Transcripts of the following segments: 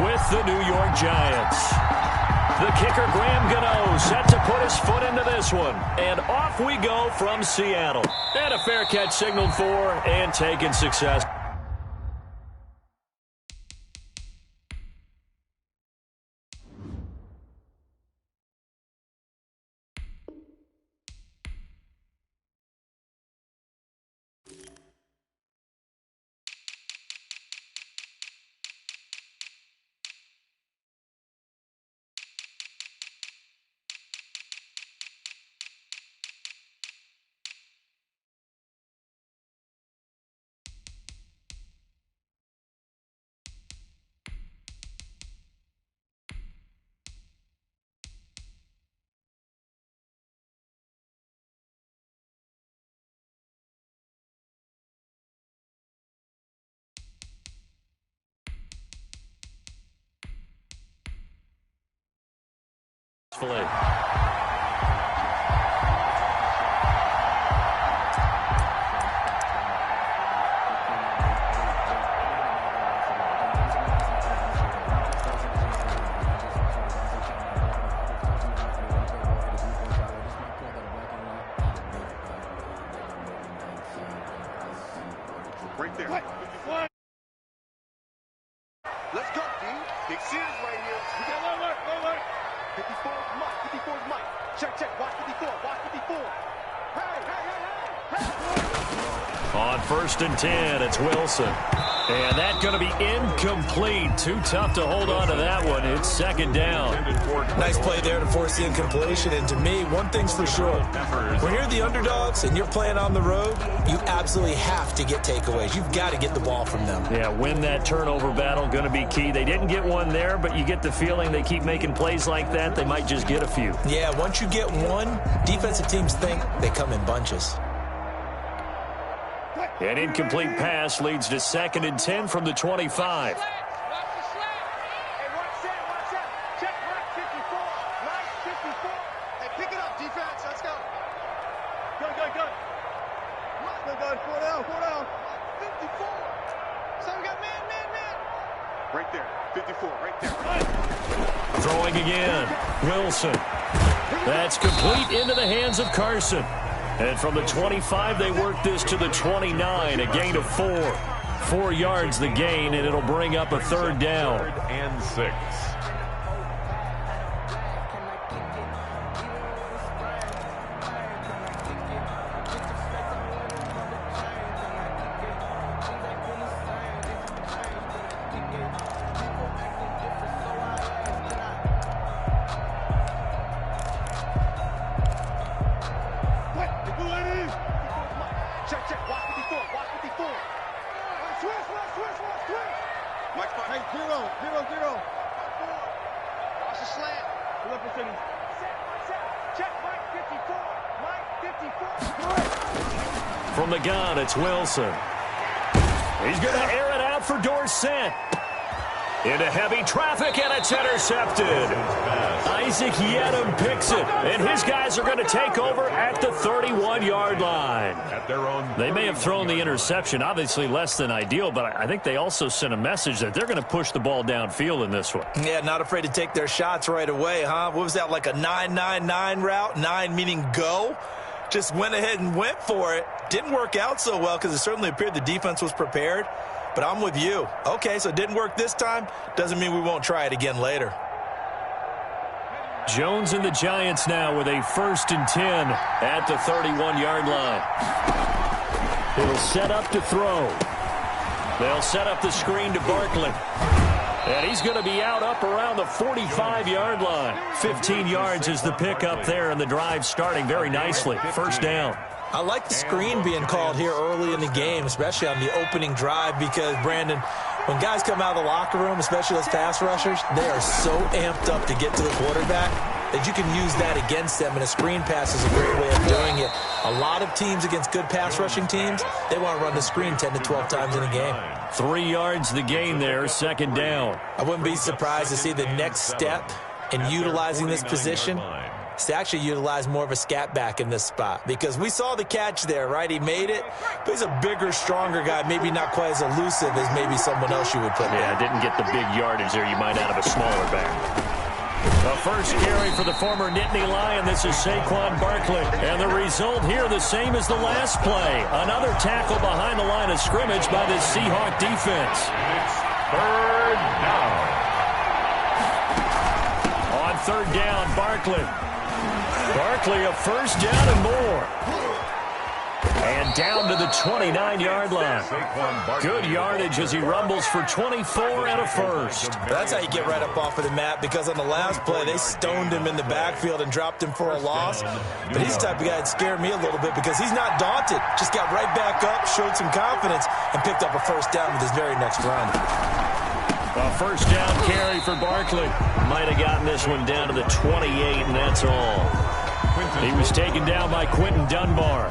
with the New York Giants. The kicker, Graham Gano, set to put his foot into this one. And off we go from Seattle. And a fair catch signaled for and taken success. Right there. Let's go, D. Big series right here. We got one. 54 is Mike. 54 is Mike. Check. Watch 54. Watch 54. Hey. On 1st and 10, it's Wilson. And that's going to be incomplete. Too tough to hold on to that one. It's 2nd down. Nice play there to force the incompletion. And to me, one thing's for sure. When you're the underdogs and you're playing on the road, you absolutely have to get takeaways. You've got to get the ball from them. Yeah, win that turnover battle, going to be key. They didn't get one there, but you get the feeling they keep making plays like that, they might just get a few. Yeah, once you get one, defensive teams think they come in bunches. An incomplete pass leads to 2nd and 10 from the 25. Right there. 54. Right there. Throwing again. Wilson. That's complete into the hands of Carson. And from the 25, they work this to the 29, a gain of 4. 4 yards the gain, and it'll bring up a 3rd down. 3rd and 6. From the gun, it's Wilson. He's going to air it out for Dorsett. Into heavy traffic, and it's intercepted. Isaac Yedem picks it, and his guys are going to take over at the 31-yard line. They may have thrown the interception, obviously less than ideal, but I think they also sent a message that they're going to push the ball downfield in this one. Yeah, not afraid to take their shots right away, huh? What was that, like a 9-9-9 route? 9 meaning go? Just went ahead and went for it. Didn't work out so well because it certainly appeared the defense was prepared. But I'm with you. Okay, so it didn't work this time. Doesn't mean we won't try it again later. Jones and the Giants now with a 1st and 10 at the 31-yard line. It'll set up to throw. They'll set up the screen to Barkley. And he's going to be out up around the 45-yard line. 15 yards is the pickup there, and the drive starting very nicely. 1st down. I like the screen being called here early in the game, especially on the opening drive, because, Brandon, when guys come out of the locker room, especially those pass rushers, they are so amped up to get to the quarterback that you can use that against them, and a screen pass is a great way of doing it. A lot of teams against good pass rushing teams, they want to run the screen 10 to 12 times in a game. 3 yards the gain there, 2nd down. I wouldn't be surprised to see the next step in utilizing this position is to actually utilize more of a scat back in this spot, because we saw the catch there, right? He made it, but he's a bigger, stronger guy, maybe not quite as elusive as maybe someone else you would put there. Yeah, didn't get the big yardage there you might out of a smaller back. The first carry for the former Nittany Lion. This is Saquon Barkley. And the result here the same as the last play. Another tackle behind the line of scrimmage by the Seahawk defense. It's third down. On third down, Barkley. Barkley a first down and more. And down to the 29-yard line. Good yardage as he rumbles for 24 and a first. That's how you get right up off of the mat, because on the last play, they stoned him in the backfield and dropped him for a loss. But he's the type of guy that scared me a little bit, because he's not daunted. Just got right back up, showed some confidence, and picked up a first down with his very next run. A first down carry for Barkley. Might have gotten this one down to the 28, and that's all. He was taken down by Quentin Dunbar.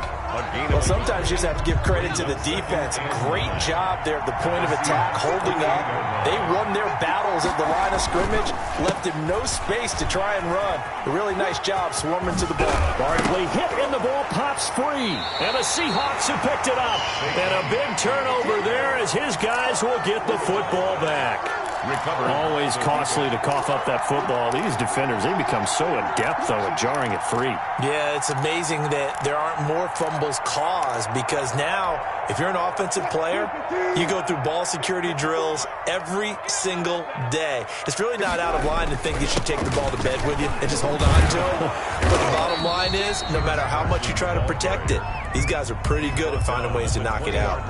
Well, sometimes you just have to give credit to the defense. Great job there at the point of attack, holding up. They won their battles at the line of scrimmage, left him no space to try and run. A really nice job swarming to the ball. Barkley hit and the ball pops free. And the Seahawks have picked it up. And a big turnover there as his guys will get the football back. Always costly to cough up that football. These defenders, they become so adept, though, at jarring it free. Yeah, it's amazing that there aren't more fumbles caused, because now, if you're an offensive player, you go through ball security drills every single day. It's really not out of line to think you should take the ball to bed with you and just hold on to it. But the bottom line is, no matter how much you try to protect it, these guys are pretty good at finding ways to knock it out.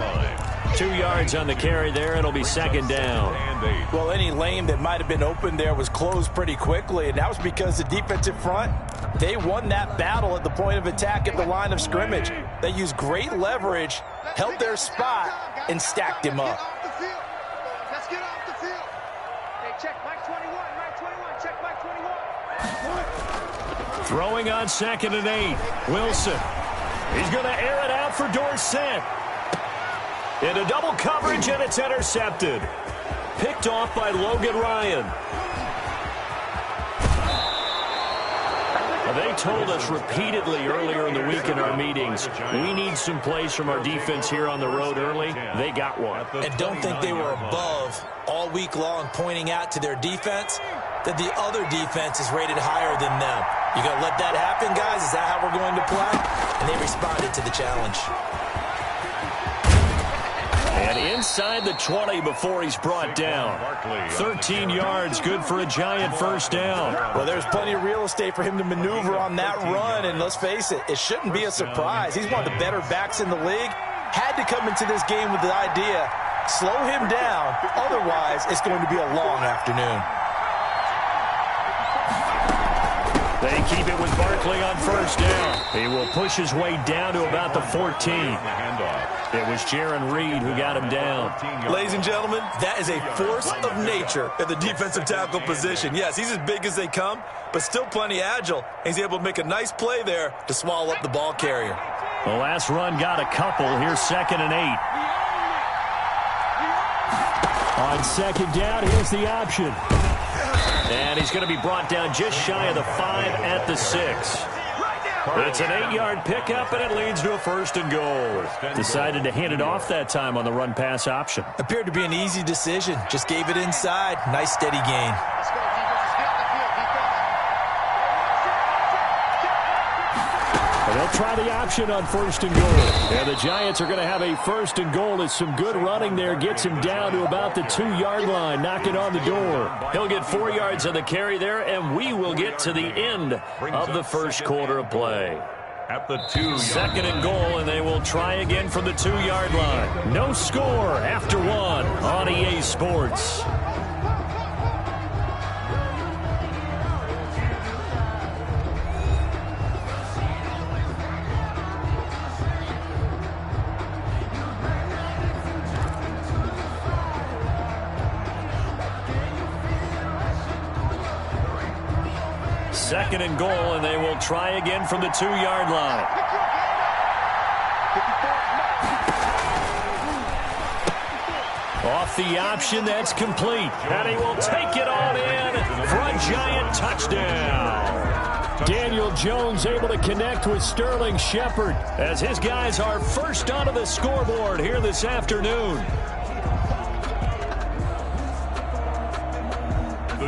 2 yards on the carry there. It'll be second down. Well, any lane that might have been open there was closed pretty quickly, and that was because the defensive front, they won that battle at the point of attack at the line of scrimmage. They used great leverage, held their spot, and stacked him up. Let's get off the field. Hey, check Mike 21, Mike 21, check Mike 21. Throwing on 2nd and 8. Wilson. He's going to air it out for Dorsett. Into double coverage, and it's intercepted. Picked off by Logan Ryan. They told us repeatedly earlier in the week in our meetings, we need some plays from our defense here on the road early. They got one. And don't think they were above all week long, pointing out to their defense that the other defense is rated higher than them. You going to let that happen, guys? Is that how we're going to play? And they responded to the challenge. And inside the 20 before he's brought down. 13 yards, good for a giant first down. Well, there's plenty of real estate for him to maneuver on that run, and let's face it, it shouldn't be a surprise. He's one of the better backs in the league. Had to come into this game with the idea, slow him down, otherwise it's going to be a long afternoon. They keep it with Barkley on first down. He will push his way down to about the 14. It was Jaron Reed who got him down. Ladies and gentlemen, that is a force of nature at the defensive tackle position. Yes, he's as big as they come, but still plenty agile. He's able to make a nice play there to swallow up the ball carrier. The last run got a couple. Here's 2nd and 8. On 2nd down, here's the option. And he's going to be brought down just shy of the 5 at the 6. It's an 8-yard pickup, and it leads to a 1st and goal. Decided to hand it off that time on the run-pass option. Appeared to be an easy decision. Just gave it inside. Nice, steady gain. Let's go, defense. Get off the field, defense. And they'll try the option on 1st and goal. And the Giants are going to have a 1st and goal as some good running there gets him down to about the 2-yard line, knocking on the door. He'll get 4 yards on the carry there, and we will get to the end of the first quarter of play. At the 2-yard 2nd and goal, and they will try again from the 2-yard line. No score after 1 on EA Sports. Second and goal, and they will try again from the 2-yard line. Off the option, that's complete. And he will take it on in for a giant touchdown. Daniel Jones able to connect with Sterling Shepard as his guys are first onto the scoreboard here this afternoon.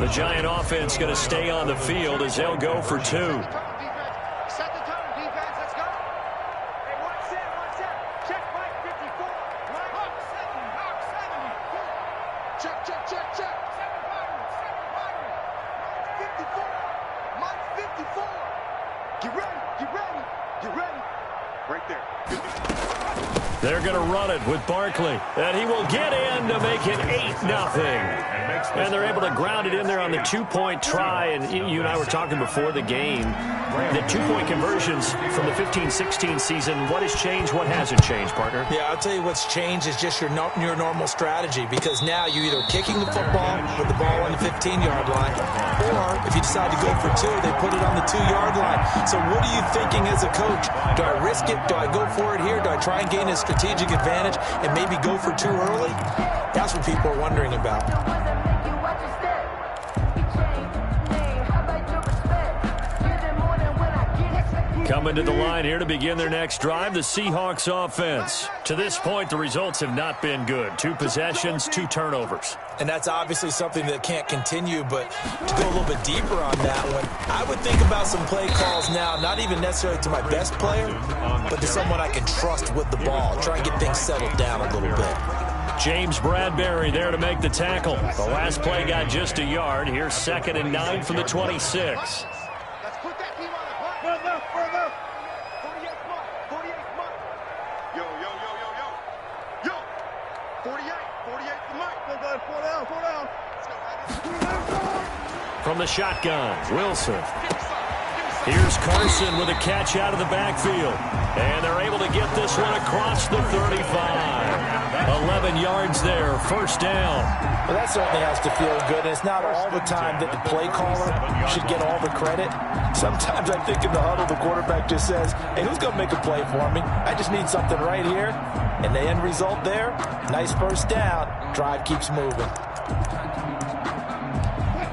The Giant offense going to stay on the field as they'll go for two. They're going to run it with Barkley, and he will get in to make it 8-0. And they're able to ground it in there on the two-point try. And you and I were talking before the game. The two-point conversions from the 15-16 season, what has changed, what hasn't changed, partner? Yeah, I'll tell you what's changed is just your normal strategy, because now you're either kicking the football with the ball on the 15-yard line, or if you decide to go for two, they put it on the 2-yard line. So what are you thinking as a coach? Do I risk it? Do I go for it here? Do I try and gain a strategic advantage and maybe go for too early? That's what people are wondering about. Coming to the line here to begin their next drive, the Seahawks offense. To this point, the results have not been good. 2 possessions, 2 turnovers. And that's obviously something that can't continue, but to go a little bit deeper on that one, I would think about some play calls now, not even necessarily to my best player, but to someone I can trust with the ball. Try and get things settled down a little bit. James Bradbury there to make the tackle. The last play got just a yard. Here's 2nd and 9 from the 26. From the shotgun, Wilson. Here's Carson with a catch out of the backfield. And they're able to get this one across the 35. 11 yards there, first down. Well, that certainly has to feel good. And it's not all the time that the play caller should get all the credit. Sometimes I think in the huddle, the quarterback just says, hey, who's going to make a play for me? I just need something right here. And the end result there, nice first down. Drive keeps moving.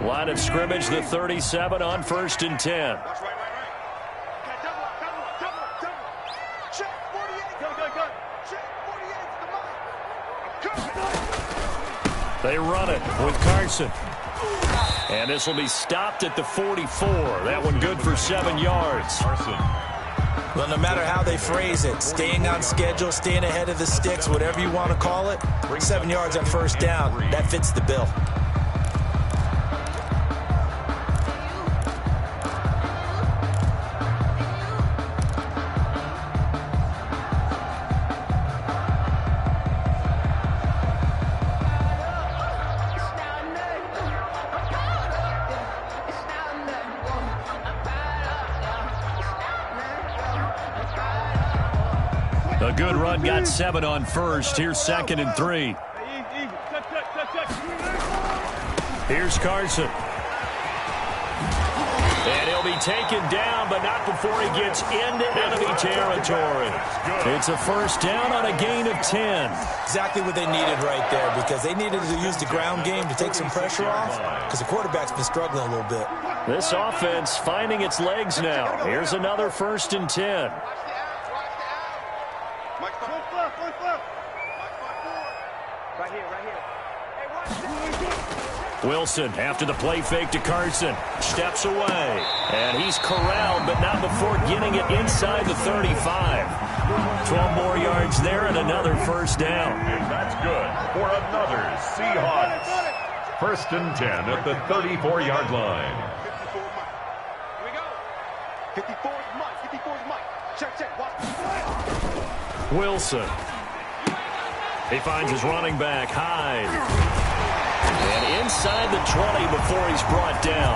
Line of scrimmage, the 37 on 1st and 10. They run it with Carson. And this will be stopped at the 44. That one good for 7 yards. Well, no matter how they phrase it, staying on schedule, staying ahead of the sticks, whatever you want to call it, 7 yards on first down, that fits the bill. A good run, got 7 on first. Here's 2nd and 3. Here's Carson. And he'll be taken down, but not before he gets into enemy territory. It's a first down on a gain of 10. Exactly what they needed right there, because they needed to use the ground game to take some pressure off, because the quarterback's been struggling a little bit. This offense finding its legs now. Here's another 1st and 10. Wilson, after the play fake to Carson, steps away. And he's corralled, but not before getting it inside the 35. 12 more yards there and another first down. And that's good for another Seahawks. 1st and 10 at the 34-yard line. Here we go. 54 is Mike. 54 is Mike. Check. Watch. Wilson. He finds his running back, Hyde. And inside the 20 before he's brought down.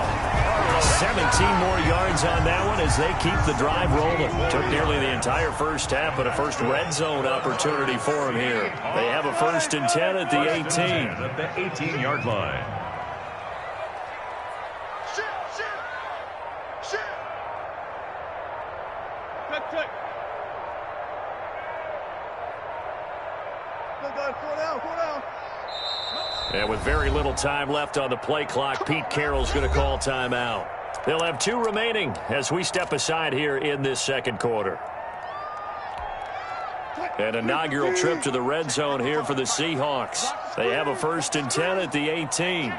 17 more yards on that one as they keep the drive rolling. Took nearly the entire first half, but a first red zone opportunity for him here. They have a 1st and 10 at the 18. At the 18-yard line. Check. Go down. And with very little time left on the play clock, Pete Carroll's going to call timeout. They'll have 2 remaining as we step aside here in this second quarter. An inaugural trip to the red zone here for the Seahawks. They have a 1st and 10 at the 18.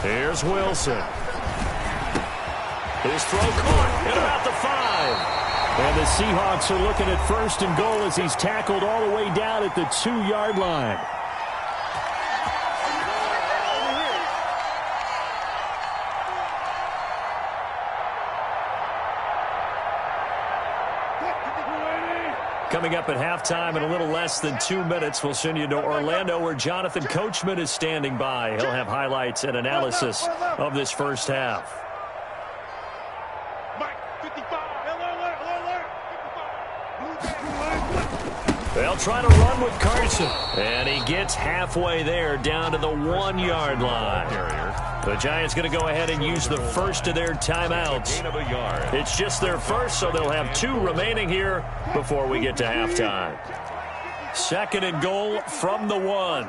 Here's Wilson. His throw caught at about the 5. And the Seahawks are looking at 1st and goal as he's tackled all the way down at the 2-yard line. Coming up at halftime in a little less than 2 minutes, we'll send you to Orlando where Jonathan Coachman is standing by. He'll have highlights and analysis of this first half. They'll try to run with Carson. And he gets halfway there down to the 1-yard line. The Giants going to go ahead and use the first of their timeouts. It's just their first, so they'll have 2 remaining here before we get to halftime. 2nd and goal from the 1.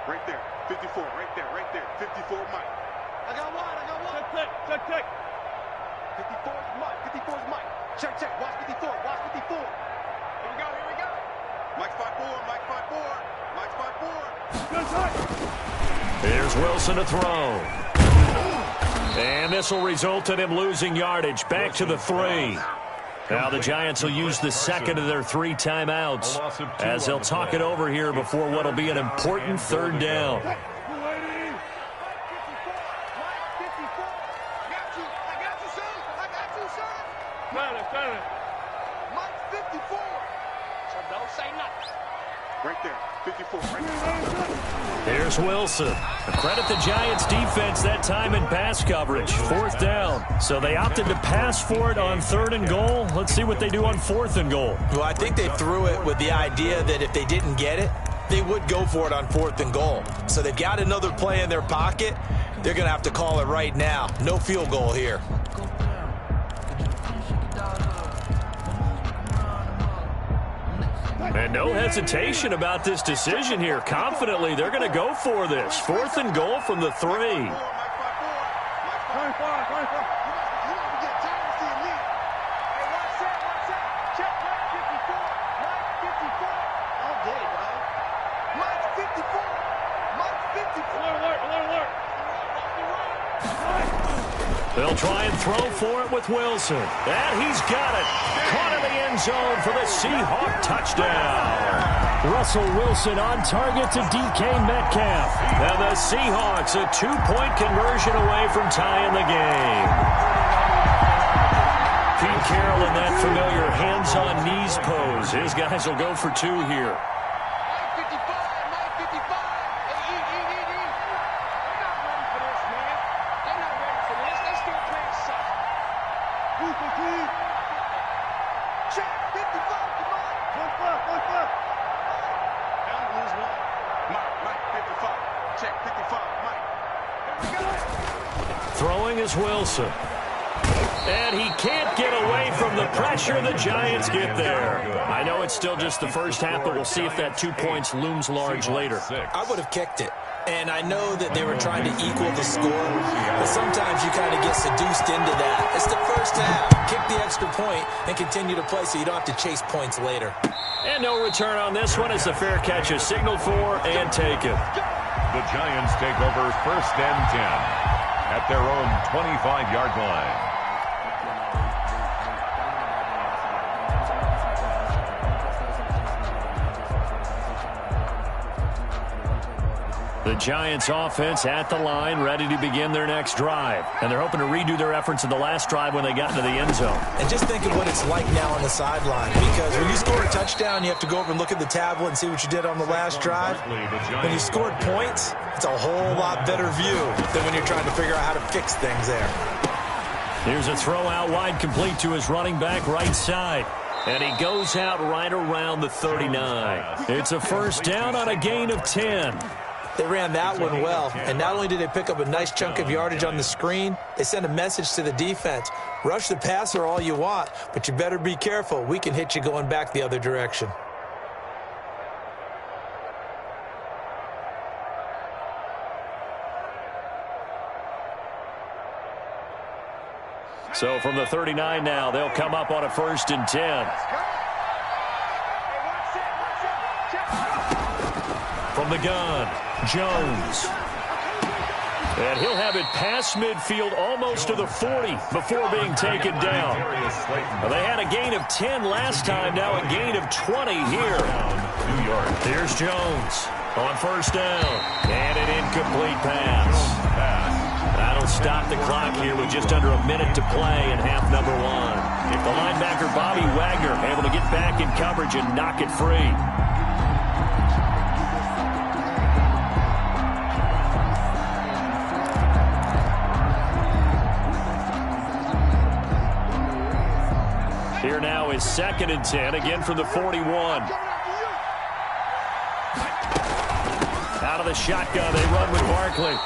Right there, 54, right there, 54 Mike. I got one. Check. 54's Mike. Check, watch 54. Here we go. Mike's 5-4. Here's Wilson to throw. And this will result in him losing yardage. Back to the 3. Now the Giants will use the 2nd of their 3 timeouts as they'll talk it over here before what will be an important 3rd down. Right there, 54. Here's Wilson. Credit the Giants defense that time in pass coverage. 4th down. So they opted to pass for it on 3rd and goal. Let's see what they do on 4th and goal. Well, I think they threw it with the idea that if they didn't get it, they would go for it on 4th and goal. So they've got another play in their pocket. They're going to have to call it right now. No field goal here. And no hesitation about this decision here. Confidently, they're going to go for this. 4th and goal from the 3. They'll try and throw for it with Wilson. And he's got it. Caught in the end zone for the Seahawk touchdown. Russell Wilson on target to DK Metcalf. And the Seahawks a 2-point conversion away from tying the game. Pete Carroll in that familiar hands-on-knees pose. His guys will go for 2 here. Throwing is Wilson. And he can't get away from the pressure. The Giants get there. I know it's still just the first half, but we'll see if that 2 points looms large later. I would have kicked it. And I know that they were trying to equal the score, but sometimes you kind of get seduced into that. It's the first half. Kick the extra point and continue to play so you don't have to chase points later. And no return on this one. It's a fair catch, is signaled for and taken. The Giants take over 1st and 10 at their own 25-yard line. The Giants offense at the line, ready to begin their next drive. And they're hoping to redo their efforts in the last drive when they got into the end zone. And just think of what it's like now on the sideline. Because when you score a touchdown, you have to go over and look at the tablet and see what you did on the last drive. When you scored points, it's a whole lot better view than when you're trying to figure out how to fix things there. Here's a throw out wide, complete to his running back right side. And he goes out right around the 39. It's a first down on a gain of 10. They ran that one well, and not only did they pick up a nice chunk of yardage on the screen, they sent a message to the defense. Rush the passer all you want, but you better be careful. We can hit you going back the other direction. So from the 39 now, they'll come up on a 1st and 10. From the gun, Jones. And he'll have it past midfield almost to the 40 before being taken down. Well, they had a gain of 10 last time, now a gain of 20 here. Here's Jones on 1st down. And an incomplete pass. That'll stop the clock here with just under a minute to play in half number 1. The linebacker Bobby Wagner able to get back in coverage and knock it free. Here now is 2nd and 10, again from the 41. Out of the shotgun, they run with Barkley.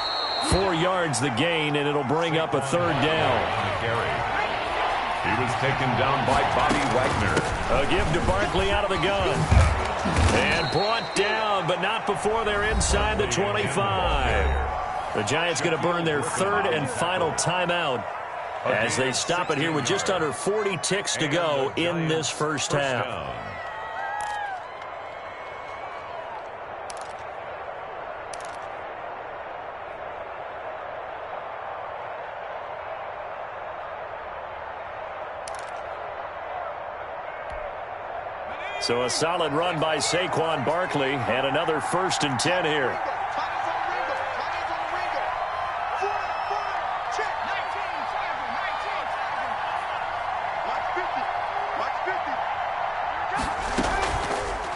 4 yards the gain, and it'll bring up a 3rd down. He was taken down by Bobby Wagner. A give to Barkley out of the gun. And brought down, but not before they're inside the 25. The Giants going to burn their 3rd and final timeout as they stop it here with just under 40 ticks to go in this first half. So a solid run by Saquon Barkley and another 1st and 10 here.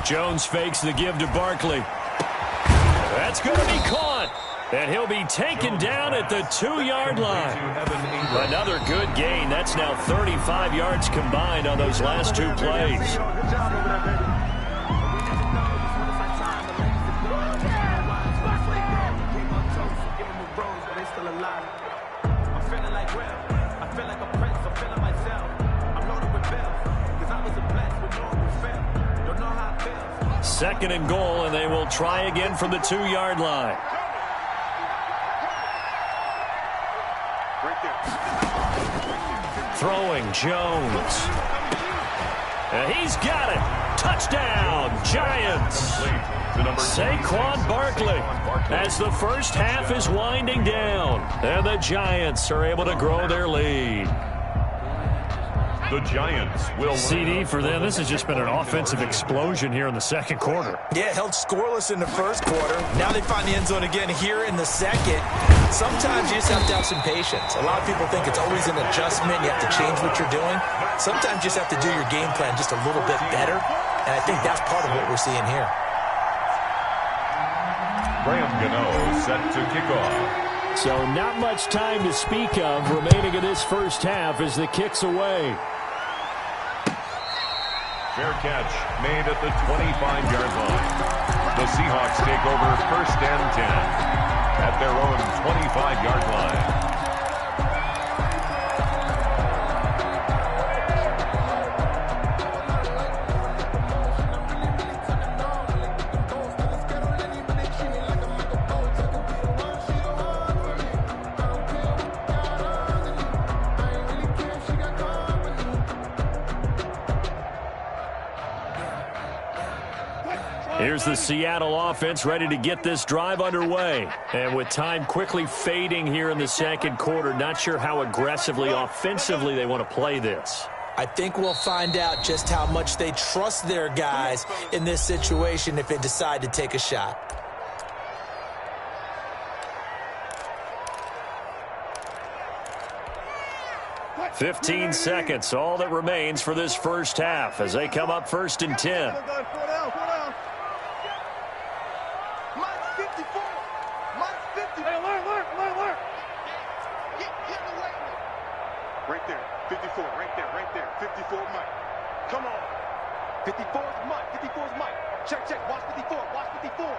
Jones fakes the give to Barkley. That's going to be caught. And he'll be taken down at the 2-yard line. Another good gain. That's now 35 yards combined on those last 2 plays. Second and goal, and they will try again from the 2-yard line. Throwing Jones. And he's got it. Touchdown, Giants. Saquon Barkley as the first half is winding down. And the Giants are able to grow their lead. The Giants will CD for them. This has just been an offensive explosion here in the second quarter. Yeah, held scoreless in the first quarter. Now they find the end zone again here in the second. Sometimes you just have to have some patience. A lot of people think it's always an adjustment. You have to change what you're doing. Sometimes you just have to do your game plan just a little bit better. And I think that's part of what we're seeing here. Graham Gano set to kick off. So not much time to speak of remaining in this first half as the kick's away. Fair catch made at the 25-yard line. The Seahawks take over 1st and 10 at their own 25-yard line. Here's the Seattle offense ready to get this drive underway. And with time quickly fading here in the second quarter, not sure how aggressively, offensively they want to play this. I think we'll find out just how much they trust their guys in this situation if they decide to take a shot. "15 seconds, all that remains for this first half as they come up 1st and 10. Right there, 54, right there, 54 Mike. Come on. 54 is Mike, 54 is Mike. Check, watch 54, watch 54.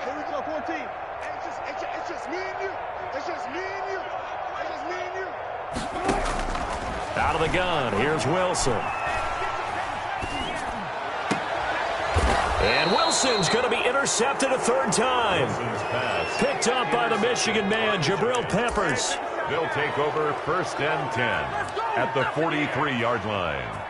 Here we go, 14. It's just me and you. It's just me and you. It's just me and you. Out of the gun, here's Wilson. And Wilson's going to be intercepted a third time. Picked up by the Michigan man, Jabril Peppers. They'll take over 1st and 10 at the 43-yard line.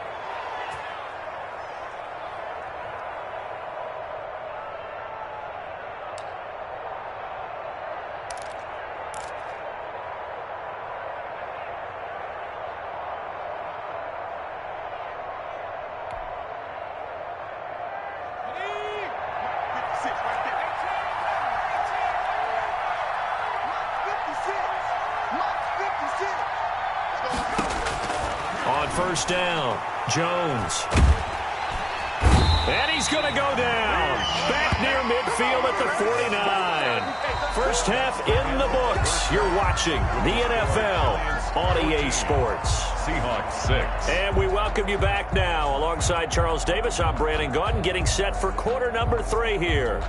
On first down, Jones. And he's going to go down. Back near midfield at the 49. First half in the books. You're watching the NFL on EA Sports. Seahawks 6. And we welcome you back now. Alongside Charles Davis, I'm Brandon Gaudin, getting set for quarter number 3 here.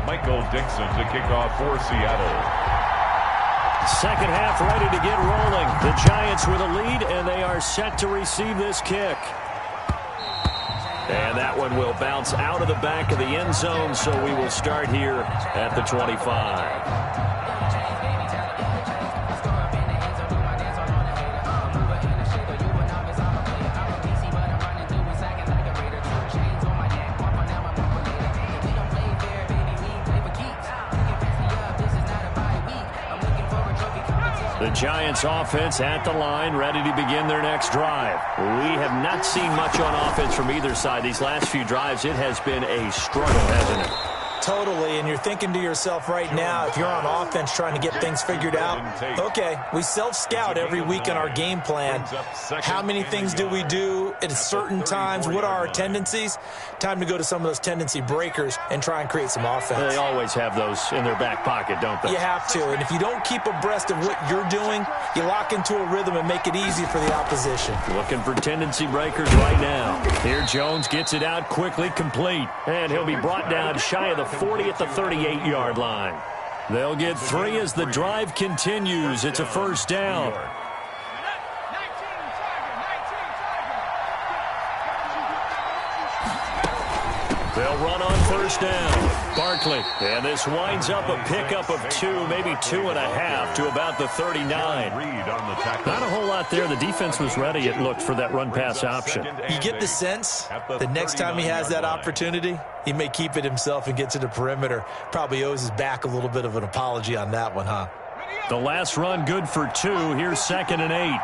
Michael Dixon to kick off for Seattle. Second half ready to get rolling. The Giants with a lead, and they are set to receive this kick. And that one will bounce out of the back of the end zone, so we will start here at the 25. The Giants offense at the line, ready to begin their next drive. We have not seen much on offense from either side. These last few drives, it has been a struggle, hasn't it? Totally, and you're thinking to yourself right now, if you're on offense trying to get things figured out, okay, we self-scout every week in our game plan. How many things do we do at certain times? What are our tendencies? Time to go to some of those tendency breakers and try and create some offense. They always have those in their back pocket, don't they? You have to, and if you don't keep abreast of what you're doing, you lock into a rhythm and make it easy for the opposition. Looking for tendency breakers right now. Here Jones gets it out quickly, complete, and he'll be brought down shy of the 40 at the 38-yard line. They'll get 3 as the drive continues. It's a first down. They'll run on first down. Barkley. And this winds up a pickup of 2, maybe 2.5 to about the 39. Not a whole lot there. The defense was ready, it looked, for that run-pass option. You get the sense the next time he has that opportunity, he may keep it himself and get to the perimeter. Probably owes his back a little bit of an apology on that one, huh? The last run good for 2. Here's 2nd and 8.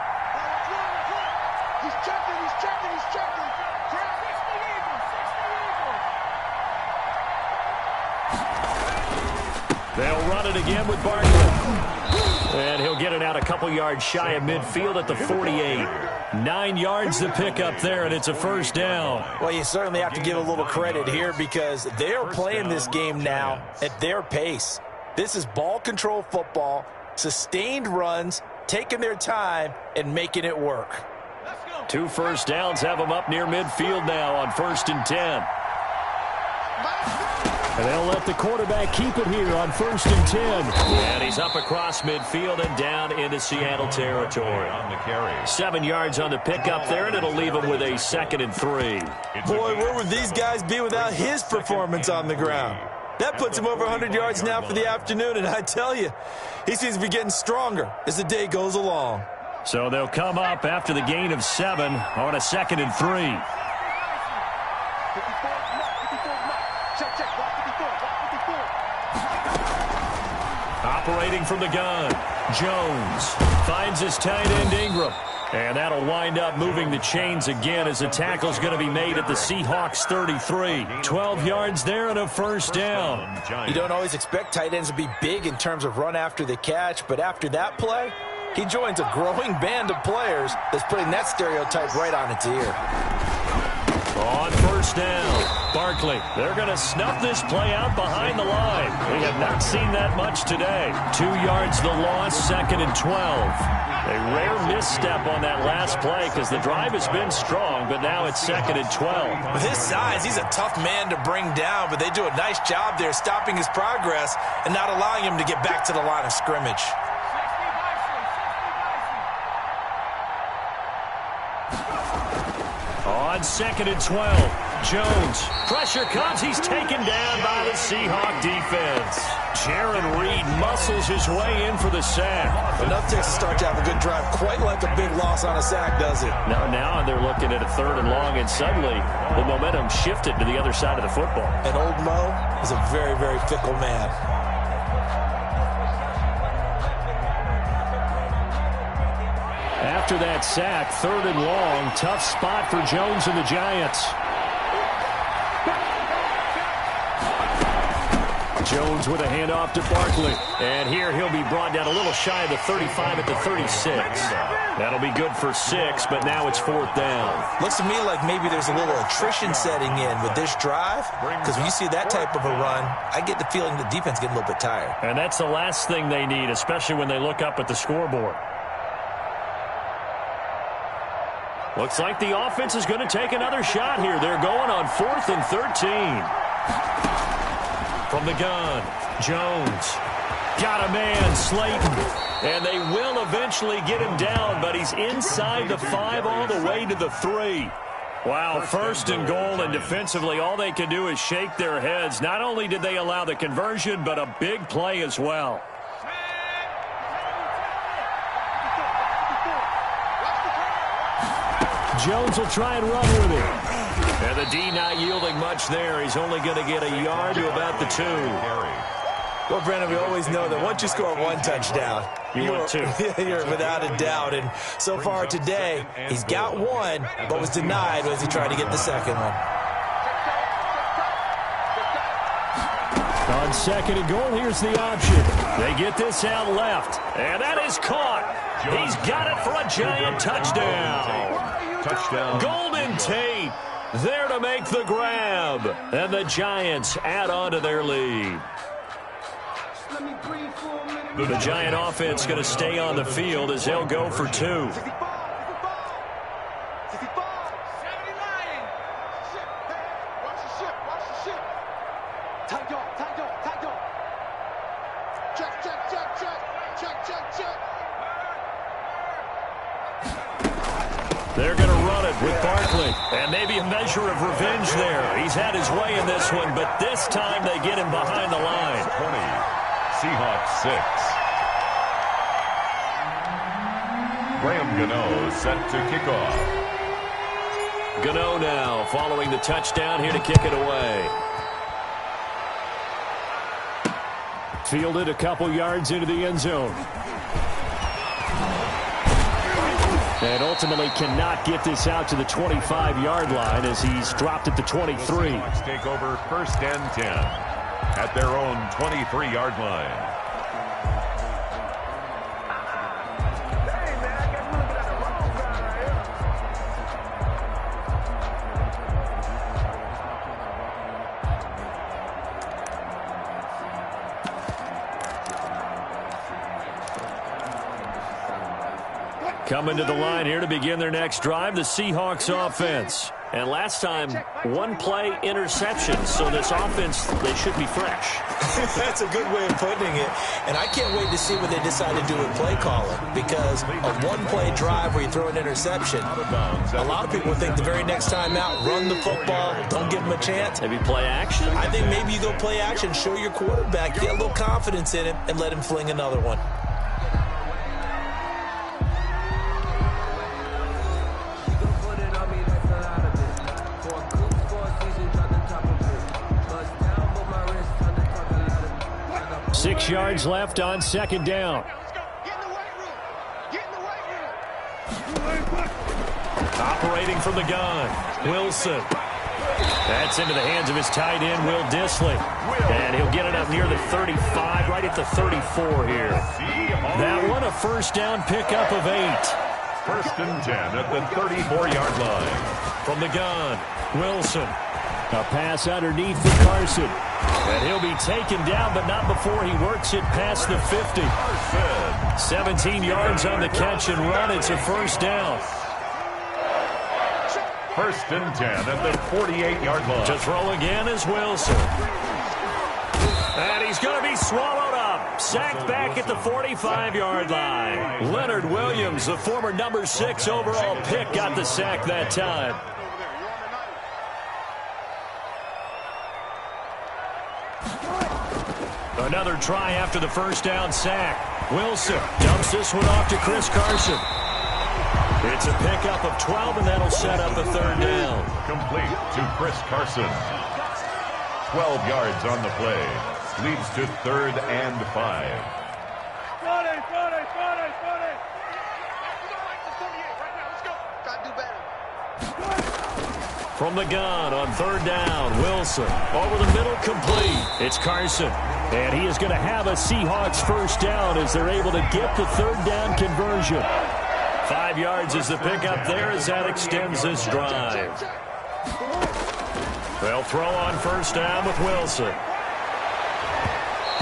He's checking. They'll run it again with Barkley. And he'll get it out a couple yards shy of midfield at the 48. 9 yards to pick up there, and it's a first down. Well, you certainly have to give a little credit here because they're playing this game now at their pace. This is ball control football, sustained runs, taking their time, and making it work. 2 first downs have them up near midfield now on 1st and 10. And they'll let the quarterback keep it here on 1st and 10. And he's up across midfield and down into Seattle territory. 7 yards on the pickup there, and it'll leave him with a 2nd and 3. Boy, where would these guys be without his performance on the ground? That puts him over 100 yards now for the afternoon, and I tell you, he seems to be getting stronger as the day goes along. So they'll come up after the gain of 7 on a 2nd and 3. Operating from the gun, Jones finds his tight end Ingram. And that'll wind up moving the chains again as the tackle's going to be made at the Seahawks 33. 12 yards there and a first down. You don't always expect tight ends to be big in terms of run after the catch, but after that play, he joins a growing band of players that's putting that stereotype right on its ear. On first first down. Barkley, they're going to snuff this play out behind the line. We have not seen that much today. 2 yards the loss, 2nd and 12. A rare misstep on that last play because the drive has been strong, but now it's 2nd and 12. With his size, he's a tough man to bring down, but they do a nice job there stopping his progress and not allowing him to get back to the line of scrimmage. On 2nd and 12, Jones. Pressure comes. He's taken down by the Seahawk defense. Jaron Reed muscles his way in for the sack. Enough takes to start to have a good drive, quite like a big loss on a sack, does it? Now they're looking at a 3rd and long, and suddenly the momentum shifted to the other side of the football. And old Mo is a very, very fickle man. After that sack, 3rd and long, tough spot for Jones and the Giants. Jones with a handoff to Barkley. And here he'll be brought down a little shy of the 35 at the 36. That'll be good for 6, but now it's 4th down. Looks to me like maybe there's a little attrition setting in with this drive, because when you see that type of a run, I get the feeling the defense getting a little bit tired. And that's the last thing they need, especially when they look up at the scoreboard. Looks like the offense is going to take another shot here. They're going on 4th and 13. From the gun, Jones. Got a man, Slayton. And they will eventually get him down, but he's inside the 5 all the way to the 3. Wow, 1st and goal, and defensively all they can do is shake their heads. Not only did they allow the conversion, but a big play as well. Jones will try and run with it. And the D not yielding much there. He's only going to get a yard to about the 2. Well, Brandon, we always know that once you score 1 touchdown, you're 2. You're without a doubt. And so far today, he's got 1, but was denied as he tried to get the 2nd one. On 2nd and goal, here's the option. They get this out left. And that is caught. He's got it for a Giant touchdown. Golden Tate there to make the grab. And the Giants add on to their lead. The Giant offense going to stay on the field as they'll go for 2. They're going to run it with Barkley. And maybe a measure of revenge there. He's had his way in this one, but this time they get him behind the line. 20, Seahawks 6. Graham Gano set to kick off. Gano now following the touchdown here to kick it away. Fielded a couple yards into the end zone. And ultimately cannot get this out to the 25-yard line as he's dropped at the 23. Let's take over 1st and 10 at their own 23-yard line. Coming to the line here to begin their next drive, the Seahawks offense. And last time, 1 play interception, so this offense, they should be fresh. That's a good way of putting it. And I can't wait to see what they decide to do with play calling, because a 1-play drive where you throw an interception, a lot of people think the very next time out, run the football, don't give them a chance. Maybe play action? I think maybe you go play action, show your quarterback, get a little confidence in him, and let him fling another one. Six yards left on 2nd down. Operating from the gun, Wilson. That's into the hands of his tight end, Will Dissly. And he'll get it up near the 35, right at the 34 here. That one, a 1st down pickup of 8. First and 10 at the 34-yard line. From the gun, Wilson. A pass underneath for Carson. And he'll be taken down, but not before he works it past the 50. 17 yards on the catch and run. It's a first down. First and 10 at the 48-yard line. To throw again is Wilson. And he's going to be swallowed up. Sacked back at the 45-yard line. Leonard Williams, the former number 6 overall pick, got the sack that time. Another try after the first down sack. Wilson dumps this one off to Chris Carson. It's a pickup of 12, and that'll set up a third down. Complete to Chris Carson. 12 yards on the play. Leads to 3rd and 5. From the gun on 3rd down, Wilson over the middle, complete. It's Carson, and he is going to have a Seahawks first down as they're able to get the 3rd down conversion. 5 yards is the pickup there as that extends this drive. They'll throw on first down with Wilson.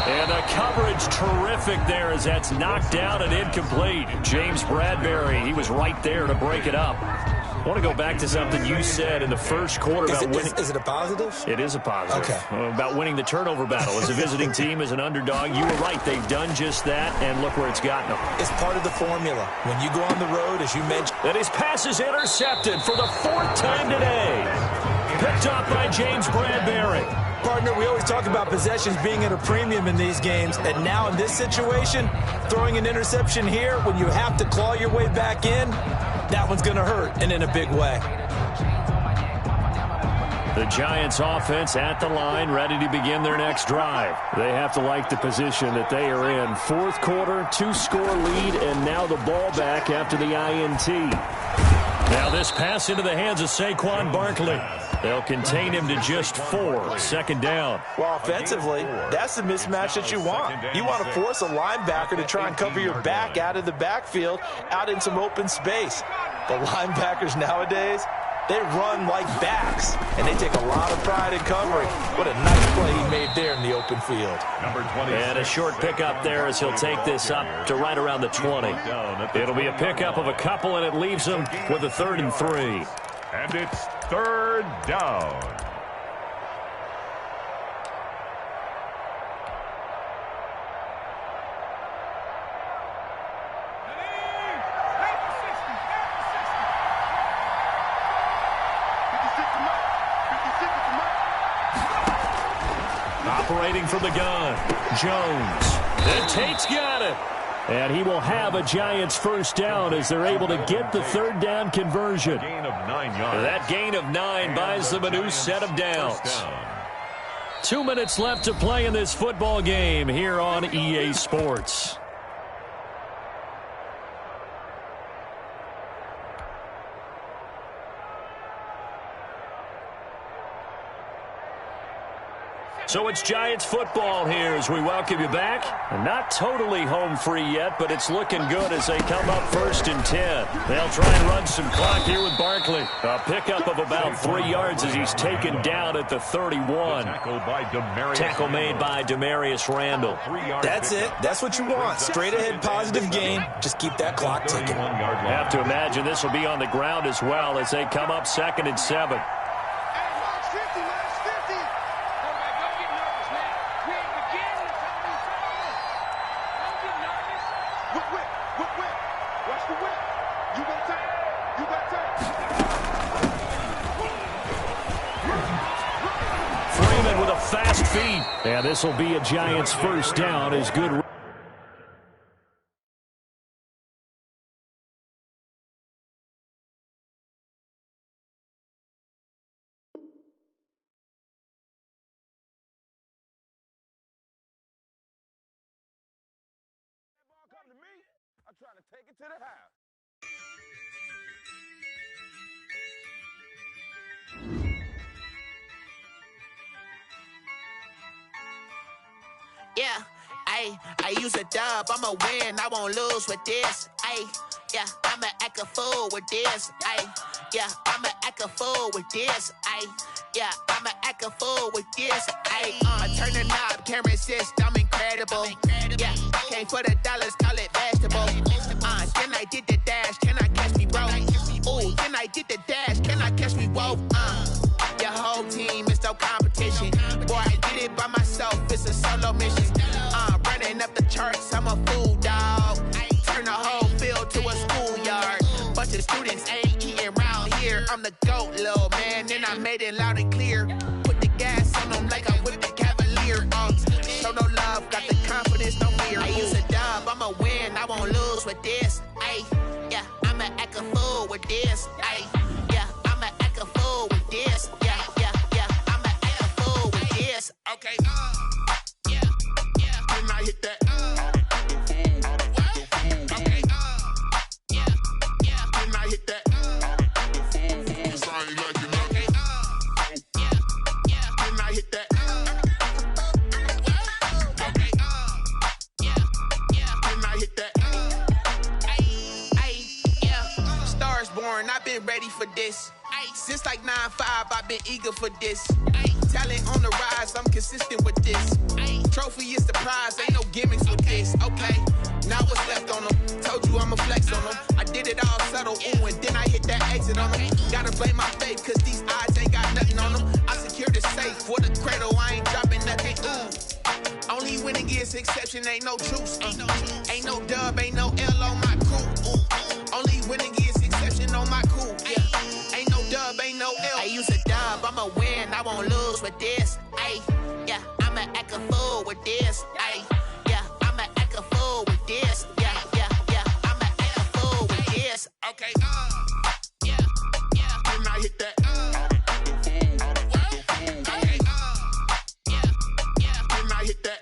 And the coverage terrific there as that's knocked down and incomplete. James Bradbury, he was right there to break it up. I want to go back to something you said in the first quarter about winning. Is it a positive? It is a positive. Okay. About winning the turnover battle. As a visiting team, as an underdog, you were right. They've done just that, and look where it's gotten them. It's part of the formula. When you go on the road, as you mentioned. And his pass is intercepted for the 4th time today. Picked up by James Bradbury. Partner, we always talk about possessions being at a premium in these games, and now in this situation, throwing an interception here when you have to claw your way back in, that one's going to hurt, and in a big way. The Giants offense at the line, ready to begin their next drive. They have to like the position that they are in. 4th quarter, 2-score lead, and now the ball back after the INT. Now this pass into the hands of Saquon Barkley. They'll contain him to just 4. 2nd down. Well, offensively, that's the mismatch that you want. You want to force a linebacker to try and cover your back out of the backfield, out in some open space. The linebackers nowadays, they run like backs, and they take a lot of pride in covering. What a nice play he made there in the open field. Number 20. And a short pickup there as he'll take this up to right around the 20. It'll be a pickup of a couple, and it leaves him with a 3rd and 3. And it's 3rd down. Operating from the gun, Jones. And Tate's got it. And he will have a Giants first down as they're able to get the 3rd down conversion. Gain of 9 yards. That gain of 9 buys them a new set of downs. 2 minutes left to play in this football game here on EA Sports. So it's Giants football here as we welcome you back. Not totally home free yet, but it's looking good as they come up 1st and 10. They'll try and run some clock here with Barkley. A pickup of about 3 yards as he's taken down at the 31. Tackle made by Demarius Randall. That's it. That's what you want. Straight ahead positive gain. Just keep that clock ticking. Have to imagine this will be on the ground as well as they come up 2nd and 7. Fast feet. And this will be a Giants first down as good. Come to me, I'm trying to take it to the house. Yeah, I use a dub, I'ma win, I won't lose with this. Ay, Yeah, I'ma act a fool with this. Ay, yeah, I'ma act a fool with this. Ay, yeah, I'ma act a fool with this. Ay, I turn the knob, camera assist, I'm incredible. Yeah, came for the dollars, call it vegetable. Then I did the dash, can I catch me, bro? Ooh, then I did the dash, can I catch me, whoa? Your whole team is no competition. Boy, I did it by myself, it's a solo mission. Running up the charts, I'm a fool, dog. Turn the whole field to a schoolyard. Bunch of students ain't eating round here. I'm the GOAT, little man, and I made it loud and clear. Put the gas on them like I'm with the Cavalier. Show no love, got the confidence, no fear. I use a dub, I'ma win, I won't lose with this. Ay, yeah, I'ma act a fool with this. Ay, yeah, I'ma act a fool with this. Yeah, yeah, yeah, I'ma act a fool with this. Okay, yeah, yeah, then I hit that. I've been ready for this. Since like 9-5, I've been eager for this. Talent on the rise, I'm consistent with this. Trophy is the prize, ain't no gimmicks with this. Okay, now what's left on them? Told you I'ma flex on them. I did it all subtle, ooh, and then I hit that exit on them. Gotta blame my faith, cause these odds ain't got nothing on them. I secured the safe for the cradle, I ain't dropping nothing, ooh. Only winning is exception, ain't no truce. Ain't no dub, ain't no L on my crew. Only winning is exception on my crew. Yeah, ain't no dub, ain't no L. I use a dub, I'ma win, I won't lose with this. Ay, yeah, I'ma act a fool with this. Ay, yeah, I'ma act a fool with this. Yeah, yeah, yeah, I'ma act a fool with this. Okay, yeah, yeah, then I hit that. Okay, yeah, yeah, then I hit that.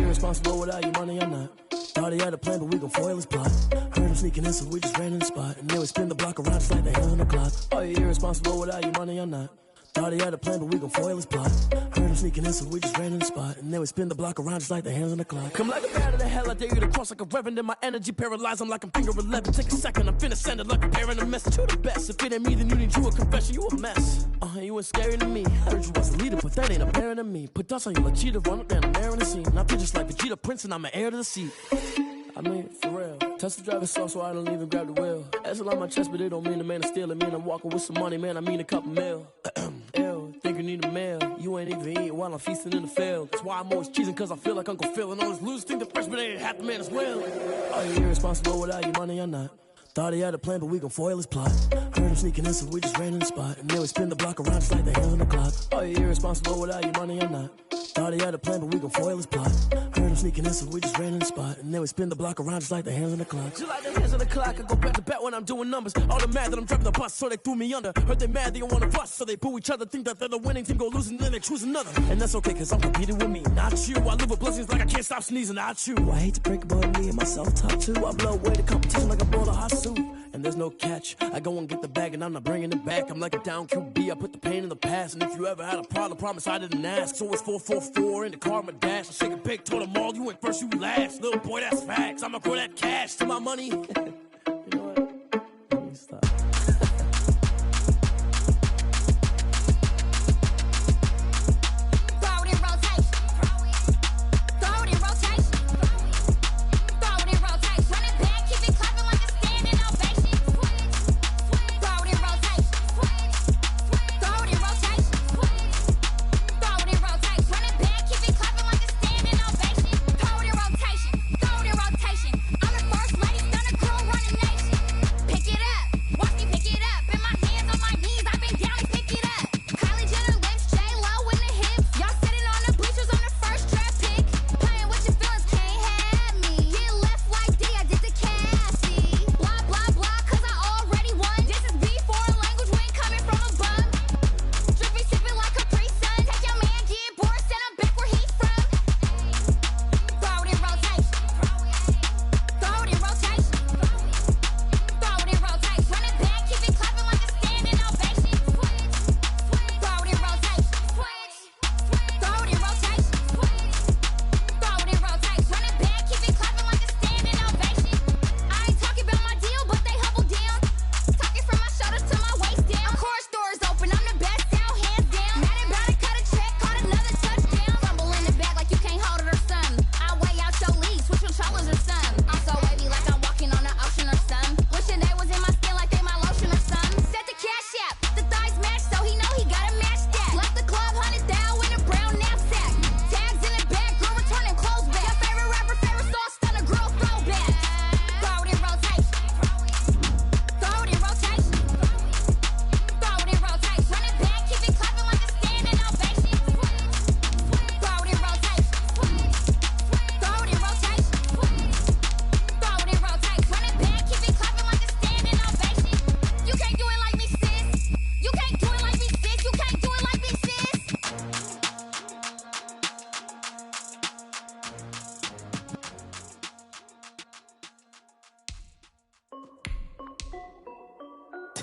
Responsible without your money or not. Thought he had a plan, but we gon' foil his plot. Heard him sneaking in, so we just ran in the spot. And then we spin the block around just like the hands on the clock. Are you irresponsible without your money or not? Thought he had a plan, but we gon' foil his plot. Heard him sneaking in, so we just ran in the spot. And then we spin the block around just like the hands on the clock. Come like a bat of the hell, I dare you to cross like a reverend. And my energy paralyzed, I'm like I'm finger 11. Take a second, I'm finna send it like a parent a message to the best. If it ain't me, then you need you a confession, you a mess. You ain't scary to me. Heard you was a leader, but that ain't apparent to me. Put dust on you like cheetah, run up down the air in the scene. And I feel just like Vegeta Prince, and I'm an heir to the seat. I mean, for real. Touch the driver's soft, so I don't even grab the wheel. That's on my chest, but it don't mean the man is stealing. Mean I'm walking with some money, man, I mean a couple mil. Ew, think you need a meal. You ain't even eating while I'm feasting in the field. That's why I'm always cheesing, cause I feel like Uncle Phil. And all those losers think the freshman ain't half the man as well. Are you irresponsible without your money or not? Thought he had a plan, but we gon' foil his plot. Heard him sneaking in, so we just ran in the spot. And then we spin the block around just like the hands on the clock. Are you irresponsible without your money or not? Thought he had a plan, but we gon' foil his plot. Heard him sneaking in, so we just ran in the spot. And then we spin the block around just like the hands on the clock. Just like the hands on the clock, I go back to back when I'm doing numbers. All the mad that I'm driving the bus, so they threw me under. Heard they mad, they don't wanna bust, so they boo each other. Think that they're the winning team, go losing, then they choose another. And that's okay, cause I'm competing with me, not you. I live with blessings like I can't stop sneezing, not you. I hate to break it, but me and myself talk too. I blow away the competition like I bought a hot suit. And there's no catch. I go and get the bag and I'm not bringing it back. I'm like a down QB, I put the pain in the past. And if you ever had a problem, promise I didn't ask. So it's 444 in the car, my dash. I shake a big, told them all, you went first, you last. Little boy, that's facts. I'ma grow that cash to my money. You know what? Let me stop. Keep it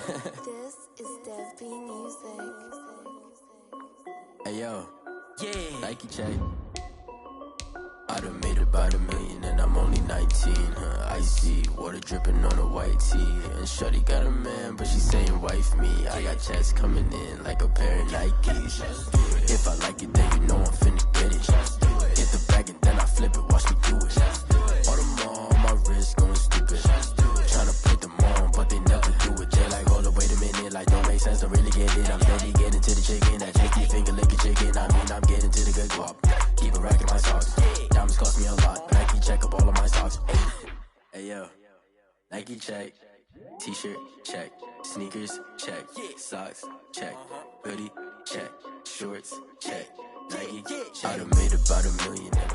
This is Dev B Music. Hey yo, yeah, Nike check. I done made about $1 million and I'm only 19. Icy water dripping on a white tee. And shorty got a man, but she saying wife me. I got checks coming in like a pair of Nikes. If I like it, then you know I'm finna get it. Get the bag and then I flip it, watch me do it. All them on my wrist going stupid. Tryna put them on, but they never do it. They like, hold up, wait a minute, like don't make sense to really get it. I'm steady getting to the chicken, that cheeky finger licking chicken. I mean, I'm getting to the good guap. Keep a rack in my socks. Diamonds cost me a lot. Nike check up all of my socks. Hey yo, Nike check. T-shirt check. Sneakers check. Socks check. Hoodie check. Shorts check. Nike. I done made about $1 million and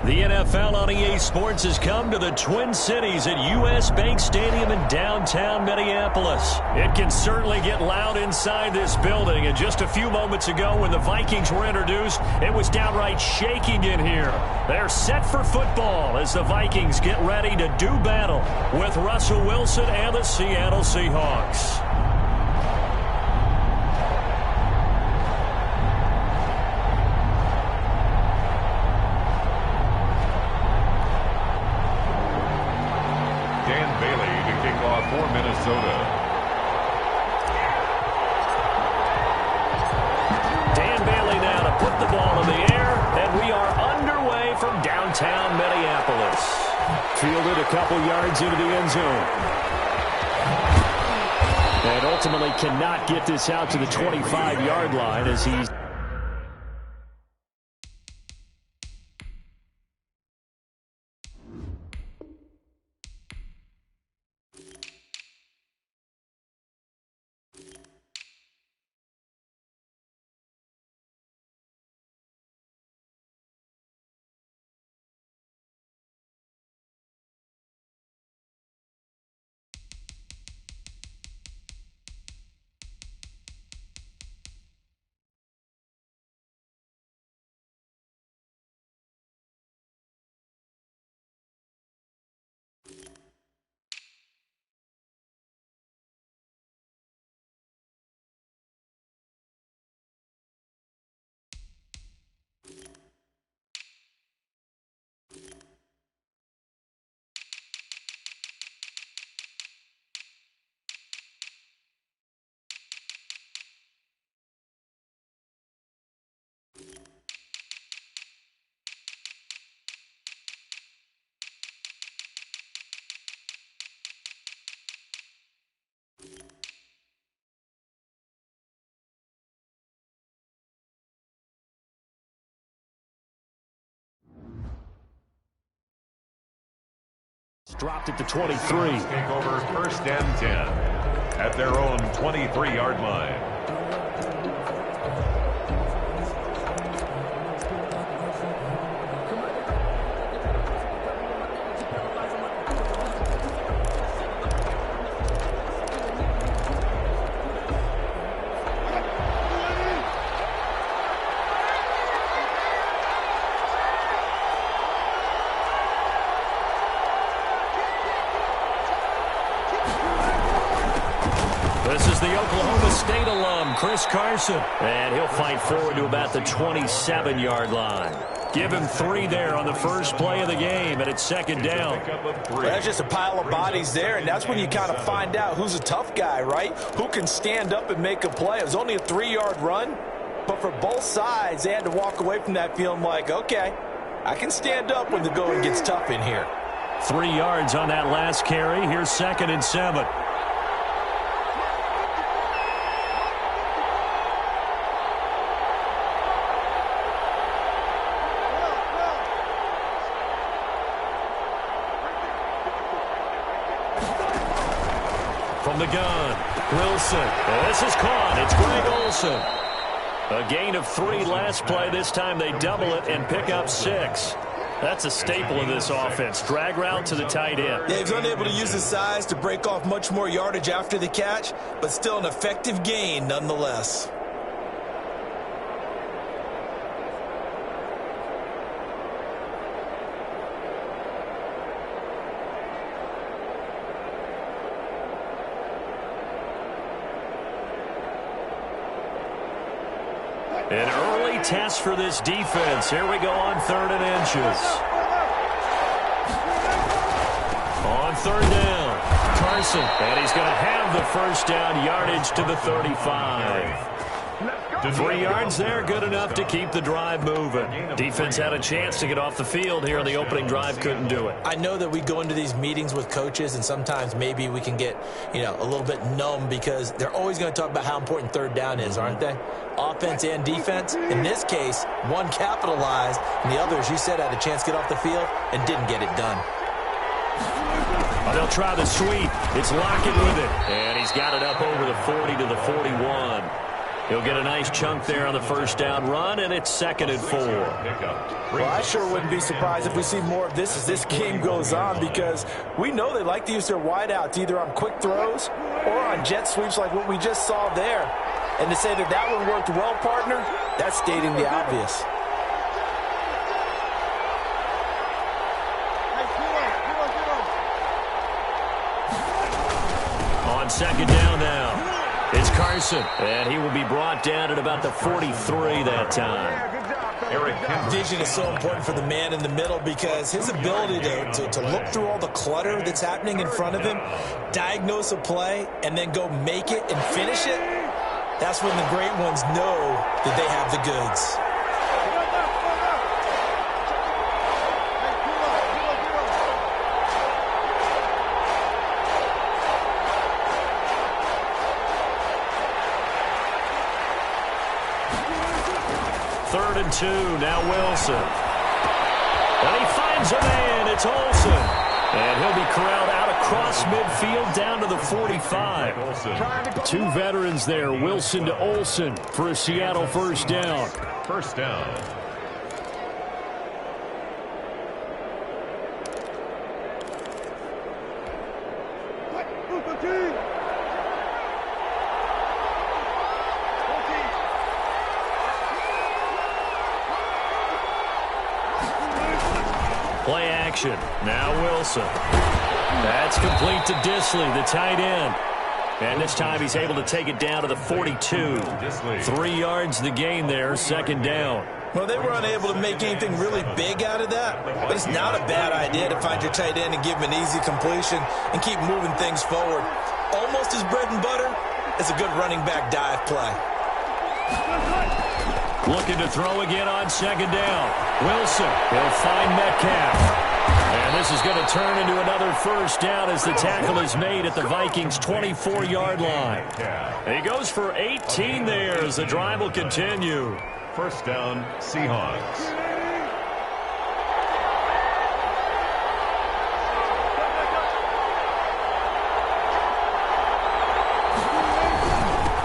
The NFL on EA Sports has come to the Twin Cities at US Bank Stadium in downtown Minneapolis. It can certainly get loud inside this building, and just a few moments ago when the Vikings were introduced, it was downright shaking in here. They're set for football as the Vikings get ready to do battle with Russell Wilson and the Seattle Seahawks. For Minnesota. Dan Bailey now to put the ball in the air, and we are underway from downtown Minneapolis. Fielded a couple yards into the end zone. And ultimately cannot get this out to the 25-yard line as he's... dropped at the 23. Take over first and 10 at their own 23-yard line. This is the Oklahoma State alum, Chris Carson. And he'll fight forward to about the 27-yard line. Give him 3 there on the first play of the game, and it's second down. Well, that's just a pile of bodies there, and that's when you kind of find out who's a tough guy, right? Who can stand up and make a play. It was only a 3-yard run, but for both sides, they had to walk away from that feeling like, okay, I can stand up when the going gets tough in here. 3 yards on that last carry. Here's second and 7. From the gun, Wilson. This is caught. It's Greg Olsen. A gain of 3 last play. This time they double it and pick up 6. That's a staple of this offense. Drag route to the tight end. Yeah, he's unable to use his size to break off much more yardage after the catch, but still an effective gain nonetheless. An early test for this defense. Here we go on 3rd and inches. On 3rd down, Carson. And he's going to have the first down yardage to the 35. 3 yards there, good enough to keep the drive moving. Defense had a chance to get off the field here in the opening drive, couldn't do it. I know that we go into these meetings with coaches, and sometimes maybe we can get, a little bit numb because they're always going to talk about how important 3rd down is, aren't they? Offense and defense. In this case, one capitalized, and the other, as you said, had a chance to get off the field and didn't get it done. They'll try the sweep. It's Lockett with it. And he's got it up over the 40 to the 41. He'll get a nice chunk there on the first down run, and it's 2nd and 4. Well, I sure wouldn't be surprised if we see more of this as this game goes on because we know they like to use their wideouts either on quick throws or on jet sweeps like what we just saw there. And to say that that one worked well, partner, that's stating the obvious. On 2nd down now. It's Carson, and he will be brought down at about the 43 that time. Vision is so important for the man in the middle because his ability to look through all the clutter that's happening in front of him, diagnose a play, and then go make it and finish it, that's when the great ones know that they have the goods. Third and 2, now Wilson. And he finds a man, it's Olsen. And he'll be corralled out across midfield down to the 45. 2 veterans there, Wilson to Olsen for a Seattle first down. First down. Play action. Now Wilson. That's complete to Disley, the tight end. And this time he's able to take it down to the 42. 3 yards the gain there, 2nd down. Well, they were unable to make anything really big out of that, but it's not a bad idea to find your tight end and give him an easy completion and keep moving things forward. Almost as bread and butter as a good running back dive play. Looking to throw again on 2nd down. Wilson, he'll find Metcalf. And this is going to turn into another first down as the tackle is made at the Vikings' 24-yard line. And he goes for 18 there as the drive will continue. First down, Seahawks.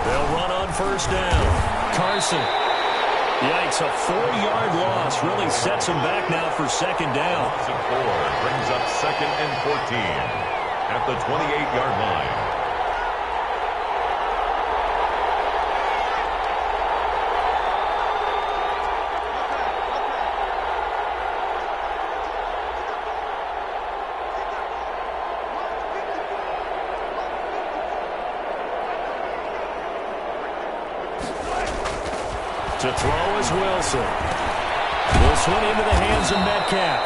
They'll run on first down. Carson. Yikes, a 4-yard loss really sets him back now for 2nd down. 4 brings up 2nd and 14 at the 28-yard line. To throw is Wilson. Will swing into the hands of Metcalf.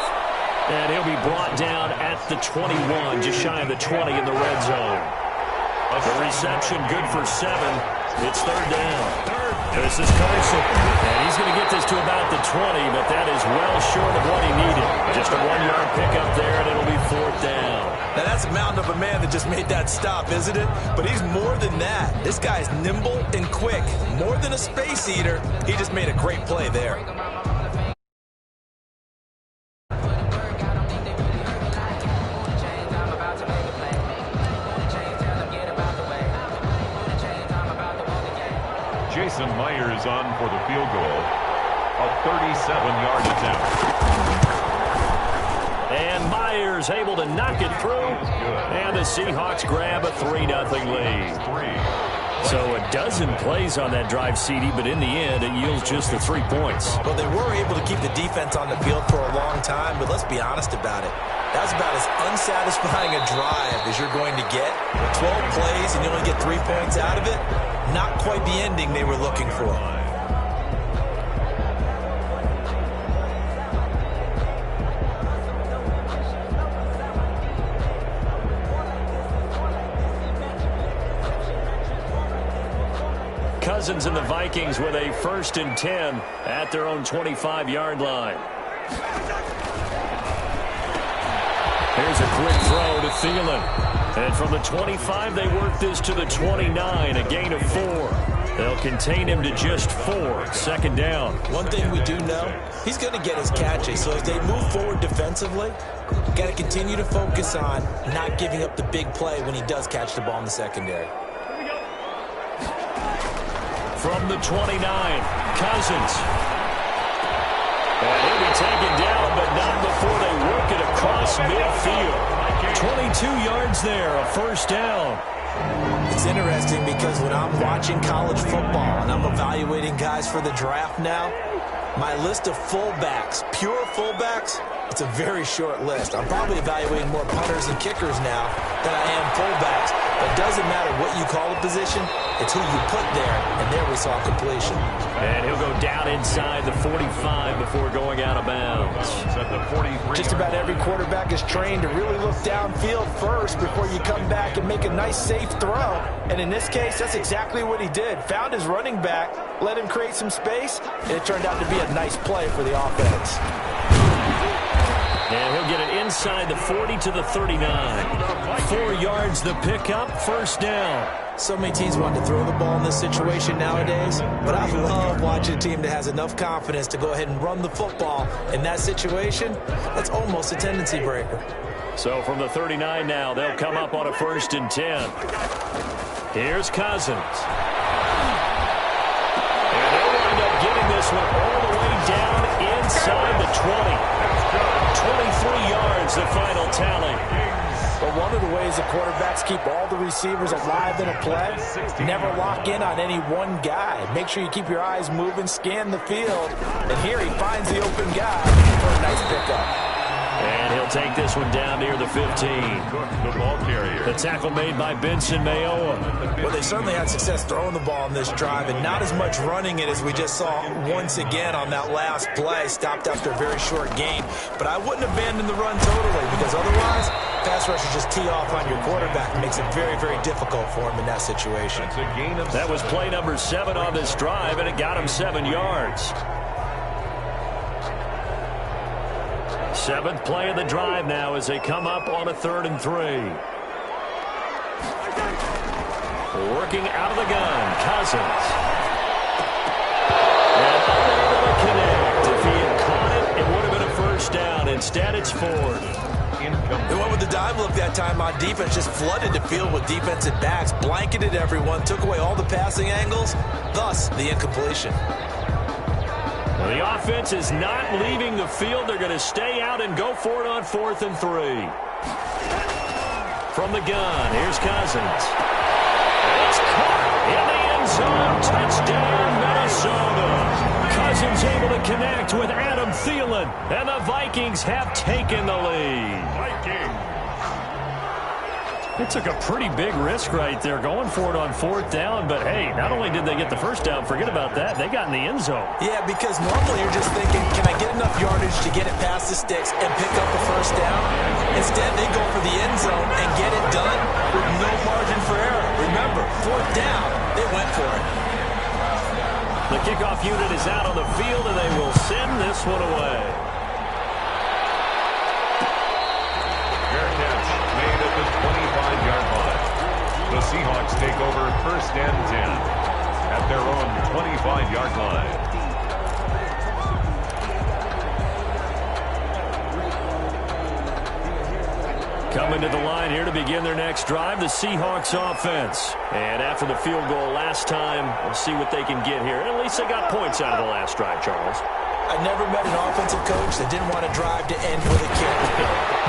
And he'll be brought down at the 21, just shy of the 20 in the red zone. The reception good for 7. It's 3rd down. This is Carson. And he's going to get this to about the 20, but that is well short of what he needed. Just a 1-yard pickup there, and it'll be 4th down. Now, that's a mountain of a man that just made that stop, isn't it? But he's more than that. This guy's nimble and quick. More than a space eater, he just made a great play there. Jason Myers on for the field goal. A 37-yard attempt. And Myers able to knock it through. And the Seahawks grab a 3-0 lead. So a dozen plays on that drive, CD, but in the end, it yields just the 3 points. Well, they were able to keep the defense on the field for a long time, but let's be honest about it. That's about as unsatisfying a drive as you're going to get. 12 plays and you only get 3 points out of it. Not quite the ending they were looking for. Cousins and the Vikings with a 1st and 10 at their own 25-yard line. Here's a quick throw to Thielen. And from the 25, they work this to the 29, a gain of 4. They'll contain him to just 4, 2nd down. One thing we do know, he's going to get his catches. So as they move forward defensively, got to continue to focus on not giving up the big play when he does catch the ball in the secondary. From the 29, Cousins. And he'll be taken down, but not before they work it across midfield. 22 yards there, a 1st down. It's interesting because when I'm watching college football and I'm evaluating guys for the draft now, my list of fullbacks, pure fullbacks, it's a very short list. I'm probably evaluating more punters and kickers now than I am fullbacks. But it doesn't matter what you call a position, it's who you put there, and there we saw completion. And he'll go down inside the 45 before going out of bounds. Just about every quarterback is trained to really look downfield first before you come back and make a nice, safe throw. And in this case, that's exactly what he did. Found his running back, let him create some space, and it turned out to be a nice play for the offense. And he'll get it inside the 40 to the 39. 4 yards the pickup, 1st down. So many teams want to throw the ball in this situation nowadays, but I love watching a team that has enough confidence to go ahead and run the football. In that situation, that's almost a tendency breaker. So from the 39 now, they'll come up on a 1st and 10. Here's Cousins. And they'll wind up getting this one all the way down inside the 20. 23 yards, the final tally. But one of the ways the quarterbacks keep all the receivers alive in a play, never lock in on any one guy. Make sure you keep your eyes moving, scan the field. And here he finds the open guy for a nice pickup. And he'll take this one down near the 15. The ball carrier. The tackle made by Benson Mayowa. Well, they certainly had success throwing the ball in this drive, and not as much running it as we just saw once again on that last play. Stopped after a very short gain. But I wouldn't abandon the run totally, because otherwise, pass rushers just tee off on your quarterback. It makes it very, very difficult for him in that situation. That was play number 7 on this drive, and it got him 7 yards. 7th play of the drive now as they come up on a 3rd and 3. Working out of the gun, Cousins. And unable to connect. If he had caught it, it would have been a 1st down. Instead, it's 4th. They went with the dive look that time on defense, just flooded the field with defensive backs, blanketed everyone, took away all the passing angles, thus the incompletion. Well, the offense is not leaving the field. They're going to stay out and go for it on 4th and 3. From the gun, here's Cousins. It's caught in the end zone. Touchdown, Minnesota. Cousins able to connect with Adam Thielen, and the Vikings have taken the lead. They took a pretty big risk right there going for it on 4th down, but hey, not only did they get the 1st down, forget about that, they got in the end zone. Yeah, because normally you're just thinking, can I get enough yardage to get it past the sticks and pick up a 1st down? Instead, they go for the end zone and get it done with no margin for error. Remember, 4th down, they went for it. The kickoff unit is out on the field, and they will send this one away. Made at the 25-yard line. The Seahawks take over 1st and 10 at their own 25-yard line. Coming to the line here to begin their next drive, the Seahawks offense. And after the field goal last time, we'll see what they can get here. At least they got points out of the last drive, Charles. I never met an offensive coach that didn't want to drive to end with a kick.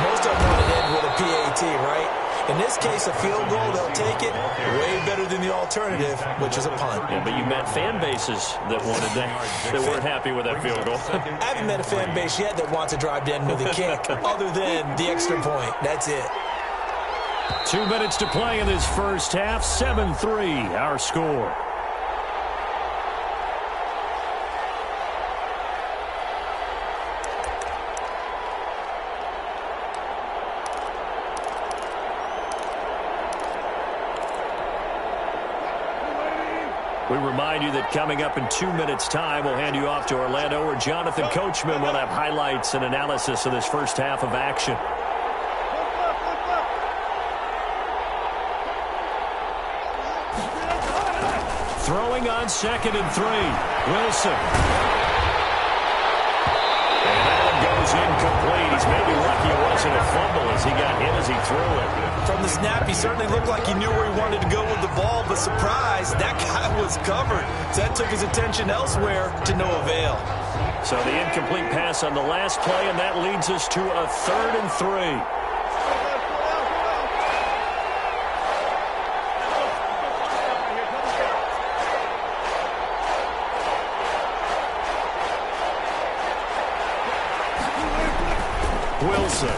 Most of them want to end with a PAT, right? In this case, a field goal, they'll take it. Way better than the alternative, which is a punt. Yeah, but you met fan bases that wanted that weren't happy with that field goal. I haven't met a fan base yet that wants to drive to end with a kick, other than the extra point. That's it. 2 minutes to play in this first half. 7-3, our score. We remind you that coming up in 2 minutes' time, we'll hand you off to Orlando, where Jonathan Coachman will have highlights and analysis of this first half of action. Throwing on 2nd and 3. Wilson. And that one goes incomplete. He's maybe lucky it wasn't a fumble as he got hit as he threw it. From the snap, he certainly looked like he knew where he wanted to go with the ball, but surprise, that guy was covered. So that took his attention elsewhere to no avail. So the incomplete pass on the last play, and that leads us to a 3rd and 3. Wilson.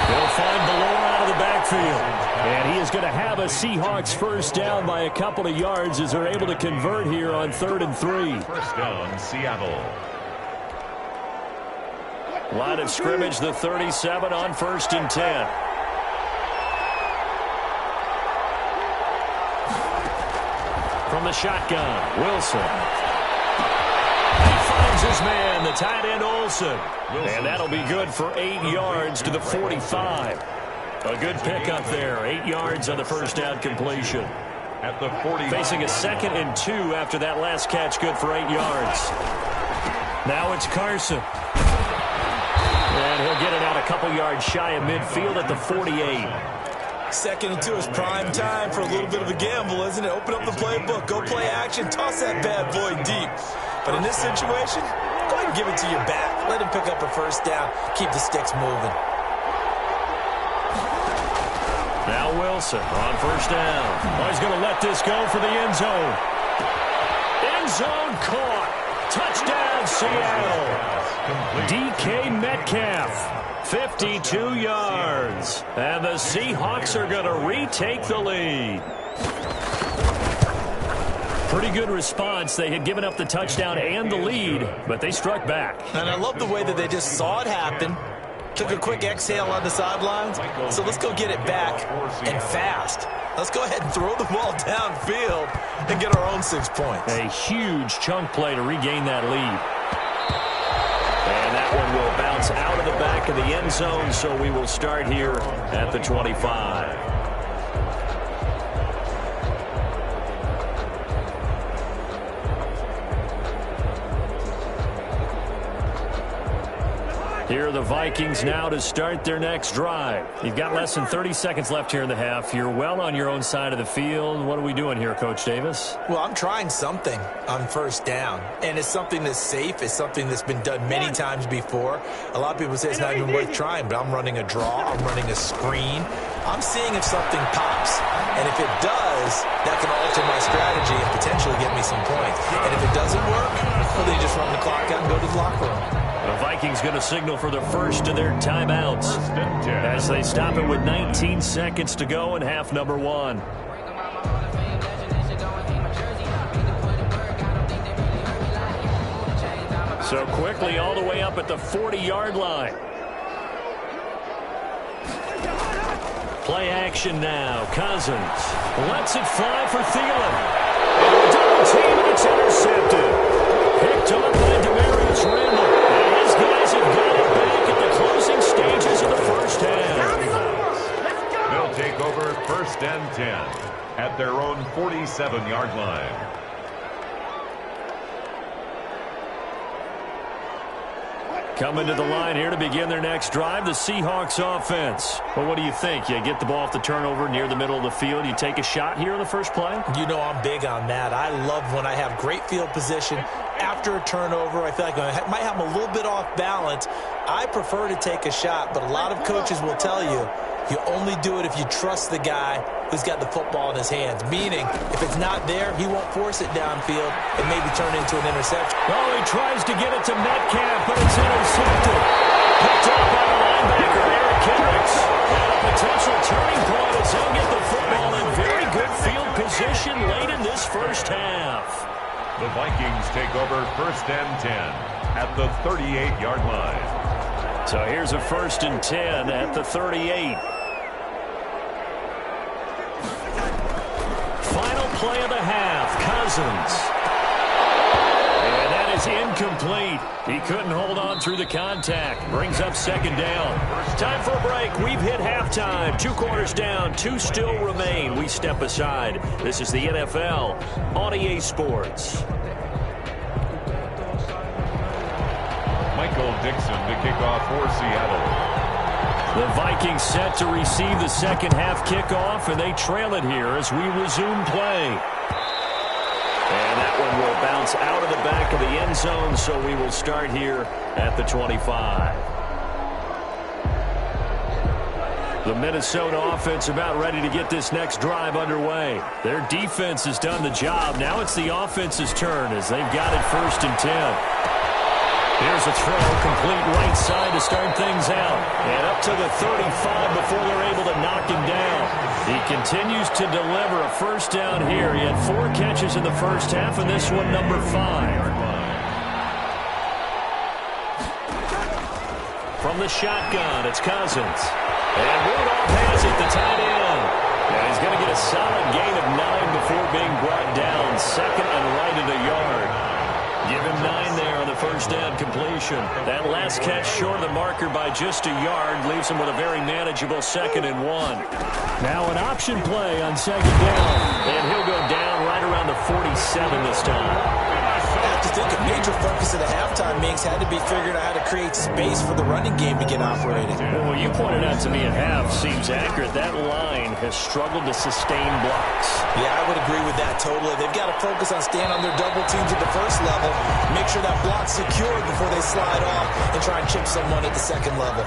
They'll find Ballore out of the backfield. And he is going to have a Seahawks first down by a couple of yards as they're able to convert here on 3rd and 3. First down, Seattle. Line of scrimmage, the 37 on 1st and 10. From the shotgun, Wilson. His man, the tight end Olsen. And that'll be good for 8 yards to the 45. A good pickup there. 8 yards on the first down completion. At the 40. Facing a 2nd and 2 after that last catch, good for 8 yards. Now it's Carson. And he'll get it out a couple yards shy of midfield at the 48. 2nd and 2 is prime time for a little bit of a gamble, isn't it? Open up the playbook, go play action, toss that bad boy deep. But in this situation, go ahead and give it to your back. Let him pick up a first down. Keep the sticks moving. Now Wilson on first down. Oh, he's going to let this go for the end zone. End zone caught. Touchdown, Seattle. DK Metcalf, 52 yards. And the Seahawks are going to retake the lead. Pretty good response. They had given up the touchdown and the lead, but they struck back. And I love the way that they just saw it happen, took a quick exhale on the sidelines. So let's go get it back and fast. Let's go ahead and throw the ball downfield and get our own 6 points. A huge chunk play to regain that lead. And that one will bounce out of the back of the end zone, so we will start here at the 25. Here are the Vikings now to start their next drive. You've got less than 30 seconds left here in the half. You're well on your own side of the field. What are we doing here, Coach Davis? Well, I'm trying something on first down, and it's something that's safe. It's something that's been done many times before. A lot of people say it's not even worth trying, but I'm running a draw. I'm running a screen. I'm seeing if something pops, and if it does, that can alter my strategy and potentially get me some points. And if it doesn't work, well, then you just run the clock out and go to the locker room. The Vikings going to signal for the first of their timeouts as they stop it with 19 seconds to go in half number 1. So quickly all the way up at the 40-yard line. Play action now. Cousins lets it fly for Thielen. And a double team, and it's intercepted. Picked up by Demarius Randall. And his guys have got it back at the closing stages of the first half. They'll take over 1st and 10 at their own 47-yard line. Coming to the line here to begin their next drive, the Seahawks offense. Well, what do you think? You get the ball off the turnover near the middle of the field. You take a shot here on the first play? You know I'm big on that. I love when I have great field position. After a turnover, I feel like I might have them a little bit off balance. I prefer to take a shot, but a lot of coaches will tell you, you only do it if you trust the guy who's got the football in his hands. Meaning, if it's not there, he won't force it downfield and maybe turn it into an interception. Oh, he tries to get it to Metcalf, but it's intercepted. Picked up by the linebacker, Eric Kendricks. And a potential turning point as he'll get the football in very good field position late in this first half. The Vikings take over 1st and 10 at the 38-yard line. So here's a 1st and 10 at the 38. Final play of the half. Cousins. And that is incomplete. He couldn't hold on through the contact. Brings up second down. Time for a break. We've hit halftime. 2 quarters down. 2 still remain. We step aside. This is the NFL on EA Sports. Michael Dixon to kick off for Seattle. The Vikings set to receive the second half kickoff, and they trail it here as we resume play. And that one will bounce out of the back of the end zone, so we will start here at the 25. The Minnesota offense about ready to get this next drive underway. Their defense has done the job. Now it's the offense's turn as they've got it 1st and 10. Here's a throw, complete right side to start things out. And up to the 35 before they're able to knock him down. He continues to deliver a first down here. He had 4 catches in the first half, and this one number 5. From the shotgun, it's Cousins. And Rudolph has it, the tight end. And he's going to get a solid gain of 9 before being brought down. Second and right at a yard. Give him 9 there on the first down completion. That last catch short of the marker by just a yard leaves him with a very manageable 2nd and 1. Now an option play on second down. And he'll go down right around the 47 this time. I have to think a major focus of the halftime meetings had to be figuring out how to create space for the running game to get operating. Well, you pointed out to me at half seems accurate. That line has struggled to sustain blocks. Yeah, I would agree with that totally. They've got to focus on staying on their double teams at the first level, make sure that block's secured before they slide off, and try and chip someone at the second level.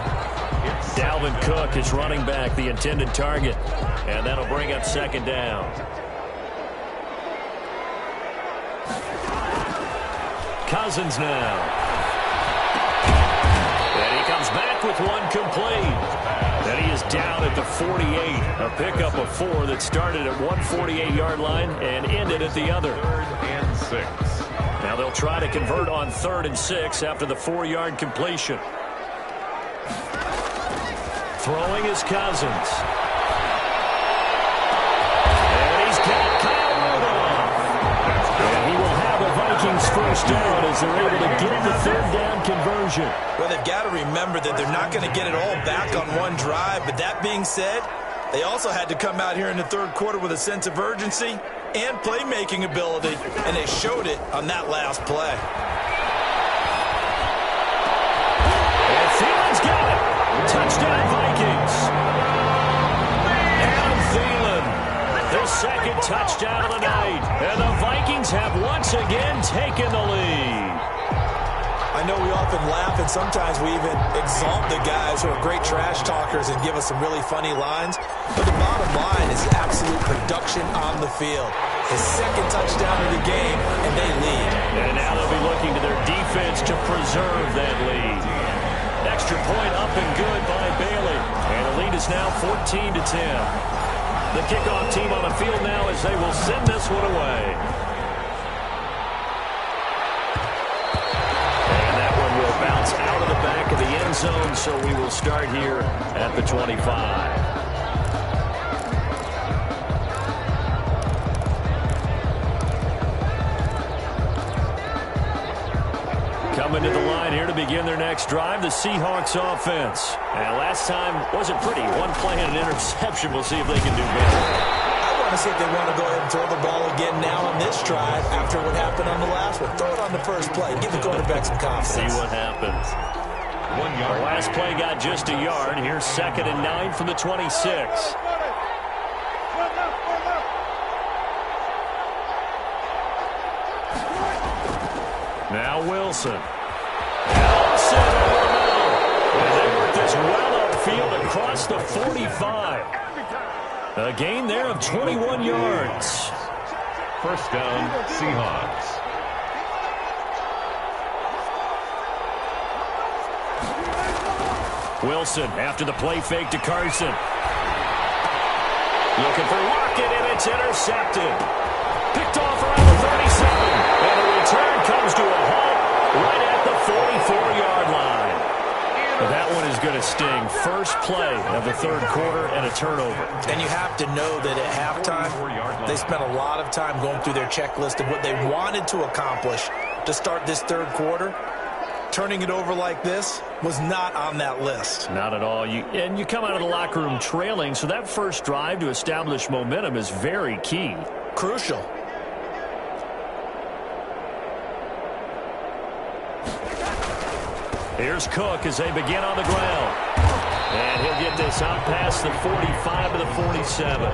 Dalvin Cook is running back, the intended target, and that'll bring up second down. Cousins now. And he comes back with one complete. And he is down at the 48. A pickup of 4 that started at 148-yard line and ended at the other. 3rd and 6. Now they'll try to convert on 3rd and 6 after the 4-yard completion. Throwing is Cousins. And he's got Kyle Rudolph. And he will have a Vikings first down as they're able to get the 3rd down conversion. Well, they've got to remember that they're not going to get it all back on one drive. But that being said, they also had to come out here in the 3rd quarter with a sense of urgency and playmaking ability, and they showed it on that last play. And Thielen's got it. Touchdown, Vikings. Adam Thielen, their 2nd touchdown of the night. And the Vikings have once again taken the lead. I know we often laugh, and sometimes we even exalt the guys who are great trash talkers and give us some really funny lines. But the bottom line is absolute production on the field. His 2nd touchdown of the game, and they lead. And now they'll be looking to their defense to preserve that lead. Extra point up and good by Bailey. And the lead is now 14-10. The kickoff team on the field now as they will send this one away. And that one will bounce out of the back of the end zone, so we will start here at the 25. Coming to the line here to begin their next drive, the Seahawks offense. And last time wasn't pretty. One play and an interception. We'll see if they can do better. I want to see if they want to go ahead and throw the ball again now on this drive after what happened on the last one. Throw it on the first play. Give the quarterback some confidence. See what happens. 1 yard. The last play got just a yard. Here's 2nd and 9 from the 26. Now Wilson. Wilson over the middle. And they work this well upfield across the 45. A gain there of 21 yards. First down, Seahawks. Wilson after the play fake to Carson. Looking for Lockett, and it's intercepted. Picked off around the 37. And the return comes to a halt right at the 44-yard line. That one is going to sting. First play of the third quarter and a turnover. And you have to know that at halftime, they spent a lot of time going through their checklist of what they wanted to accomplish to start this third quarter. Turning it over like this was not on that list. Not at all. And you come out of the locker room trailing, so that first drive to establish momentum is very key. Crucial. Here's Cook as they begin on the ground. And he'll get this out past the 45 to the 47.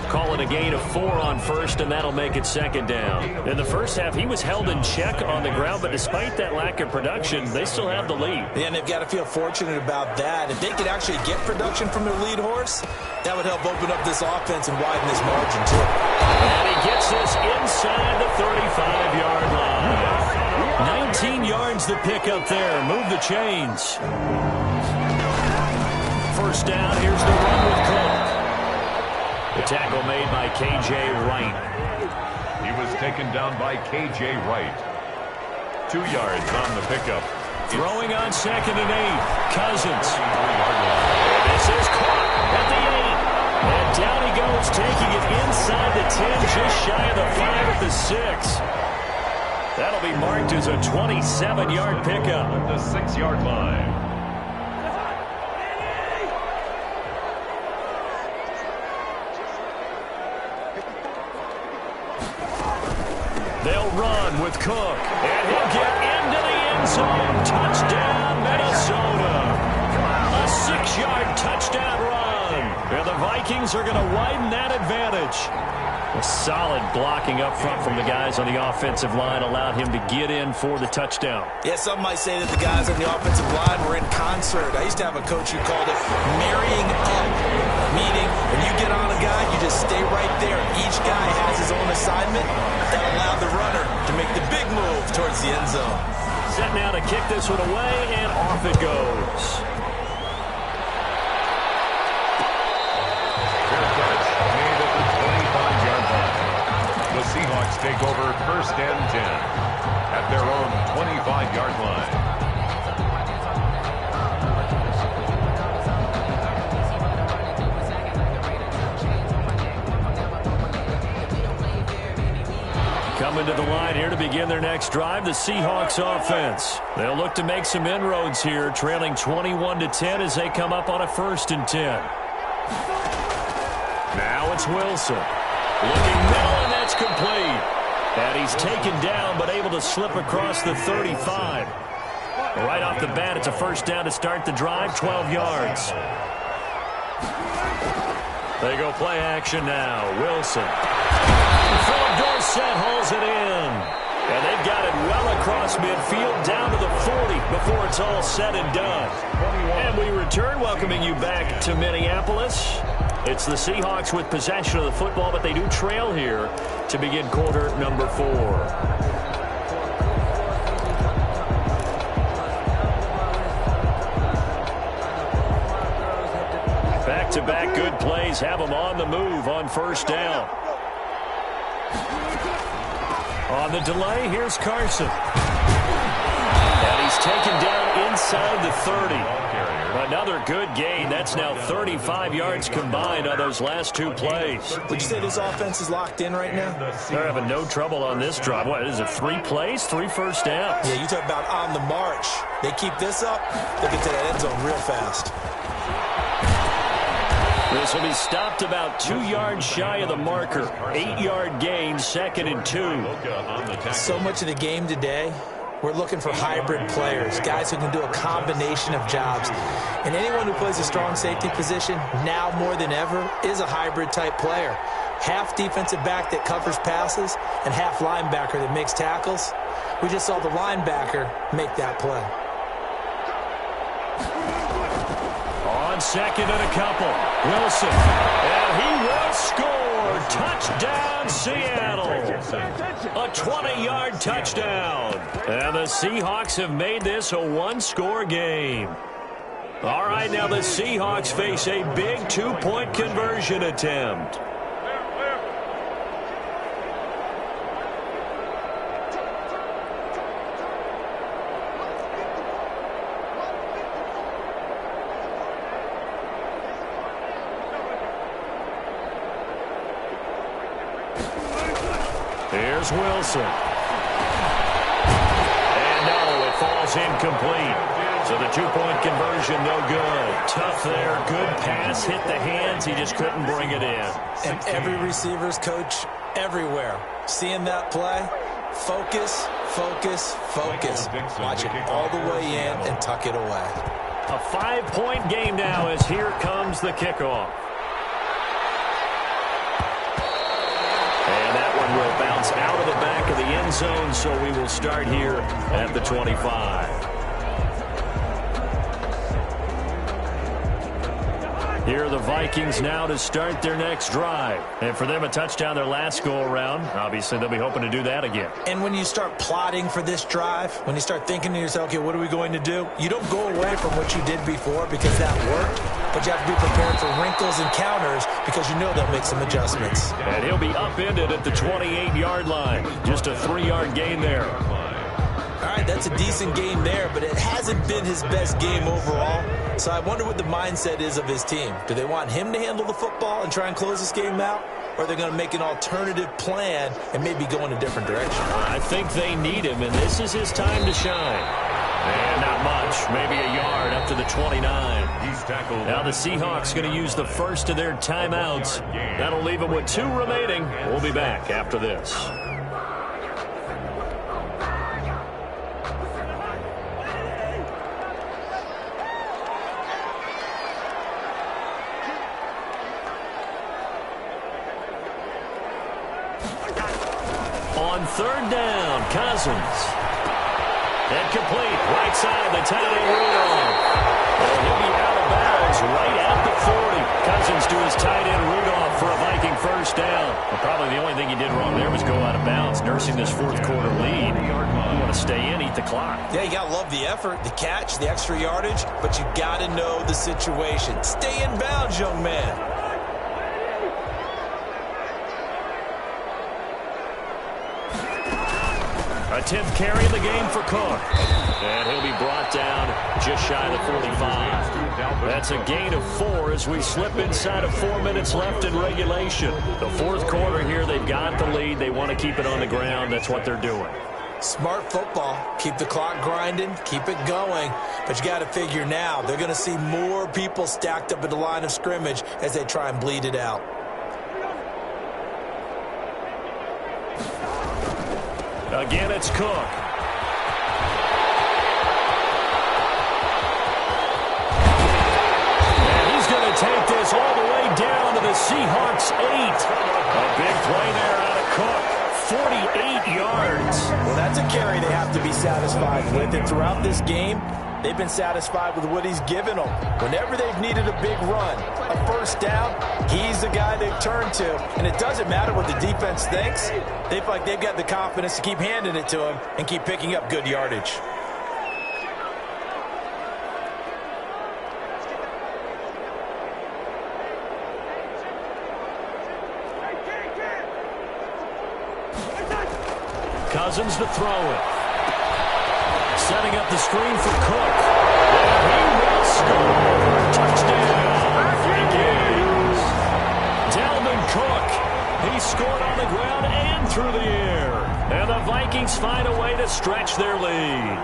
Calling a gain of 4 on first, and that'll make it second down. In the first half, he was held in check on the ground, but despite that lack of production, they still have the lead. And they've got to feel fortunate about that. If they could actually get production from their lead horse, that would help open up this offense and widen this margin, too. And he gets this inside the 35-yard line. 19 yards to pick up there. Move the chains. First down, here's the run with Cook. The tackle made by K.J. Wright. He was taken down by K.J. Wright. 2 yards on the pickup. Throwing on 2nd and 8. Cousins. This is caught at the 8. And down he goes, taking it inside the 10, just shy of the 5 at the 6. That'll be marked as a 27-yard pickup. At the 6-yard line. They'll run with Cook, and he'll get into the end zone. Touchdown, Minnesota. A 6-yard touchdown run. And the Vikings are going to widen that advantage. A solid blocking up front from the guys on the offensive line allowed him to get in for the touchdown. Yeah, some might say that the guys on the offensive line were in concert. I used to have a coach who called it marrying up, meaning when you get on a guy, you just stay right there. Each guy has his own assignment that allowed the runner to make the big move towards the end zone. Set now to kick this one away, and off it goes. The Seahawks take over first and 10 at their own 25-yard line. Coming to the line here to begin their next drive, the Seahawks offense. They'll look to make some inroads here, trailing 21-10 as they come up on a 1st and 10. Now it's Wilson. Looking middle, and that's complete. And he's taken down, but able to slip across the 35. Right off the bat, it's a first down to start the drive, 12 yards. They go play action now. Wilson. Philip Dorsett hauls it in. And they've got it well across midfield, down to the 40 before it's all said and done. And we return, welcoming you back to Minneapolis. It's the Seahawks with possession of the football, but they do trail here to begin quarter number 4. Back-to-back good plays have them on the move on first down. On the delay, here's Carson. And he's taken down inside the 30. Another good gain. That's now 35 yards combined on those last 2 plays. Would you say this offense is locked in right now? They're having no trouble on this drive. What is it, 3 plays, 3 first downs? Yeah, you talk about on the march. They keep this up, they'll get to that end zone real fast. This will be stopped about 2 yards shy of the marker. 8-yard gain, 2nd and 2. So much of the game today, we're looking for hybrid players, guys who can do a combination of jobs. And anyone who plays a strong safety position, now more than ever, is a hybrid-type player. Half defensive back that covers passes and half linebacker that makes tackles. We just saw the linebacker make that play. On 2nd and a couple, Wilson. And he will score. Touchdown, Seattle. A 20-yard touchdown. And the Seahawks have made this a 1-score game. All right, now the Seahawks face a big 2-point conversion attempt. Here's Wilson. And no, it falls incomplete. So the two-point conversion, no good. Tough there. Good pass. Hit the hands. He just couldn't bring it in. And every receiver's coach everywhere. Seeing that play, focus, focus, focus. Watch it all the way in and tuck it away. A 5-point game now as here comes the kickoff. And that one will bounce out of the back of the end zone, so we will start here at the 25. Here are the Vikings now to start their next drive. And for them, a touchdown their last go-around. Obviously, they'll be hoping to do that again. And when you start plotting for this drive, when you start thinking to yourself, okay, what are we going to do? You don't go away from what you did before because that worked, but you have to be prepared for wrinkles and counters because you know they'll make some adjustments. And he'll be upended at the 28-yard line. Just a 3-yard gain there. All right, that's a decent game there, but it hasn't been his best game overall. So I wonder what the mindset is of his team. Do they want him to handle the football and try and close this game out? Or are they going to make an alternative plan and maybe go in a different direction? I think they need him, and this is his time to shine. And not much, maybe a yard up to the 29. He's tackled. Now the Seahawks going to use the first of their timeouts. That'll leave them with 2 remaining. We'll be back after this. On 3rd down, Cousins. And complete, right side, the tight end Rudolph. And he'll be out of bounds right at the 40. Cousins to his tight end Rudolph for a Viking first down. Well, probably the only thing he did wrong there was go out of bounds, nursing this 4th quarter lead. You want to stay in, eat the clock. Yeah, you got to love the effort, the catch, the extra yardage, but you got to know the situation. Stay in bounds, young man. A 10th carry in the game for Cook. And he'll be brought down just shy of the 45. That's a gain of 4 as we slip inside of 4 minutes left in regulation. The 4th quarter here, they've got the lead. They want to keep it on the ground. That's what they're doing. Smart football. Keep the clock grinding. Keep it going. But you got to figure now, they're going to see more people stacked up at the line of scrimmage as they try and bleed it out. Again, it's Cook. And he's going to take this all the way down to the Seahawks 8. A big play there out of Cook. 48 yards. Well, that's a carry they have to be satisfied with. And throughout this game, they've been satisfied with what he's given them. Whenever they've needed a big run, a first down, he's the guy they've turned to. And it doesn't matter what the defense thinks. They feel like they've got the confidence to keep handing it to him and keep picking up good yardage. Cousins to throw it. Setting up the screen for Cook. And he will score. Touchdown. Vikings. Dalvin Cook. He scored on the ground and through the air. And the Vikings find a way to stretch their lead.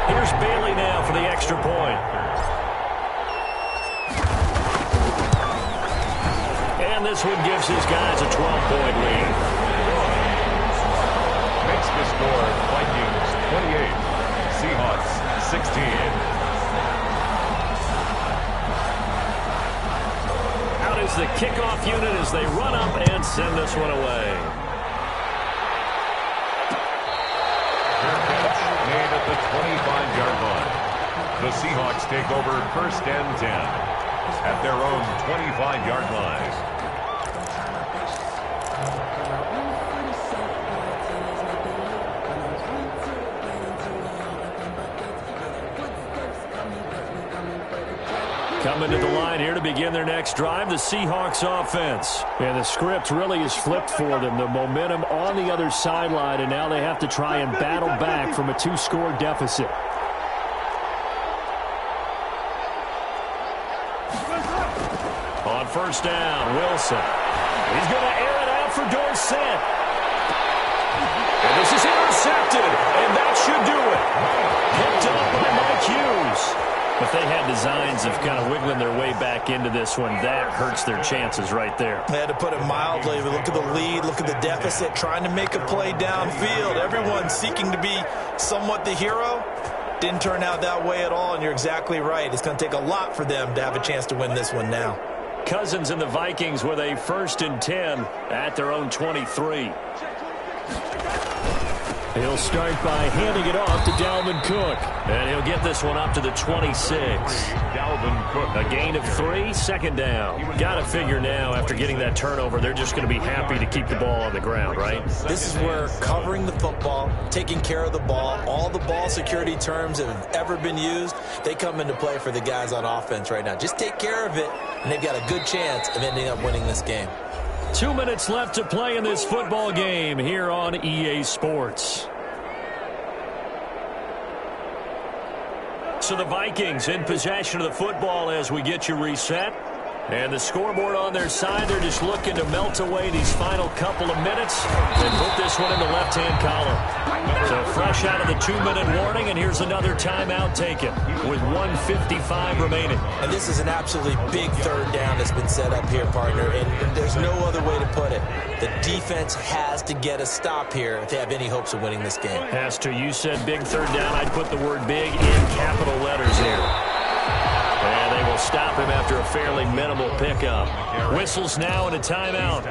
Here's Bailey now for the extra point. And this one gives his guys a 12-point lead. Makes the score Vikings 28, Seahawks 16. Out is the kickoff unit as they run up and send this one away. Their catch made at the 25-yard line. The Seahawks take over 1st and 10 at their own 25-yard line. Coming to the line here to begin their next drive, the Seahawks offense. And the script really is flipped for them. The momentum on the other sideline, and now they have to try and battle back from a 2-score deficit. On first down, Wilson. He's going to air it out for Dorsett. And this is intercepted, and that should do it. Picked up by Mike Hughes. If they had designs of kind of wiggling their way back into this one, that hurts their chances right there. They had to put it mildly. Look at the lead, look at the deficit, trying to make a play downfield. Everyone seeking to be somewhat the hero. Didn't turn out that way at all, and you're exactly right. It's going to take a lot for them to have a chance to win this one now. Cousins and the Vikings with a 1st and 10 at their own 23. He'll start by handing it off to Dalvin Cook. And he'll get this one up to the 26. Dalvin Cook. A gain of 3, 2nd down. Got to figure now, after getting that turnover, they're just going to be happy to keep the ball on the ground, right? This is where covering the football, taking care of the ball, all the ball security terms that have ever been used, they come into play for the guys on offense right now. Just take care of it, and they've got a good chance of ending up winning this game. 2 minutes left to play in this football game here on EA Sports. So the Vikings in possession of the football as we get you reset. And the scoreboard on their side, they're just looking to melt away these final couple of minutes and put this one in the left-hand column. So fresh out of the 2-minute warning, and here's another timeout taken with 1:55 remaining. And this is an absolutely big 3rd down that's been set up here, partner, and there's no other way to put it. The defense has to get a stop here if they have any hopes of winning this game. Has to. You said big 3rd down. I'd put the word big in capital letters here. And they will stop him after a fairly minimal pickup. Whistles now and a timeout.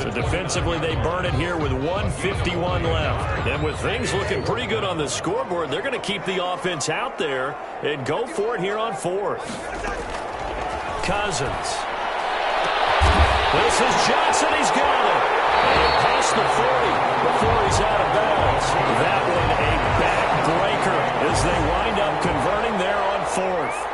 So defensively, they burn it here with 1:51 left. And with things looking pretty good on the scoreboard, they're going to keep the offense out there and go for it here on 4th. Cousins. This is Johnson. He's got it. And past the 40 before he's out of bounds. That one a backbreaker as they wind up converting there on 4th.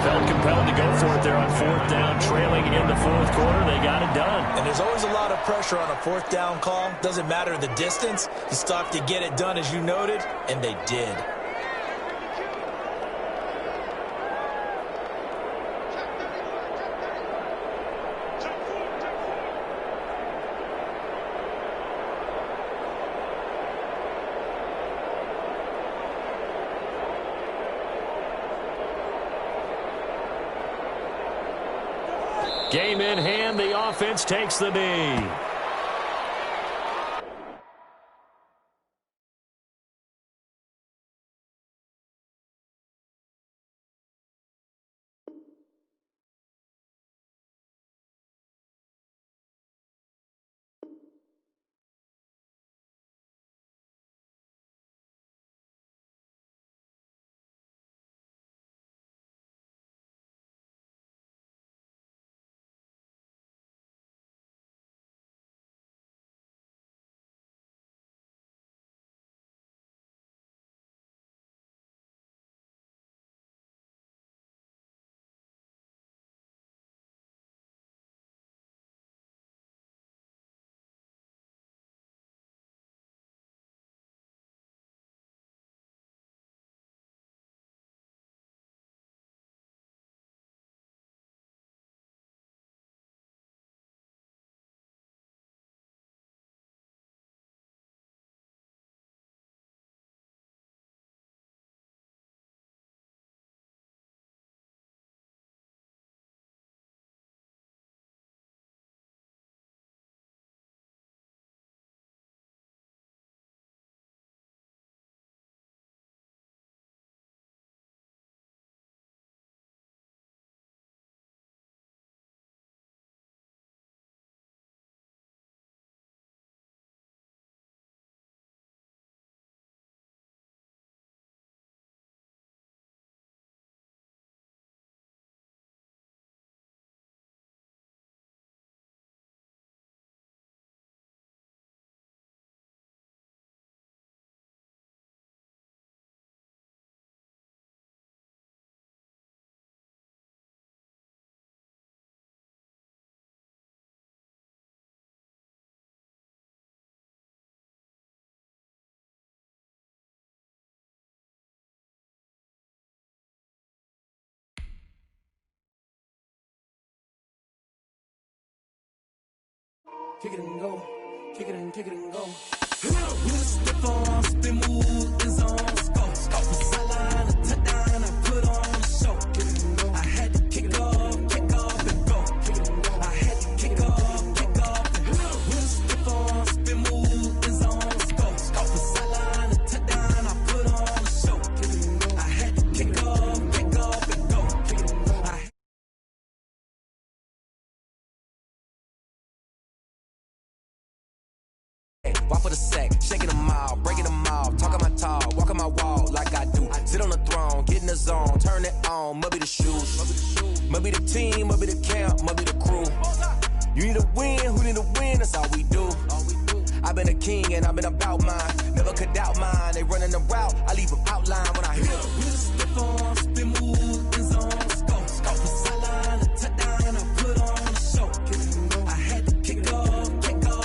Felt compelled to go for it there on 4th down, trailing in the 4th quarter. They got it done. And there's always a lot of pressure on a 4th down call. Doesn't matter the distance. You still have to get it done, as you noted, and they did. Game in hand, the offense takes the knee. kick it and go, kick it and go. With a stiff arm, spin move, is on, scope. Scope the sideline, a touchdown, I put on a show. I had to kick off and go. I had to kick off and go. With a stiff arm, spin move, is on, scope. Scope the sideline, a touchdown, I put on a show. I had to kick off and go. Walk for the sack, shaking them all, breaking them all, talking my talk, walking my wall like I do. Sit on the throne, get in the zone, turn it on, must be the shoes, must be the team, must be the camp, must be the crew. You need a win, who need a win, that's all we do. I've been a king and I've been about mine, never could doubt mine. They running the route, I leave them outline when I hit them. With a stiff arm, spin move, is on, scope. Scope the sideline, a touchdown, I put on a show. I had to kick off and go.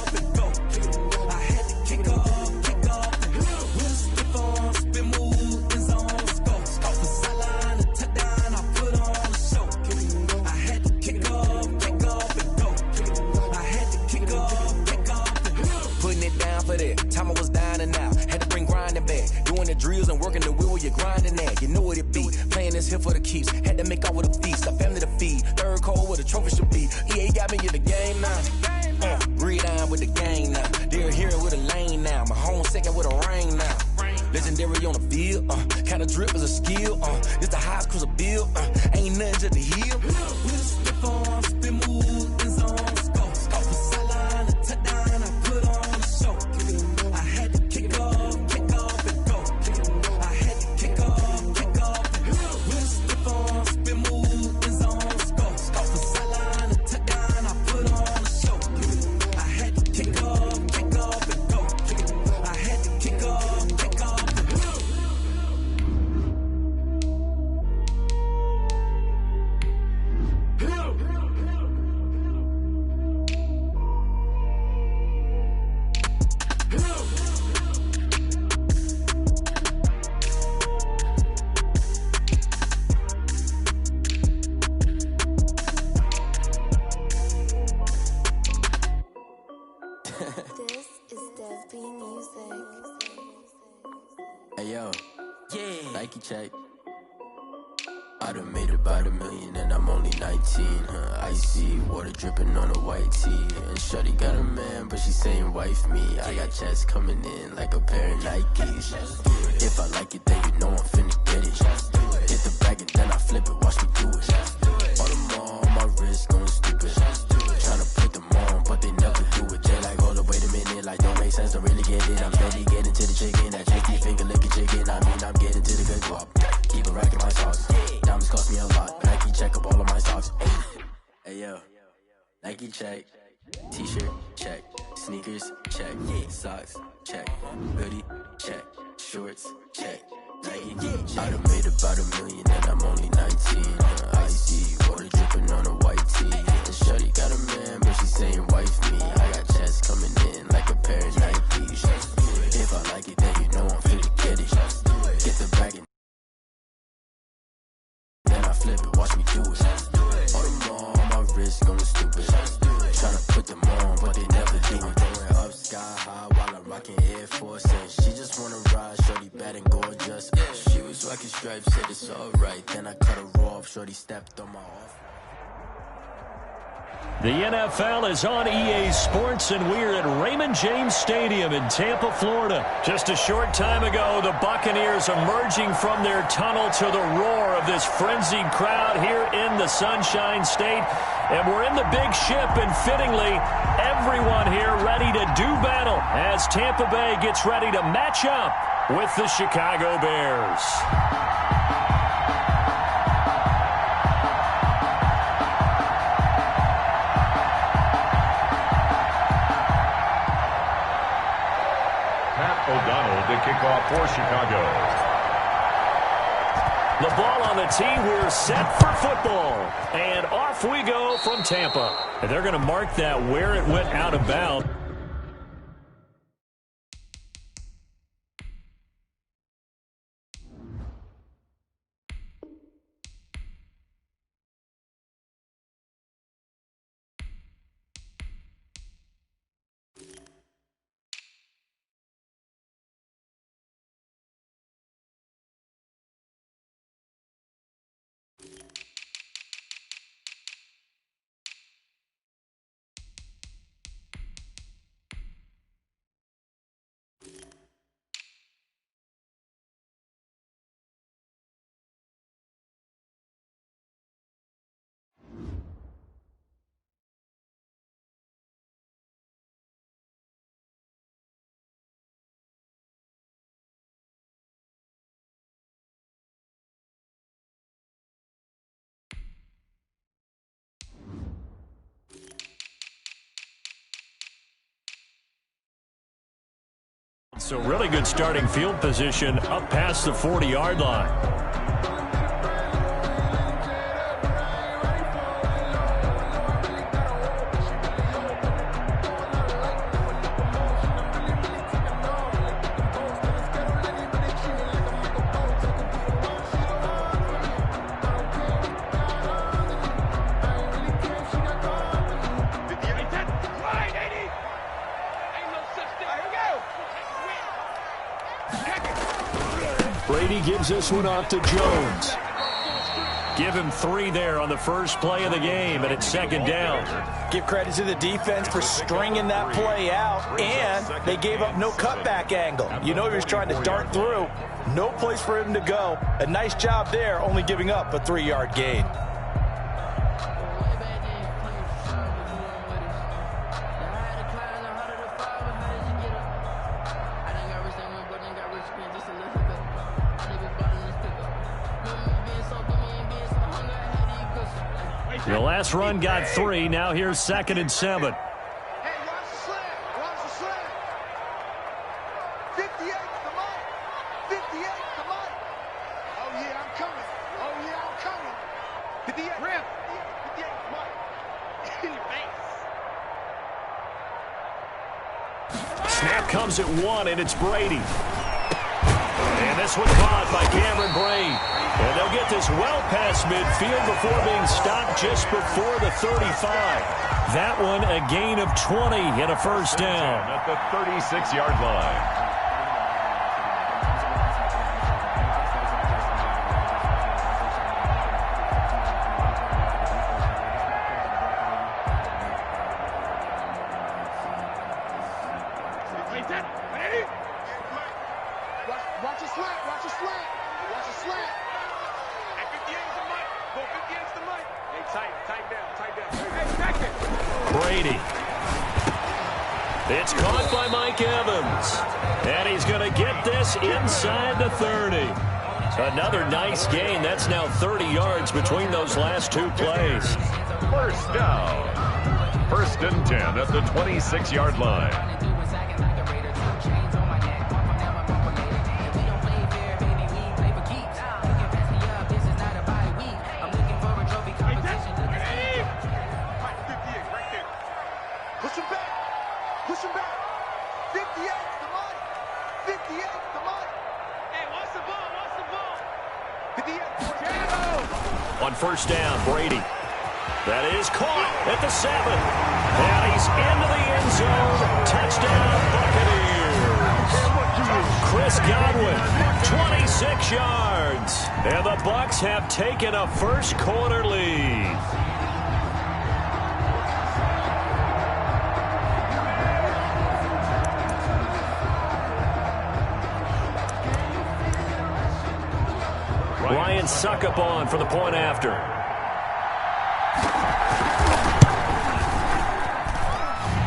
Time I was down and out, had to bring grinding back. Doing the drills and working the wheel where you're grinding at. You know what it be, playing this here for the keeps. Had to make off with a feast, a family to feed. Third cold where the trophy should be. EA got me in the game now. Breathe down with the gang now. They're here with a lane now. My home second with a ring now. Legendary on the field, kinda drip is a skill. This the highest cruiser bill, ain't nothing to the hill. With a stiff arm, spin move, is on, scope. Scope the sideline, a touchdown, I put on a show. I had to kick off and go. I had to kick off and go. With a stiff arm, spin move, is on, scope. Scope the sideline, a touchdown, I put on a show. I had to kick off and go. I had to kick off and go. This is Dev B Music. Hey yo, yeah, Nike check. I done made about $1 million and I'm only 19, Icy, water dripping on a white tee. And shorty got a man, but she saying wife me. I got checks coming in like a pair of Nikes. If I like it, then you know I'm finna get it. Hit the bag and then I flip it, watch me do it. All them on my wrist going stupid. Tryna put them on, but they never do it. They like, hold up, wait a minute, like don't make sense, don't really get it. I'm steady getting to the chicken, that tricky finger licking chicken. I mean, I'm getting to the good guap. Keep a rack in my socks. Diamonds cost me a lot. Nike check up all of my socks. Hey yo, Nike check. T-shirt check. Sneakers check. Socks check. Hoodie check. Shorts check. Nike. I done made about $1 million and I'm only 19. Icy, water dripping on a white tee. And shorty got a man, but she saying wife me. I got checks coming in like a pair of Nikes. If I like it, then you know I'm finna get it. Get the bag and then I flip it, watch me do it. All them on my wrist going stupid. Tryna put them on, but they never do it. Going up sky high while I'm rocking Air Force. And she just wanna ride, shorty bad and gorgeous. She was rocking stripes, said it's alright. Then I cut her off, shorty stepped on my off. The NFL is on EA Sports, and we're at Raymond James Stadium in Tampa, Florida. Just a short time ago, the Buccaneers emerging from their tunnel to the roar of this frenzied crowd here in the Sunshine State. And we're in the big ship, and fittingly, everyone here ready to do battle as Tampa Bay gets ready to match up with the Chicago Bears. O'Donnell to kick off for Chicago. The ball on the tee. We're set for football. And off we go from Tampa. And they're going to mark that where it went out of bounds. So really good starting field position up past the 40-yard line. Brady gives this one off to Jones. Give him 3 there on the first play of the game, and it's second down. Give credit to the defense for stringing that play out, and they gave up no cutback angle. You know he was trying to dart through. No place for him to go. A nice job there, only giving up a 3-yard gain. The last run got 3. Now here's 2nd and 7. Hey, watch the slant. Watch the slant. 58 to Mike. 58 to Mike. Oh, yeah, I'm coming. Oh, yeah, I'm coming. 58. Rip. 58 to Mike. In your face. Snap comes at 1, and it's Brady. And this one caught by Cameron Brate. And they'll get this well past midfield before being stopped just before the 35. That one a gain of 20 and a first down. At the 36-yard line. Watch the slant. Watch the slant. Watch the slant. Hey, 58 is the Mike. Go 58 is the Mike. Hey, tighten down. Hey, back it. Brady. It's caught by Mike Evans. And he's going to get this inside the 30. Another nice gain. That's now 30 yards between those last 2 plays. First down. 1st and 10 at the 26-yard line. Push him back. 58 to Mike. 58 to Mike. Hey, watch the ball. 58. On first down, Brady. That is caught at the 7. And he's into the end zone. Touchdown, Buccaneers. Chris Godwin, 26 yards. And the Bucs have taken a first quarter lead. Ryan Succop for the point after.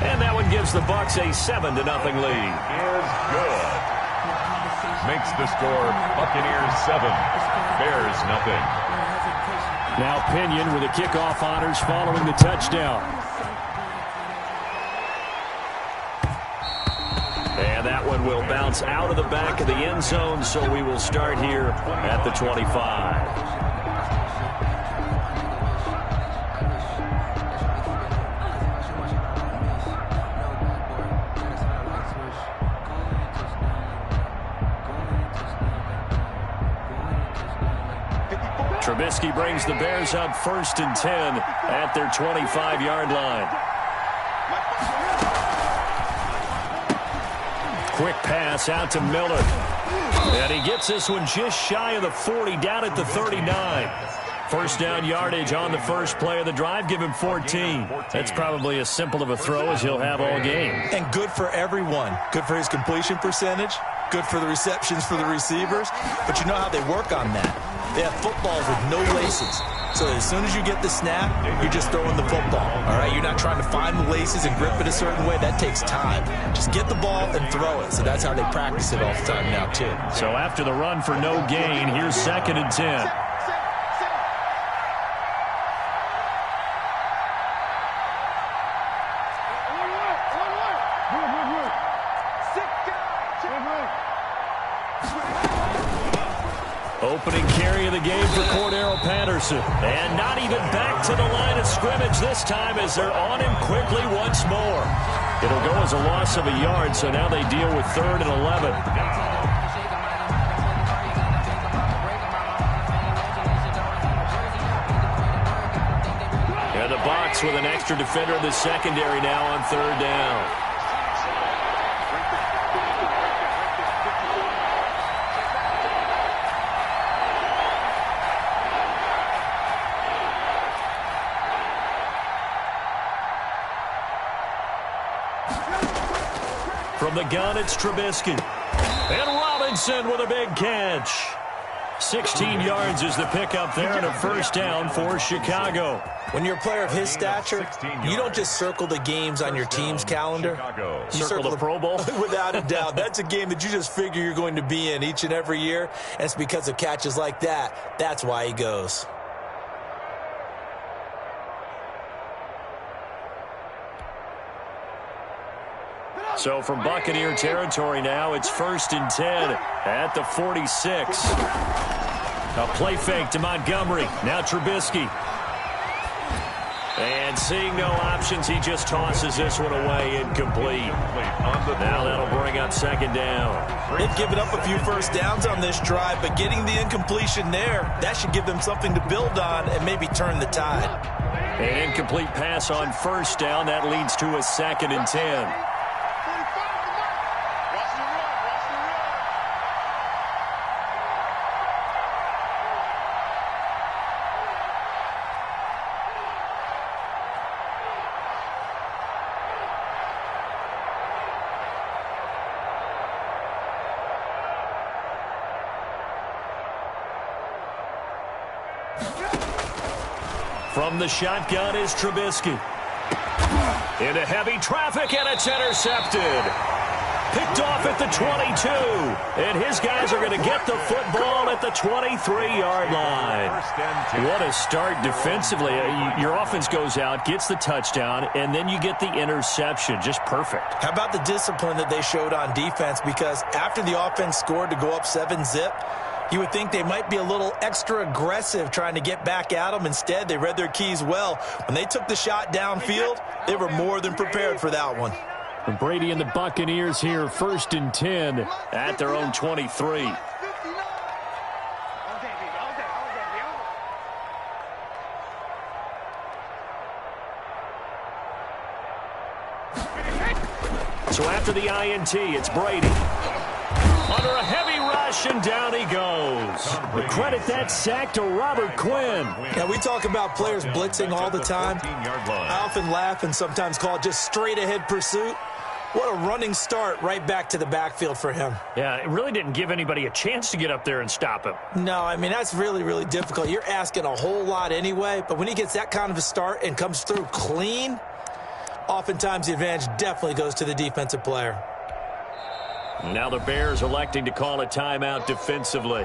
And that one gives the Bucs a 7-0 lead. Is good. Makes the score Buccaneers 7, Bears nothing. Now Pinion with the kickoff honors following the touchdown. And that one will bounce out of the back of the end zone, so we will start here at the 25. Trubisky brings the Bears up 1st and 10 at their 25-yard line. Quick pass out to Miller. And he gets this one just shy of the 40, down at the 39. First down yardage on the first play of the drive. Give him 14. That's probably as simple of a throw as he'll have all game. And good for everyone. Good for his completion percentage. Good for the receptions for the receivers. But you know how they work on that. They have footballs with no laces. So as soon as you get the snap, you're just throwing the football. All right, you're not trying to find the laces and grip it a certain way. That takes time. Just get the ball and throw it. So that's how they practice it all the time now, too. So after the run for no gain, here's 2nd and 10. Peterson. And not even back to the line of scrimmage this time as they're on him quickly once more. It'll go as a loss of a yard, so now they deal with 3rd and 11. And the box with an extra defender in the secondary now on 3rd down. From the gun, it's Trubisky. And Robinson with a big catch. 16 yards is the pickup there and a first down for Chicago. When you're a player of his stature, you don't just circle the games on your team's calendar. You circle the Pro Bowl? Without a doubt. That's a game that you just figure you're going to be in each and every year. And it's because of catches like that. That's why he goes. So from Buccaneer territory now, it's 1st and 10 at the 46. A play fake to Montgomery. Now Trubisky. And seeing no options, he just tosses this one away incomplete. Now that'll bring up 2nd down. They've given up a few first downs on this drive, but getting the incompletion there, that should give them something to build on and maybe turn the tide. An incomplete pass on 1st down. That leads to a 2nd and 10. From the shotgun is Trubisky. Into heavy traffic, and it's intercepted. Picked off at the 22. And his guys are going to get the football at the 23-yard line. What a start defensively. Your offense goes out, gets the touchdown, and then you get the interception. Just perfect. How about the discipline that they showed on defense? Because after the offense scored to go up 7-zip, you would think they might be a little extra aggressive trying to get back at them. Instead, they read their keys well. When they took the shot downfield, they were more than prepared for that one. And Brady and the Buccaneers here, 1st and 10 at their own 23. So after the INT, it's Brady. Under a heavy rush, and down he goes. Credit that sack to Robert Quinn. Yeah, we talk about players blitzing all the time. I often laugh and sometimes call it just straight-ahead pursuit. What a running start right back to the backfield for him. Yeah, it really didn't give anybody a chance to get up there and stop him. No, I mean, that's really, really difficult. You're asking a whole lot anyway, but when he gets that kind of a start and comes through clean, oftentimes the advantage definitely goes to the defensive player. Now the Bears electing to call a timeout defensively.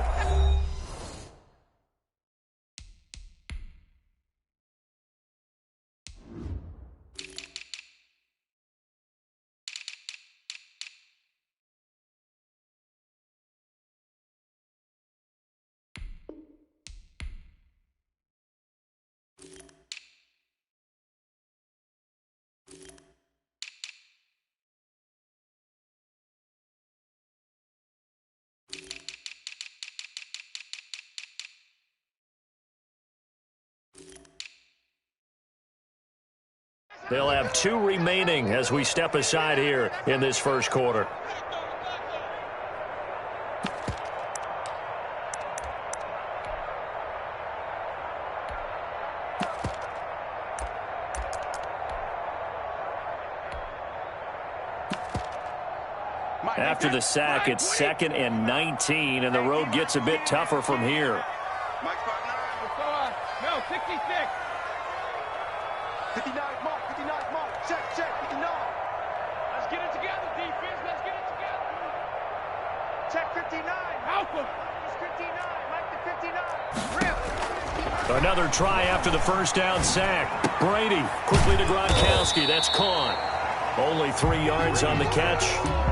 They'll have 2 remaining as we step aside here in this first quarter. After the sack, it's 2nd and 19, and the road gets a bit tougher from here. No, 66. 59 mark, 59 mark, check, 59. Let's get it together, defense. Let's get it together. Check 59. Help him. It's 59, Mike the 59. Rip. Another try after the first down sack. Brady quickly to Gronkowski. That's caught. Only 3 yards on the catch.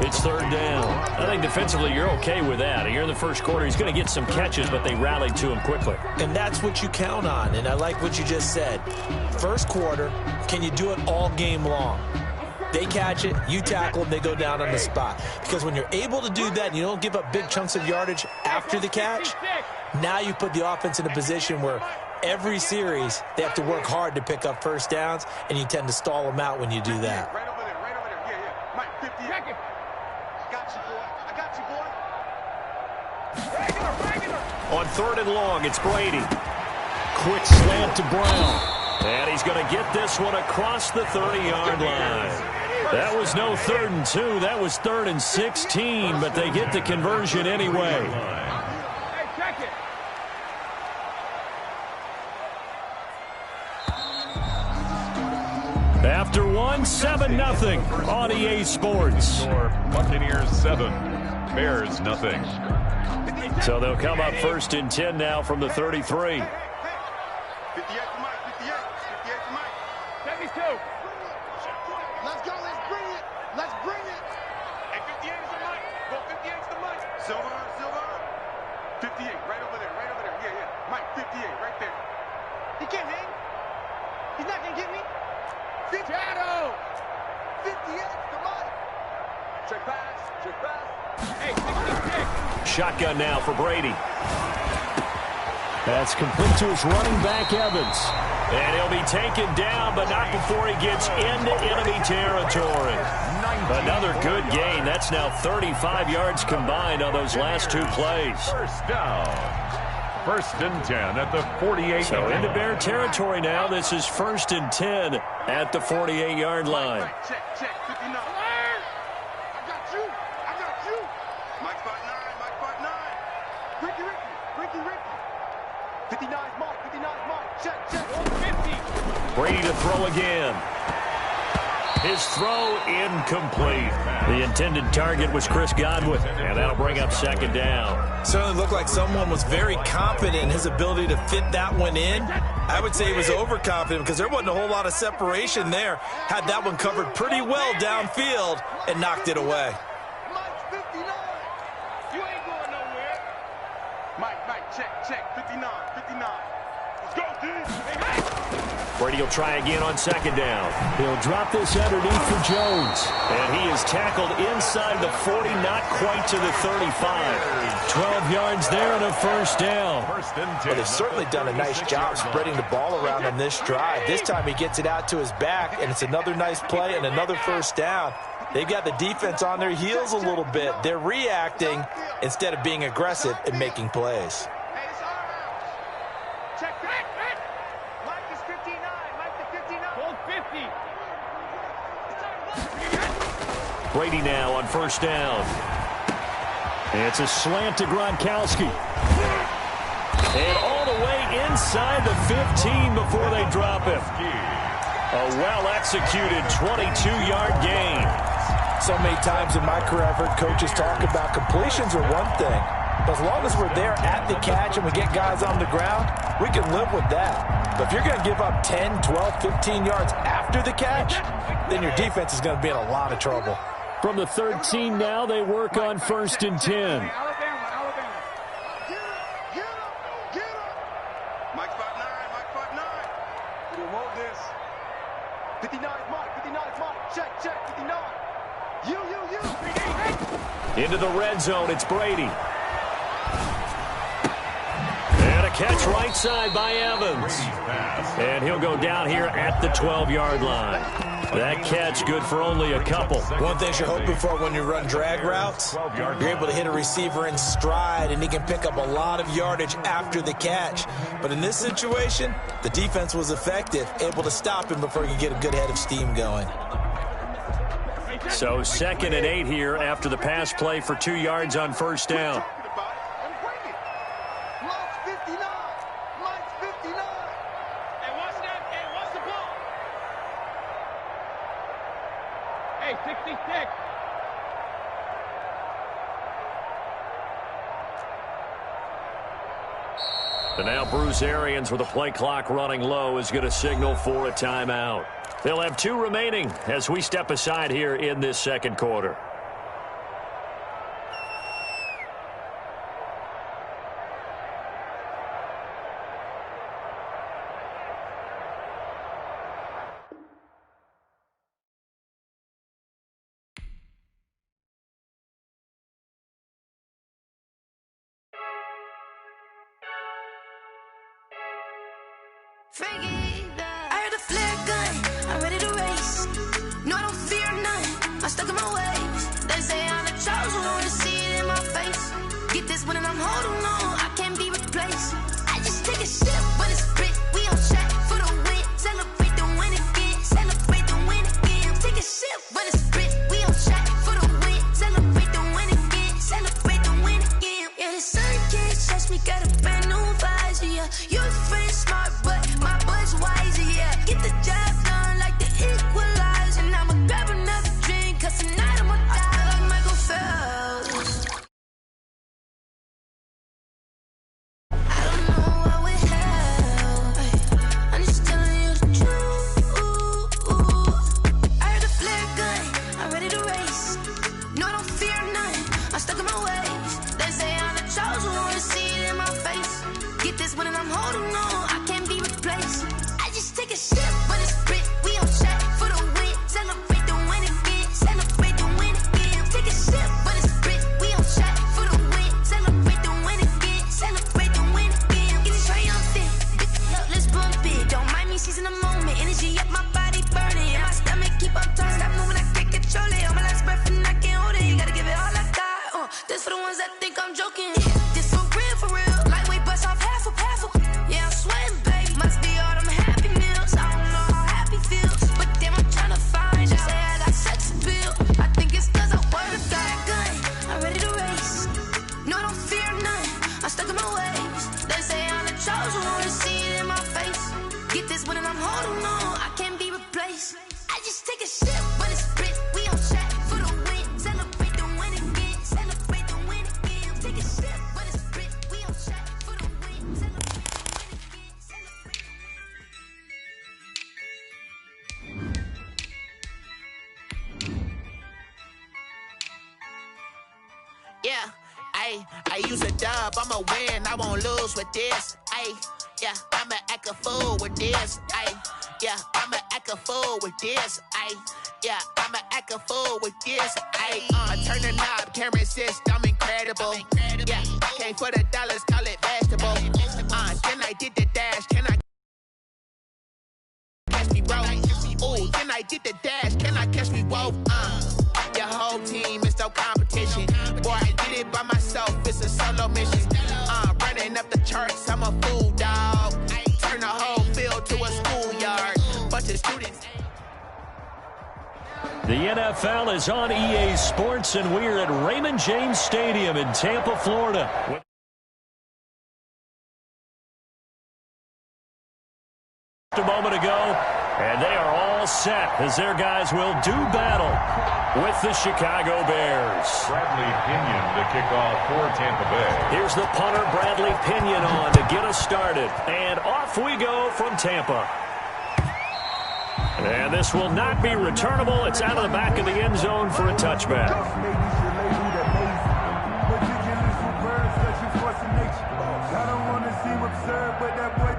It's third down. I think defensively you're okay with that. Here in the first quarter, he's going to get some catches, but they rallied to him quickly. And that's what you count on, and I like what you just said. First quarter, can you do it all game long? They catch it, you tackle them, they go down on the spot. Because when you're able to do that and you don't give up big chunks of yardage after the catch, now you put the offense in a position where every series they have to work hard to pick up first downs, and you tend to stall them out when you do that. Right over there, right over there. Yeah. Mike, 50. I got you, boy. I got you, boy. On third and long, it's Brady. Quick slant to Brown. And he's going to get this one across the 30-yard line. That was no 3rd and 2. That was 3rd and 16, but they get the conversion anyway. After one, 7-0 on EA Sports. Buccaneers 7, Bears 0. So they'll come up 1st and 10 now from the 33. 58 to Mike, 58 to Mike. 72. Let's go, let's bring it. Let's bring it. Hey, 58 is the Mike. Go 58 is the Mike. Silver. 58, right over there, right over there. Yeah. Mike, 58, right there. He can't hang. He's not going to get me. Shadow. 58 to Mike. Check pass. Hey, 66. Shotgun now for Brady. That's complete to his running back, Evans. And he'll be taken down, but not before he gets into enemy territory. Another good gain. That's now 35 yards combined on those last 2 plays. First down. 1st and 10 at the 48. So into Bear territory now. This is 1st and 10 at the 48-yard line. Check. 59. I got you. Mike's got 9. Ricky. 59's Mike. Check. 50. Brady to throw again. His throw incomplete. The intended target was Chris Godwin, and that'll bring up 2nd down. Certainly looked like someone was very confident in his ability to fit that one in. I would say he was overconfident because there wasn't a whole lot of separation there. Had that one covered pretty well downfield and knocked it away. Mike's 59. You ain't going nowhere. Mike, check. 59. Let's go, dude. Brady will try again on 2nd down. He'll drop this underneath for Jones. And he is tackled inside the 40, not quite to the 35. 12 yards there and a 1st down. Well, they've certainly done a nice job spreading the ball around on this drive. This time he gets it out to his back, and it's another nice play and another 1st down. They've got the defense on their heels a little bit. They're reacting instead of being aggressive and making plays. Hey, it's our house. Check. Mike is 59. Mike is 59. Hold 50. Brady now on 1st down. It's a slant to Gronkowski. And all the way inside the 15 before they drop him. A well-executed 22-yard gain. So many times in my career I've heard coaches talk about completions are one thing. But as long as we're there at the catch and we get guys on the ground, we can live with that. But if you're going to give up 10, 12, 15 yards after the catch, then your defense is going to be in a lot of trouble. From the 13 now, they work on 1st and 10. Alabama. Get him. Mike's got 9. We don't want this. 59's Mike. Check. 59. You. Into the red zone, it's Brady. And a catch right side by Evans. And he'll go down here at the 12-yard line. That catch good for only a couple. One thing you're hoping for when you run drag routes, you're able to hit a receiver in stride, and he can pick up a lot of yardage after the catch. But in this situation, the defense was effective, able to stop him before he could get a good head of steam going. So 2nd and 8 here after the pass play for 2 yards on 1st down. Mike's 59. Hey, what's the ball? Hey, 66. And now Bruce Arians with the play clock running low is going to signal for a timeout. They'll have 2 remaining as we step aside here in this second quarter. I heard a flare gun, I'm ready to race. No, I don't fear none, I'm stuck in my ways. They say I'm the chosen one, see it in my face. Get this one and I'm holding on, I can't be replaced. I just take a sip, but it's spit, we on track for the win. Celebrate the win again, celebrate the win again. Take a sip, but it's spit, we on track for the win. Celebrate the win again, celebrate the win again. Yeah, the sun can't touch me, got a brand new visor, yeah. Your friend smart, but my boy's wiser, yeah. Get the job done like the equalizer. And I'ma grab another drink, cause tonight I'ma die like Michael Phelps. I don't know what we have, I'm just telling you the truth. I heard a flare gun, I'm ready to race. No, I don't fear none, I'm stuck in my ways. They say I'm the chosen one, see it in my face. Get this one and I'm holding on, I can't be replaced. I just take a sip, but it's spit, we on track for the win. Celebrate the win again, celebrate the win again. Take a sip, but it's spit, we on track for the win. Celebrate the win again, celebrate the win again. Get it triumphant, up, let's bump it. Don't mind me seizing the moment, energy up, my body burning. And my stomach keep on turning, stop moving, I can't control it. On my last breath and I can't hold it, you gotta give it all I got. This for the ones that think I'm joking. This for real, for real. Lightweight bust off half a. Yeah, I'm sweating, babe. Must be all them happy meals. I don't know how happy feels, but damn, I'm tryna find out. Say I got sex appeal. I think it's cause I word of God. Gun, I'm ready to race. No, I don't fear none, I'm stuck in my ways. They say I'm the chosen one, see it in my face. Get this one and I'm holding on, I can't be replaced. I just take a sip, but it's spit, we on track for the win. Celebrate the win again, celebrate the win again. Take a sip, but it's spit, we on track for the win. Celebrate the win again, celebrate the win. Yeah, I use a dub, I'ma win, I won't lose with this. Yeah, I'ma act a fool with this. Yeah, I'ma act a fool with this. Yeah, I'ma act a fool with this. Turn the knob, can't resist, I'm incredible. Yeah, came for the dollars, call it vegetable. Then I did the dash, can I catch me, bro? Ooh, then I did the dash, can I catch me, whoa? Your whole team is no competition. Boy, I did it by myself, it's a solo mission. Running up the charts, I'm a fool, dog. Turn the whole field to a schoolyard. Bunch of students. The NFL is on EA Sports, and we're at Raymond James Stadium in Tampa, Florida. A moment ago, and they are all set as their guys will do battle with the Chicago Bears. Bradley Pinion to kick off for Tampa Bay. Here's the punter, Bradley Pinion, on to get us started. And off we go from Tampa. And this will not be returnable. It's out of the back of the end zone for a touchback. I don't want to seem absurd, but that boy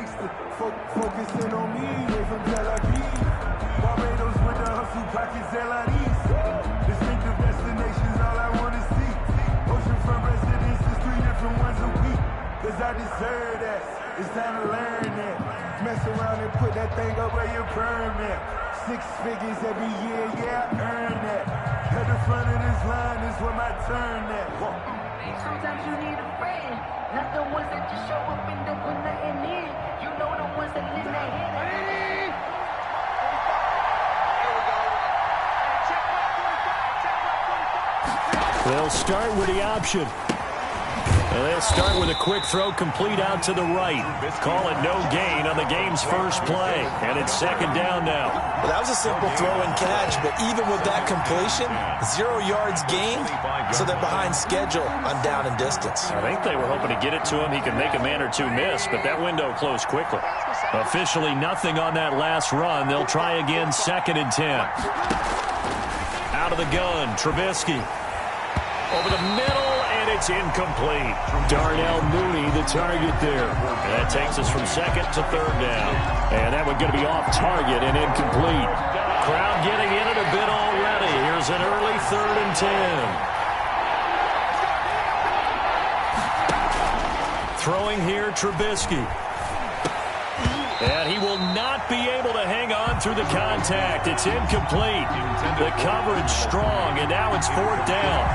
gangster. Focusing on me, they from Tel Aviv. Barbados with the hustle, pockets LIDs. Distinctive destinations, all I wanna see. Oceanfront residences, 3 different ones a week. Cause I deserve that, it's time to learn that. Mess around and put that thing up where your permit. 6 figures every year, yeah, I earn that. At the front of this line is where my turn at. Sometimes you need a friend, not the ones that just show up and don't put nothing in. You know the ones that live their head. They'll start with the option. And they'll start with a quick throw complete out to the right. Call it no gain on the game's first play. And it's 2nd down now. Well, that was a simple throw and catch, but even with that completion, 0 yards gained, so they're behind schedule on down and distance. I think they were hoping to get it to him. He could make a man or two miss, but that window closed quickly. Officially nothing on that last run. They'll try again 2nd and 10. Out of the gun, Trubisky. Over the middle, and it's incomplete. Darnell Mooney, the target there. And that takes us from 2nd to 3rd down. And that one going to be off target and incomplete. Crowd getting in it a bit already. Here's an early 3rd and 10. Throwing here, Trubisky. And he will not be able to hang on through the contact. It's incomplete. The coverage strong, and now it's 4th down.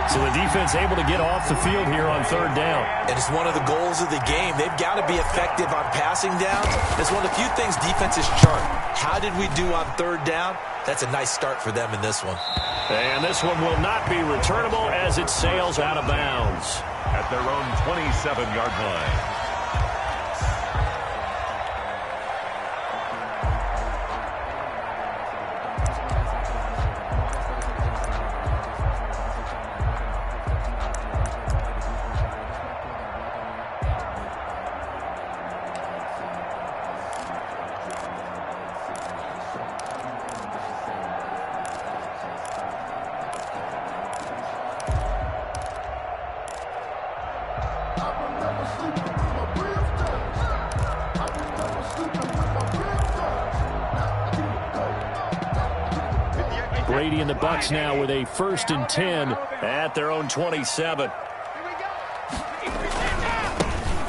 So the defense able to get off the field here on 3rd down. And it's one of the goals of the game. They've got to be effective on passing downs. It's one of the few things defenses chart. How did we do on 3rd down? That's a nice start for them in this one. And this one will not be returnable as it sails out of bounds. At their own 27-yard line. Brady and the Bucs now with a 1st and 10 at their own 27.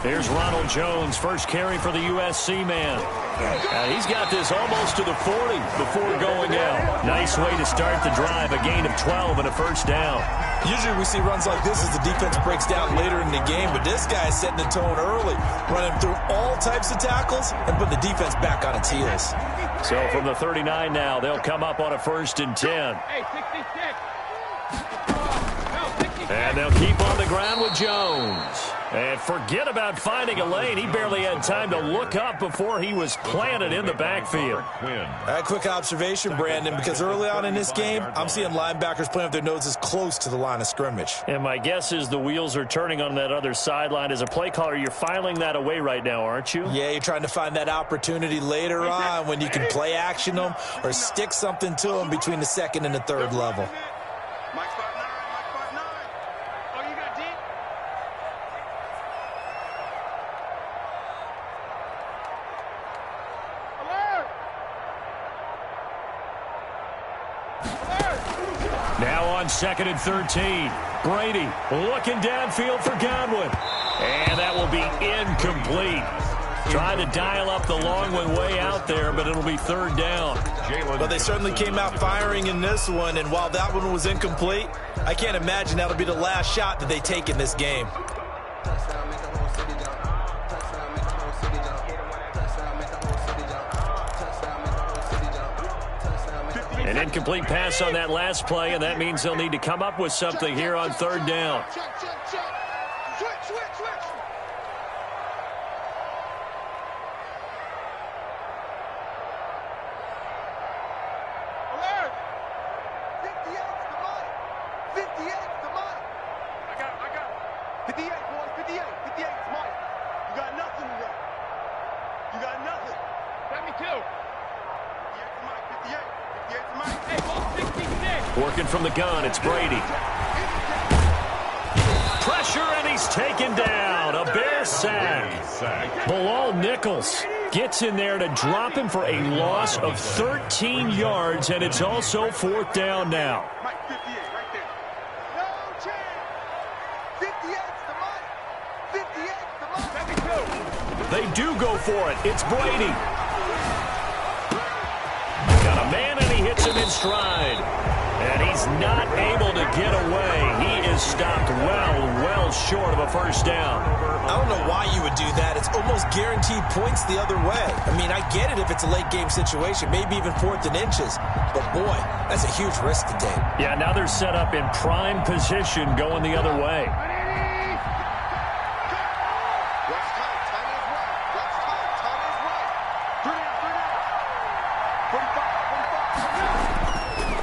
Here's Ronald Jones, first carry for the USC man. He's got this almost to the 40 before going out. Nice way to start the drive, a gain of 12 and a 1st down. Usually we see runs like this as the defense breaks down later in the game, but this guy is setting the tone early, running through all types of tackles and putting the defense back on its heels. So from the 39 now, they'll come up on a 1st and 10. And they'll keep on the ground with Jones. And forget about finding a lane. He barely had time to look up before he was planted in the backfield. A quick observation, Brandon, because early on in this game, I'm seeing linebackers playing with their noses close to the line of scrimmage. And my guess is the wheels are turning on that other sideline. As a play caller, you're filing that away right now, aren't you? Yeah, you're trying to find that opportunity later on when you can play action them or stick something to them between the 2nd and the 3rd level. Now on 2nd and 13. Brady looking downfield for Godwin. And that will be incomplete. Trying to dial up the long one way out there, but it'll be 3rd down. But they certainly came out firing in this one, and while that one was incomplete, I can't imagine that'll be the last shot that they take in this game. An incomplete pass on that last play, and that means they'll need to come up with something here on 3rd down. Working from the gun, it's Brady. Pressure, and he's taken down. A Bears sack. Bilal Nichols gets in there to drop him for a loss of 13 yards, and it's also 4th down now. Mike, 58 right there. No chance. 58's the money. 58's the money. Let me go. They do go for it. It's Brady. Got a man, and he hits him in stride. And he's not able to get away. He is stopped well short of a 1st down. I don't know why you would do that. It's almost guaranteed points the other way. I mean, I get it if it's a late game situation, maybe even 4th and inches. But, boy, that's a huge risk to take. Yeah, now they're set up in prime position going the other way.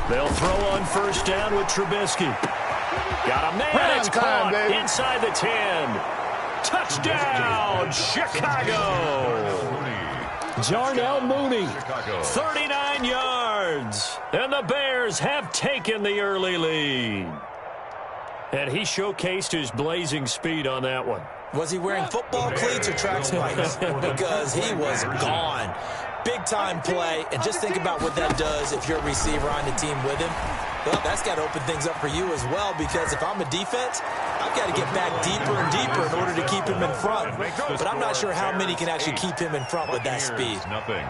They'll throw on 1st down with Trubisky. Got a man, it's caught inside the 10. Touchdown, Chicago. Darnell Mooney, 39 yards. And the Bears have taken the early lead. And he showcased his blazing speed on that one. Was he wearing football cleats or track spikes? Because he was gone. Big-time play, and just think about what that does if you're a receiver on the team with him. Well, that's got to open things up for you as well, because if I'm a defense, I've got to get back deeper and deeper in order to keep him in front. But I'm not sure how many can actually keep him in front with that speed. Nothing.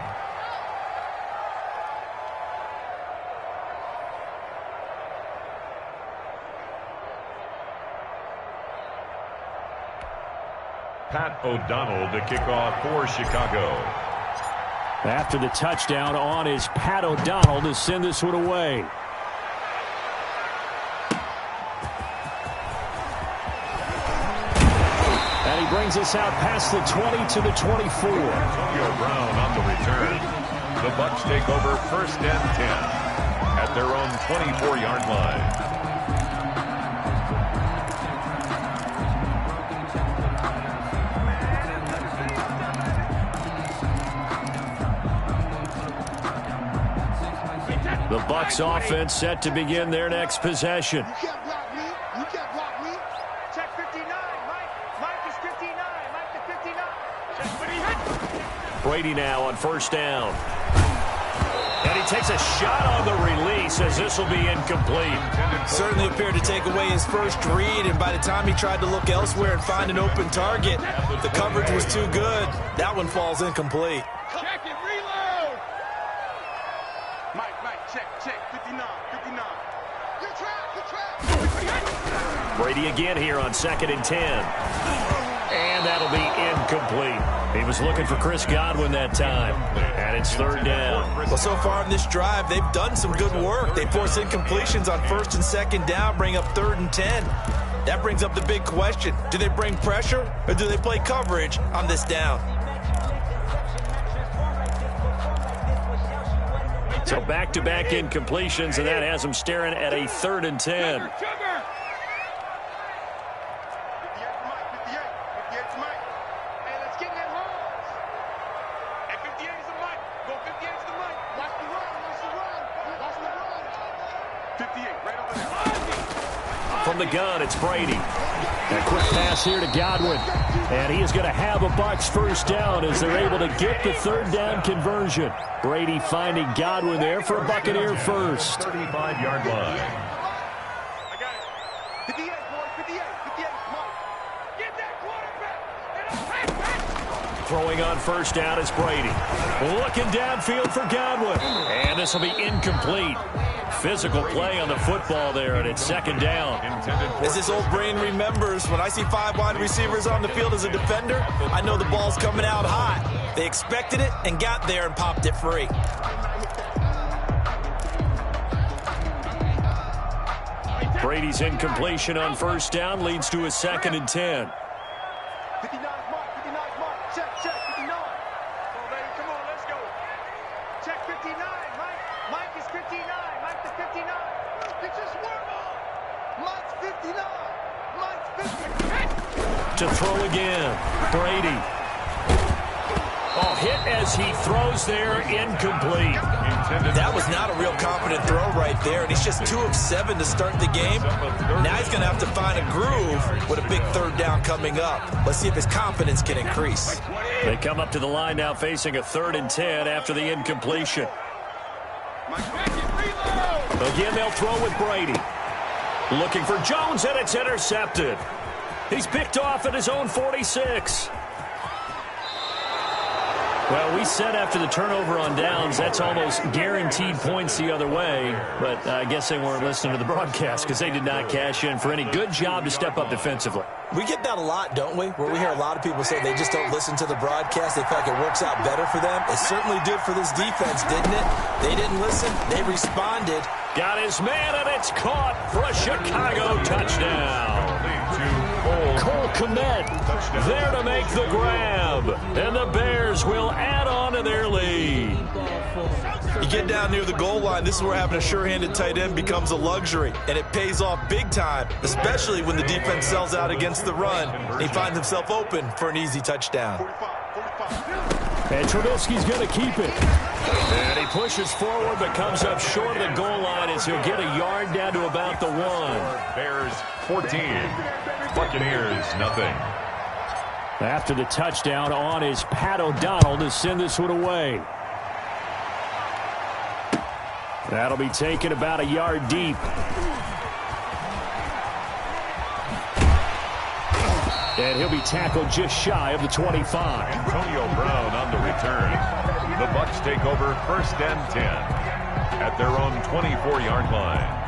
Pat O'Donnell to kick off for Chicago. After the touchdown on is Pat O'Donnell to send this one away. And he brings us out past the 20 to the 24. Antonio Brown on the return. The Bucs take over 1st and 10 at their own 24-yard line. The Bucs offense set to begin their next possession. You can't block me. You can't block me. Check 59. Mike is 59. Mike is 59. Check 59. Brady now on 1st down. And he takes a shot on the release as this will be incomplete. Certainly appeared to take away his first read, and by the time he tried to look elsewhere and find an open target, the coverage was too good. That one falls incomplete. Check it. Reload. Mike, check. 59. You're trapped. Brady again here on 2nd and 10. And that'll be incomplete. He was looking for Chris Godwin that time. And it's 3rd down. Well, so far in this drive, they've done some good work. They force incompletions on 1st and 2nd down, bring up 3rd and 10. That brings up the big question. Do they bring pressure or do they play coverage on this down? So back-to-back incompletions, and that has them staring at a 3rd and 10. 58 to Mike. Hey, let's get in that hole. Hey, 58 is the Mike. Go 58 is the Mike. Watch the run. 58, right over there. From the gun, it's Brady. A quick pass here to Godwin. And he is going to have a Bucs 1st down as they're able to get the 3rd down conversion. Brady finding Godwin there for a Buccaneer first. 35-yard line. I got it. 58, boy. 58. 58, Mike. Get that quarterback. Throwing on 1st down is Brady. Looking downfield for Godwin. And this will be incomplete. Physical play on the football there, and it's 2nd down. As this old brain remembers, when I see 5 wide receivers on the field as a defender, I know the ball's coming out hot. They expected it and got there and popped it free. Brady's incompletion on 1st down leads to a 2nd and 10. 59 Mike. 59 Mike. Check. 59. Come on, baby. Come on, let's go. Check 59. Mike is 59. Mike is 59. Get your swerve on. Mike's 59. Mike's 59. To throw again. Brady. Oh, hit as he throws there, incomplete. That was not a real confident throw right there, and he's just 2 of 7 to start the game. Now he's going to have to find a groove with a big third down coming up. Let's see if his confidence can increase. They come up to the line now facing a 3rd and 10 after the incompletion. Again, they'll throw with Brady. Looking for Jones, and it's intercepted. He's picked off at his own 46. Well, we said after the turnover on downs, that's almost guaranteed points the other way. But I guess they weren't listening to the broadcast because they did not cash in for any good job to step up defensively. We get that a lot, don't we? Where we hear a lot of people say they just don't listen to the broadcast. They feel like it works out better for them. It certainly did for this defense, didn't it? They didn't listen. They responded. Got his man, and it's caught for a Chicago touchdown. Cole Kmet there to make the grab. And the Bears will add on to their lead. You get down near the goal line, this is where having a sure-handed tight end becomes a luxury. And it pays off big time, especially when the defense sells out against the run. And he finds himself open for an easy touchdown. And Trubisky's going to keep it. And he pushes forward but comes up short of the goal line as he'll get a yard down to about the 1. Bears 14. Buccaneers nothing. After the touchdown on is Pat O'Donnell to send this one away. That'll be taken about a yard deep. And he'll be tackled just shy of the 25. Antonio Brown on the return. The Bucs take over 1st and 10 at their own 24-yard line.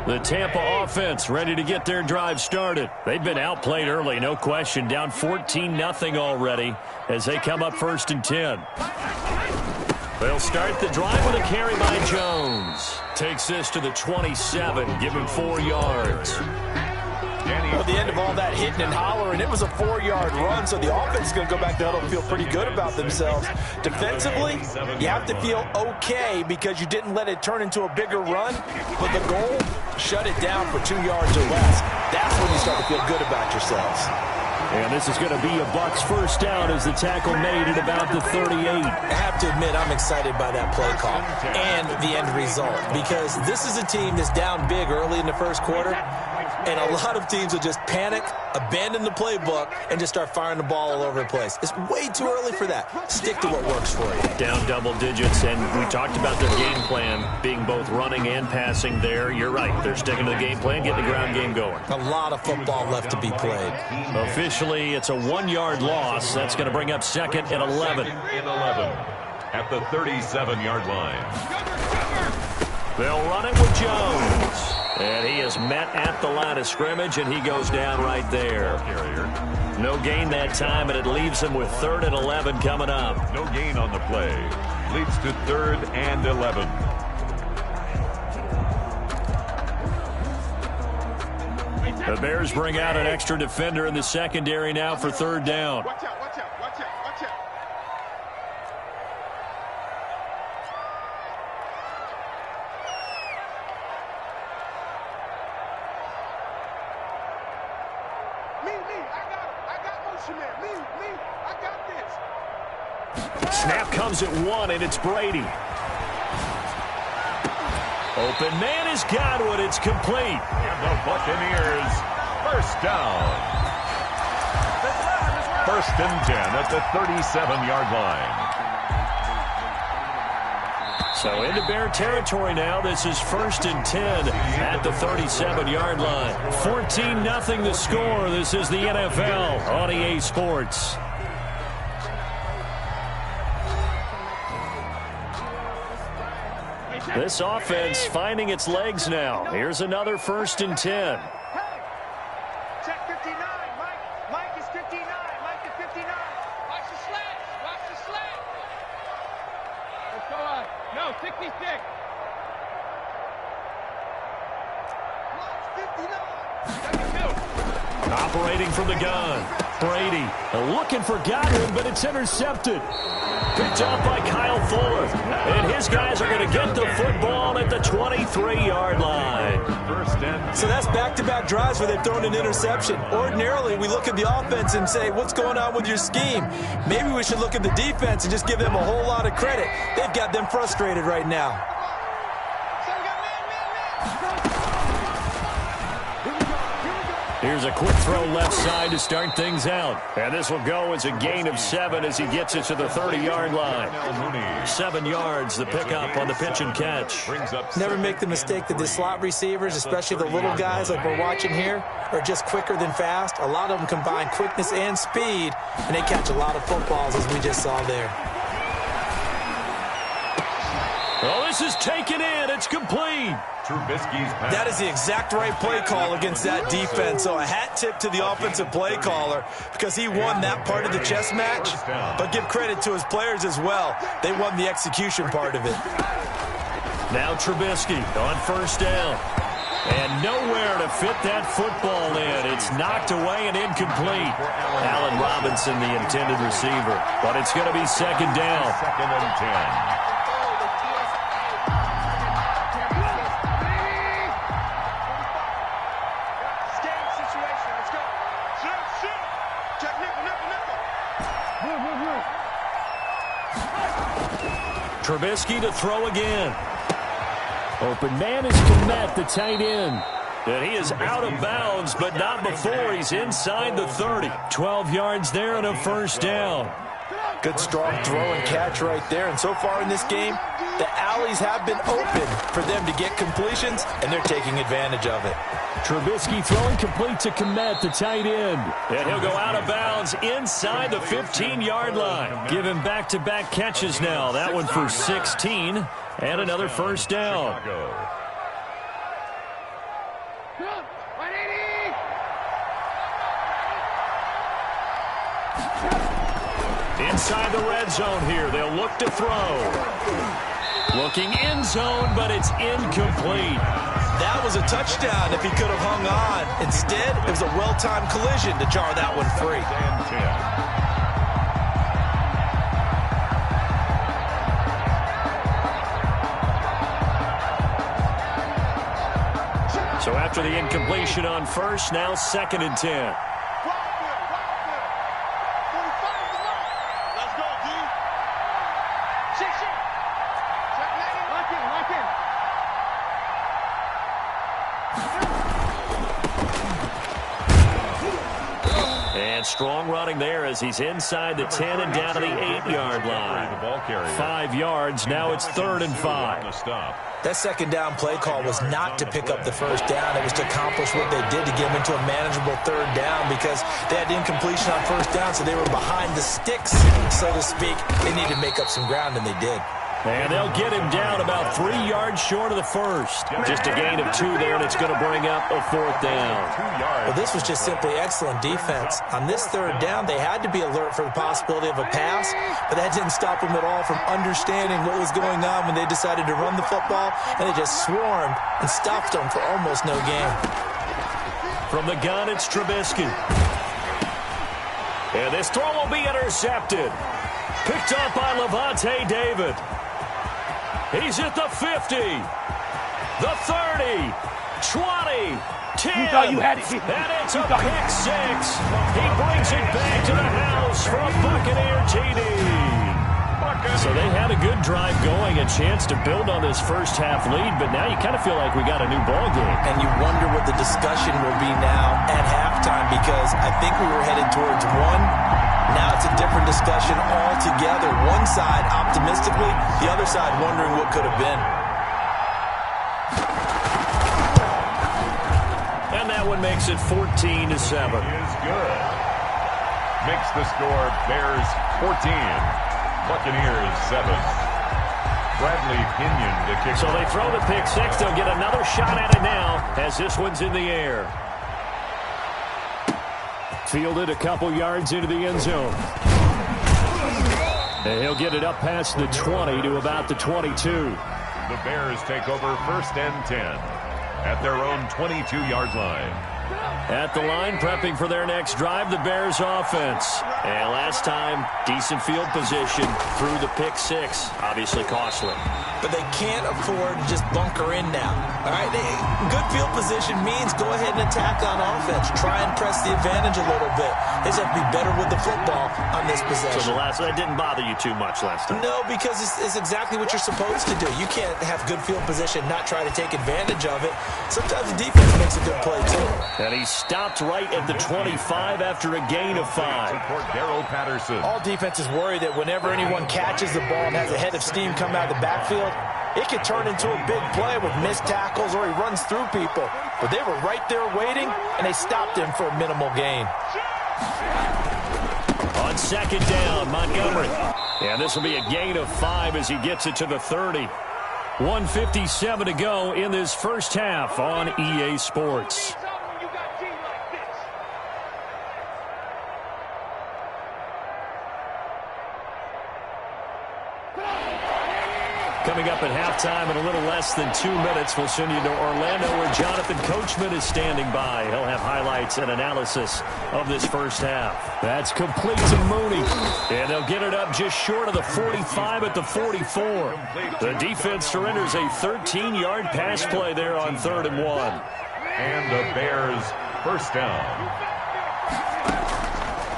The Tampa offense ready to get their drive started. They've been outplayed early, no question. Down 14-0 already as they come up 1st and 10. They'll start the drive with a carry by Jones. Takes this to the 27, give him 4 yards. At the end of all that hitting and hollering, it was a 4-yard run, so the offense is going to go back to huddle and feel pretty good about themselves. Defensively, you have to feel okay because you didn't let it turn into a bigger run, but the goal, shut it down for 2 yards or less. That's when you start to feel good about yourselves. And this is going to be a Bucs first down as the tackle made at about the 38. I have to admit, I'm excited by that play call and the end result because this is a team that's down big early in the first quarter. And a lot of teams will just panic, abandon the playbook, and just start firing the ball all over the place. It's way too early for that. Stick to what works for you. Down double digits, and we talked about their game plan being both running and passing there. You're right. They're sticking to the game plan, getting the ground game going. A lot of football left to be played. Officially, it's a 1-yard loss. That's going to bring up 2nd and 11. At the 37-yard line. They'll run it with Jones. And he is met at the line of scrimmage, and he goes down right there. No gain that time, and it leaves him with 3rd and 11 coming up. No gain on the play. Leads to 3rd and 11. The Bears bring out an extra defender in the secondary now for 3rd down. Watch out, watch out, watch out, watch out. Snap comes at 1, and it's Brady. Open man is Godwin. It's complete. And the Buccaneers first down. 1st and 10 at the 37-yard line. So into Bear territory now. This is 1st and 10 at the 37-yard line. 14-0 the score. This is the NFL on EA Sports. This offense finding its legs now. Here's another 1st and 10. Check 59. Mike is 59. Mike is 59. Watch the slats. Watch the slats. Let's go on. No, 66. Watch 59. 72. Operating from the gun. Brady looking for Godwin, but it's intercepted. Picked up by Kyle Fuller. And his guys are going to get the football at the 23-yard line. So that's back-to-back drives where they've thrown an interception. Ordinarily, we look at the offense and say, what's going on with your scheme? Maybe we should look at the defense and just give them a whole lot of credit. They've got them frustrated right now. Here's a quick throw left side to start things out. And this will go as a gain of 7 as he gets it to the 30-yard line. 7 yards, the pickup on the pitch and catch. Never make the mistake that the slot receivers, especially the little guys like we're watching here, are just quicker than fast. A lot of them combine quickness and speed, and they catch a lot of footballs, as we just saw there. Oh, this is taken in. It's complete. That is the exact right play call against that defense. So a hat tip to the offensive play caller because he won that part of the chess match. But give credit to his players as well. They won the execution part of it. Now Trubisky on first down. And nowhere to fit that football in. It's knocked away and incomplete. Allen Robinson, the intended receiver. But it's going to be second down. 2nd and 10. Trubisky to throw again. Open man is Komet, the tight end. And he is out of bounds, but not before he's inside the 30. 12 yards there and a first down. Good strong throw and catch right there. And so far in this game, the alleys have been open for them to get completions, and they're taking advantage of it. Trubisky throwing complete to Komet, the tight end. And he'll go out of bounds inside the 15-yard line. Give him back-to-back catches now. That one for 16 and another first down. Inside the red zone here. They'll look to throw. Looking end zone, but it's incomplete. That was a touchdown if he could have hung on. Instead, it was a well-timed collision to jar that one free. So after the incompletion on first, now 2nd and 10. Strong running there as he's inside the 10 and down to the 8-yard line. 5 yards. Now it's 3rd and 5. That second down play call was not to pick up the first down. It was to accomplish what they did to get them into a manageable 3rd down because they had incompletion on first down, so they were behind the sticks, so to speak. They needed to make up some ground, and they did. And they'll get him down about 3 yards short of the first. Just a gain of 2 there, and it's going to bring up a 4th down. Well, this was just simply excellent defense. On this 3rd down, they had to be alert for the possibility of a pass, but that didn't stop them at all from understanding what was going on when they decided to run the football, and they just swarmed and stopped them for almost no gain. From the gun, it's Trubisky. And this throw will be intercepted. Picked up by Levante David. He's at the 50, the 30, 20, 10, you thought you had it. And it's a pick 6. He brings it back to the house for a Buccaneer TD. So they had a good drive going, a chance to build on this first half lead, but now you kind of feel like we got a new ball game. And you wonder what the discussion will be now at halftime because I think we were headed towards one. Now it's a different discussion altogether. One side optimistically, the other side wondering what could have been. And that one makes it 14-7. Is good. Makes the score Bears 14, Buccaneers 7. Bradley Pinion to kick. So they throw the pick 6. They'll get another shot at it now as this one's in the air. Fielded a couple yards into the end zone. And he'll get it up past the 20 to about the 22. The Bears take over 1st and 10 at their own 22-yard line. At the line, prepping for their next drive, the Bears offense. And last time, decent field position through the pick six. Obviously costly. But they can't afford to just bunker in now. All right, good field position means go ahead and attack on offense. Try and press the advantage a little bit. They just have to be better with the football on this possession. So that didn't bother you too much last time? No, because it's exactly what you're supposed to do. You can't have good field position, not try to take advantage of it. Sometimes the defense makes a good play, too. And he stopped right at the 25 after a gain of 5. All defenses worry that whenever anyone catches the ball and has a head of steam come out of the backfield, it could turn into a big play with missed tackles or he runs through people. But they were right there waiting, and they stopped him for a minimal gain. On second down, Montgomery. And this will be a gain of 5 as he gets it to the 30. 1:57 to go in this first half on EA Sports. Coming up at halftime in a little less than 2 minutes, we'll send you to Orlando where Jonathan Coachman is standing by. He'll have highlights and analysis of this first half. That's complete to Mooney. And they'll get it up just short of the 45 at the 44. The defense surrenders a 13-yard pass play there on 3rd and 1. And the Bears first down.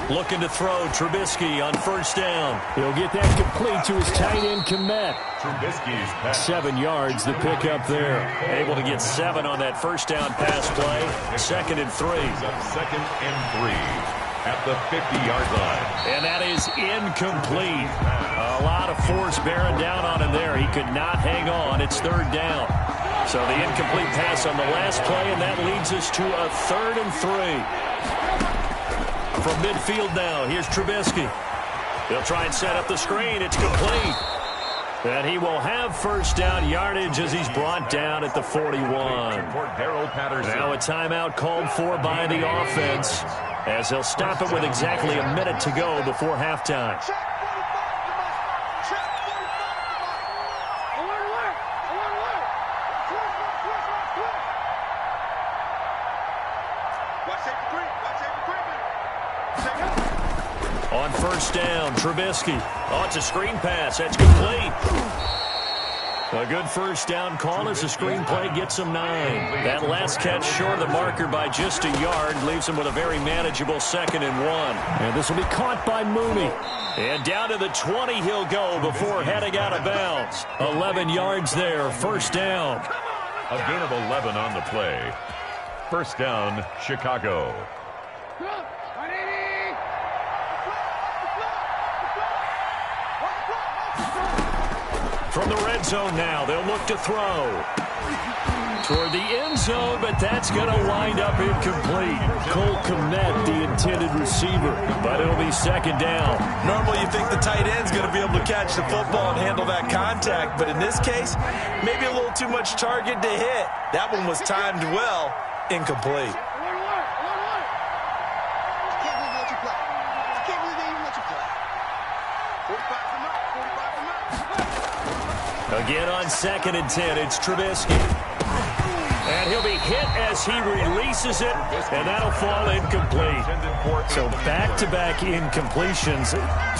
Looking to throw, Trubisky on first down. He'll get that complete to his tight end, Kmet. Trubisky's pass. 7 yards, the pickup there. Able to get 7 on that first down pass play. 2nd and 3. 2nd and 3 at the 50-yard line. And that is incomplete. A lot of force bearing down on him there. He could not hang on. It's 3rd down. So the incomplete pass on the last play, and that leads us to a 3rd and 3. From midfield now, here's Trubisky. He'll try and set up the screen. It's complete. And he will have first down yardage as he's brought down at the 41. Now a timeout called for by the offense as they'll stop it with exactly a minute to go before halftime. On first down, Trubisky. Oh, it's a screen pass. That's complete. A good first down call as the screen play gets him 9. That last catch short of the marker by just a yard leaves him with a very manageable 2nd and 1. And this will be caught by Mooney. And down to the 20 he'll go before heading out of bounds. 11 yards there, first down. A gain of 11 on the play. First down, Chicago. From the red zone now, they'll look to throw. Toward the end zone, but that's going to wind up incomplete. Cole Kmet, the intended receiver, but it'll be 2nd down. Normally you think the tight end's going to be able to catch the football and handle that contact, but in this case, maybe a little too much target to hit. That one was timed well, incomplete. Again on 2nd and 10, it's Trubisky. And he'll be hit as he releases it, and that'll fall incomplete. So back-to-back incompletions.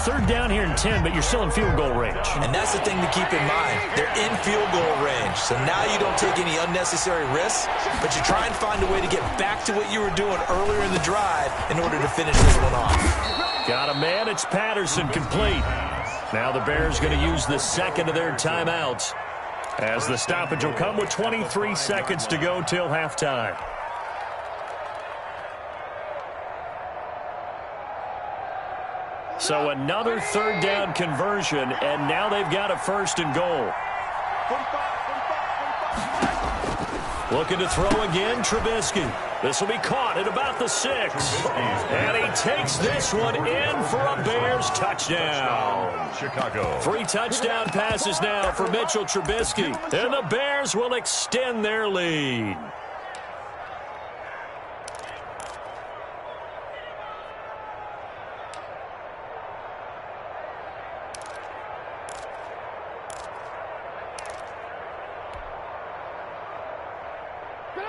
3rd down here and 10, but you're still in field goal range. And that's the thing to keep in mind. They're in field goal range. So now you don't take any unnecessary risks, but you try and find a way to get back to what you were doing earlier in the drive in order to finish this one off. Got a man, it's Patterson, complete. Now the Bears going to use the 2nd of their timeouts as the stoppage will come with 23 seconds to go till halftime. So another 3rd down conversion, and now they've got a 1st and goal. Looking to throw again, Trubisky. This will be caught at about the 6. And he takes this one in for a Bears touchdown. Chicago. 3 touchdown passes now for Mitchell Trubisky. And the Bears will extend their lead.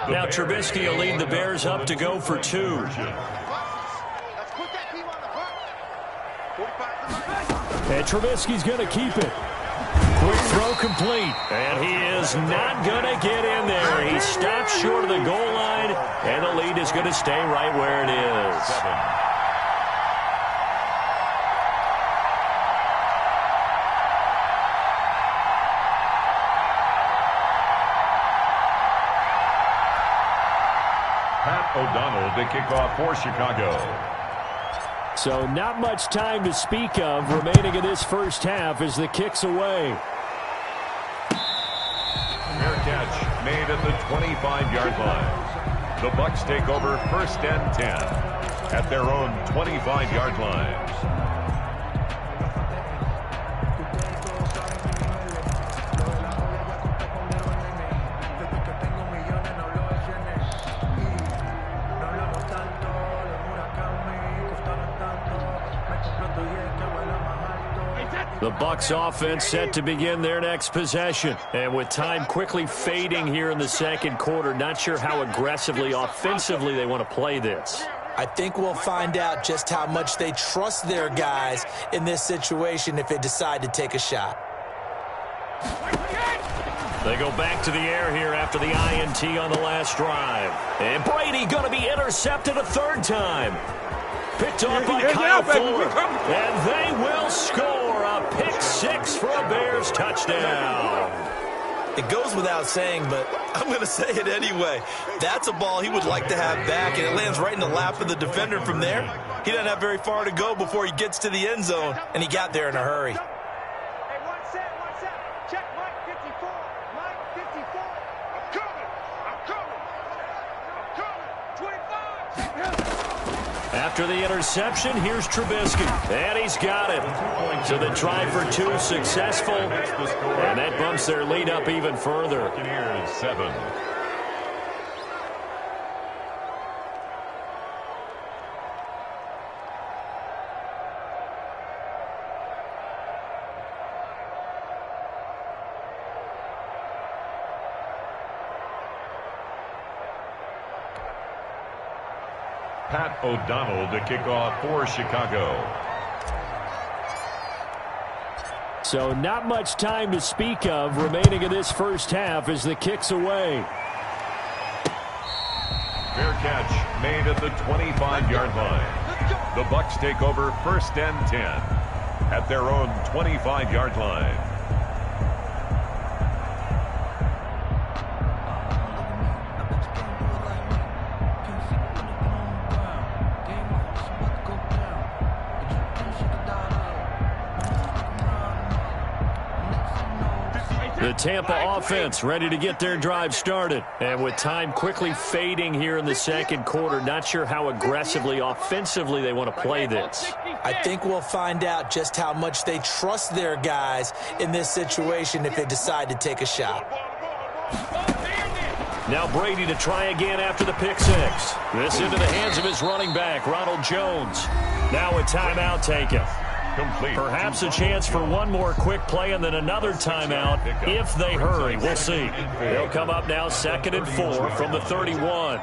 Now Trubisky will lead the Bears up to go for 2. And Trubisky's going to keep it. Quick throw complete. And he is not going to get in there. He stops short of the goal line, and the lead is going to stay right where it is. 7. Pat O'Donnell to kick off for Chicago. So not much time to speak of remaining in this first half as the kick's away. Fair catch made at the 25-yard line. The Bucs take over 1st and 10 at their own 25-yard line. The Bucs offense set to begin their next possession. And with time quickly fading here in the second quarter, not sure how aggressively, offensively they want to play this. I think we'll find out just how much they trust their guys in this situation if they decide to take a shot. They go back to the air here after the INT on the last drive. And Brady going to be intercepted a third time. Picked off by Kyle Fuller. And they will score a pick 6 for a Bears touchdown. It goes without saying, but I'm going to say it anyway. That's a ball he would like to have back, and it lands right in the lap of the defender from there. He doesn't have very far to go before he gets to the end zone, and he got there in a hurry. Hey, one set. Check Mike 54. Mike 54. I'm coming. 25. After the interception, here's Trubisky. And he's got it. So the try for 2 successful. And that bumps their lead up even further. Buccaneers 7. Pat O'Donnell to kick off for Chicago. So not much time to speak of remaining in this first half as the kick's away. Fair catch made at the 25-yard line. The Bucs take over 1st and 10 at their own 25-yard line. The Tampa offense ready to get their drive started. And with time quickly fading here in the second quarter, not sure how aggressively, offensively they want to play this. I think we'll find out just how much they trust their guys in this situation if they decide to take a shot. Now Brady to try again after the pick 6. This into the hands of his running back, Ronald Jones. Now a timeout taken. Complete. Perhaps a chance for one more quick play and then another timeout if they hurry. We'll see. They'll come up now 2nd and 4 from the 31.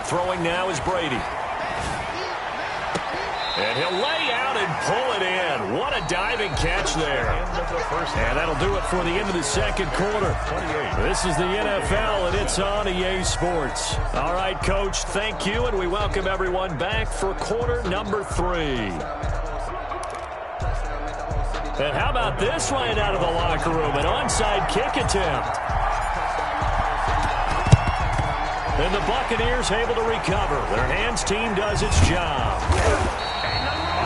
Throwing now is Brady. And he'll lay out and pull it in. What a diving catch there. And that'll do it for the end of the second quarter. This is the NFL, and it's on EA Sports. All right, Coach, thank you, and we welcome everyone back for quarter number 3. And how about this right out of the locker room? An onside kick attempt. And the Buccaneers able to recover. Their hands team does its job.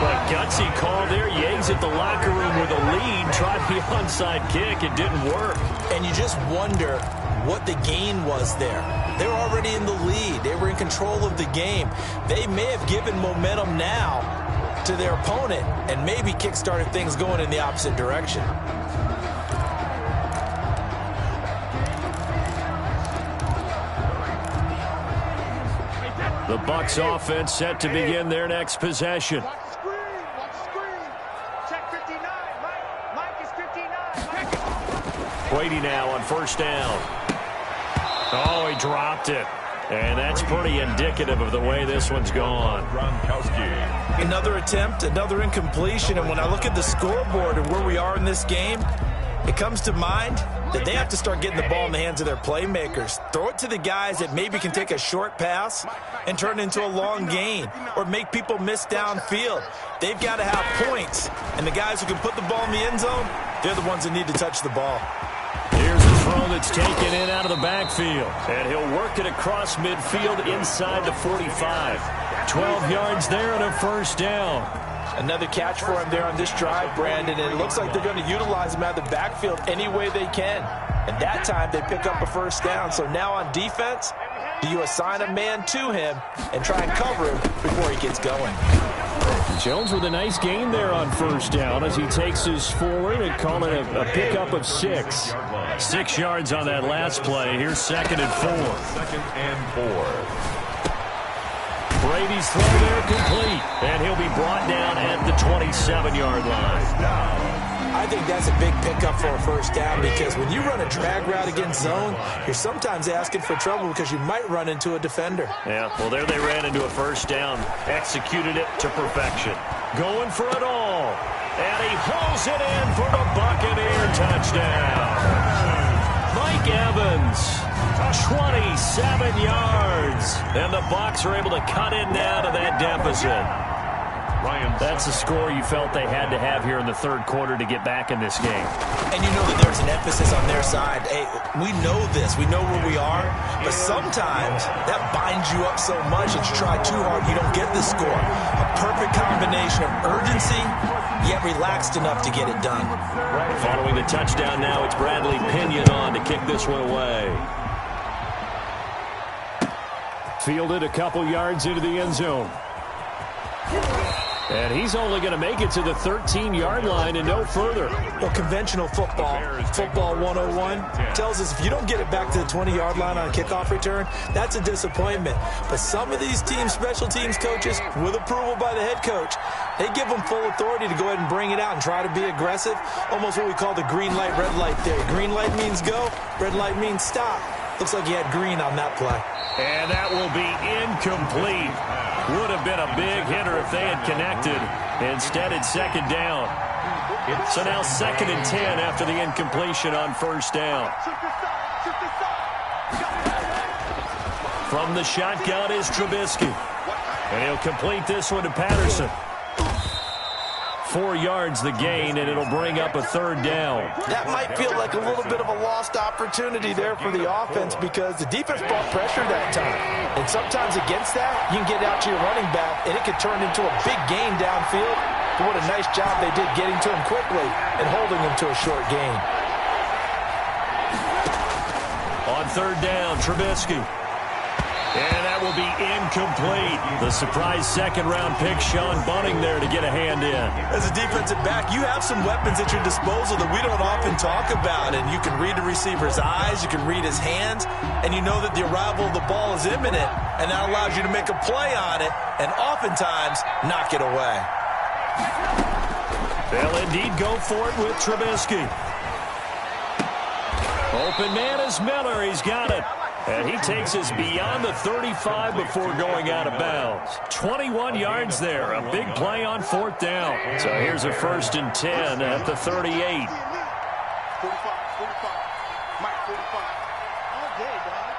But gutsy call there. Yates at the locker room with a lead. Tried the onside kick. It didn't work. And you just wonder what the gain was there. They were already in the lead. They were in control of the game. They may have given momentum now to their opponent and maybe kick-started things going in the opposite direction. The Bucs offense set to begin their next possession. Watch the screen. Watch the screen. Check 59. Mike is 59. Brady now on first down. Oh, he dropped it. And that's pretty indicative of the way this one's gone. Another attempt, another incompletion, and when I look at the scoreboard and where we are in this game, it comes to mind that they have to start getting the ball in the hands of their playmakers. Throw it to the guys that maybe can take a short pass and turn it into a long gain or make people miss downfield. They've got to have points, and the guys who can put the ball in the end zone, they're the ones that need to touch the ball. Here's a throw that's taken in out of the backfield. And he'll work it across midfield inside the 45. 12 yards there and a first down. Another catch for him there on this drive, Brandon, and it looks like they're going to utilize him out of the backfield any way they can. And that time they pick up a first down. So now on defense, do you assign a man to him and try and cover him before he gets going? Jones with a nice gain there on first down as he takes his forward and call it a pickup of 6. 6 yards on that last play. Here's 2nd and 4. 2nd and 4. Brady's throw there complete, and he'll be brought down at the 27-yard line. I think that's a big pickup for a first down because when you run a drag route against zone, you're sometimes asking for trouble because you might run into a defender. Yeah, well, there they ran into a first down, executed it to perfection. Going for it all, and he hauls it in for the Buccaneer touchdown. Mike Evans, 27 yards, and the Bucs are able to cut it down to that deficit. That's a score you felt they had to have here in the third quarter to get back in this game. And you know that there's an emphasis on their side. Hey, we know this. We know where we are. But sometimes that binds you up so much that you try too hard, you don't get the score. A perfect combination of urgency, yet relaxed enough to get it done. Following the touchdown now, it's Bradley Pinion on to kick this one away. Fielded a couple yards into the end zone. And he's only going to make it to the 13-yard line and no further. Well, conventional football 101, tells us if you don't get it back to the 20-yard line on a kickoff return, that's a disappointment. But some of these teams, special teams coaches, with approval by the head coach, they give them full authority to go ahead and bring it out and try to be aggressive. Almost what we call the green light, red light theory. Green light means go, red light means stop. Looks like he had green on that play. And that will be incomplete. Would have been a big hitter if they had connected. Instead, it's 2nd down. So now 2nd and 10 after the incompletion on first down. From the shotgun is Trubisky. And he'll complete this one to Patterson. 4 yards the gain, and it'll bring up a 3rd down. That might feel like a little bit of a lost opportunity there for the offense because the defense brought pressure that time. And sometimes against that, you can get out to your running back, and it could turn into a big gain downfield. But what a nice job they did getting to him quickly and holding him to a short gain. On 3rd down, Trubisky. And that will be incomplete. The surprise 2nd-round pick, Sean Bunting there to get a hand in. As a defensive back, you have some weapons at your disposal that we don't often talk about. And you can read the receiver's eyes, you can read his hands, and you know that the arrival of the ball is imminent. And that allows you to make a play on it and oftentimes knock it away. They'll indeed go for it with Trubisky. Open man is Miller. He's got it. And he takes us beyond the 35 before going out of bounds. 21 yards there. A big play on 4th down. So here's a 1st and 10 at the 38. 45, 45. Mike, 45. All day, dog.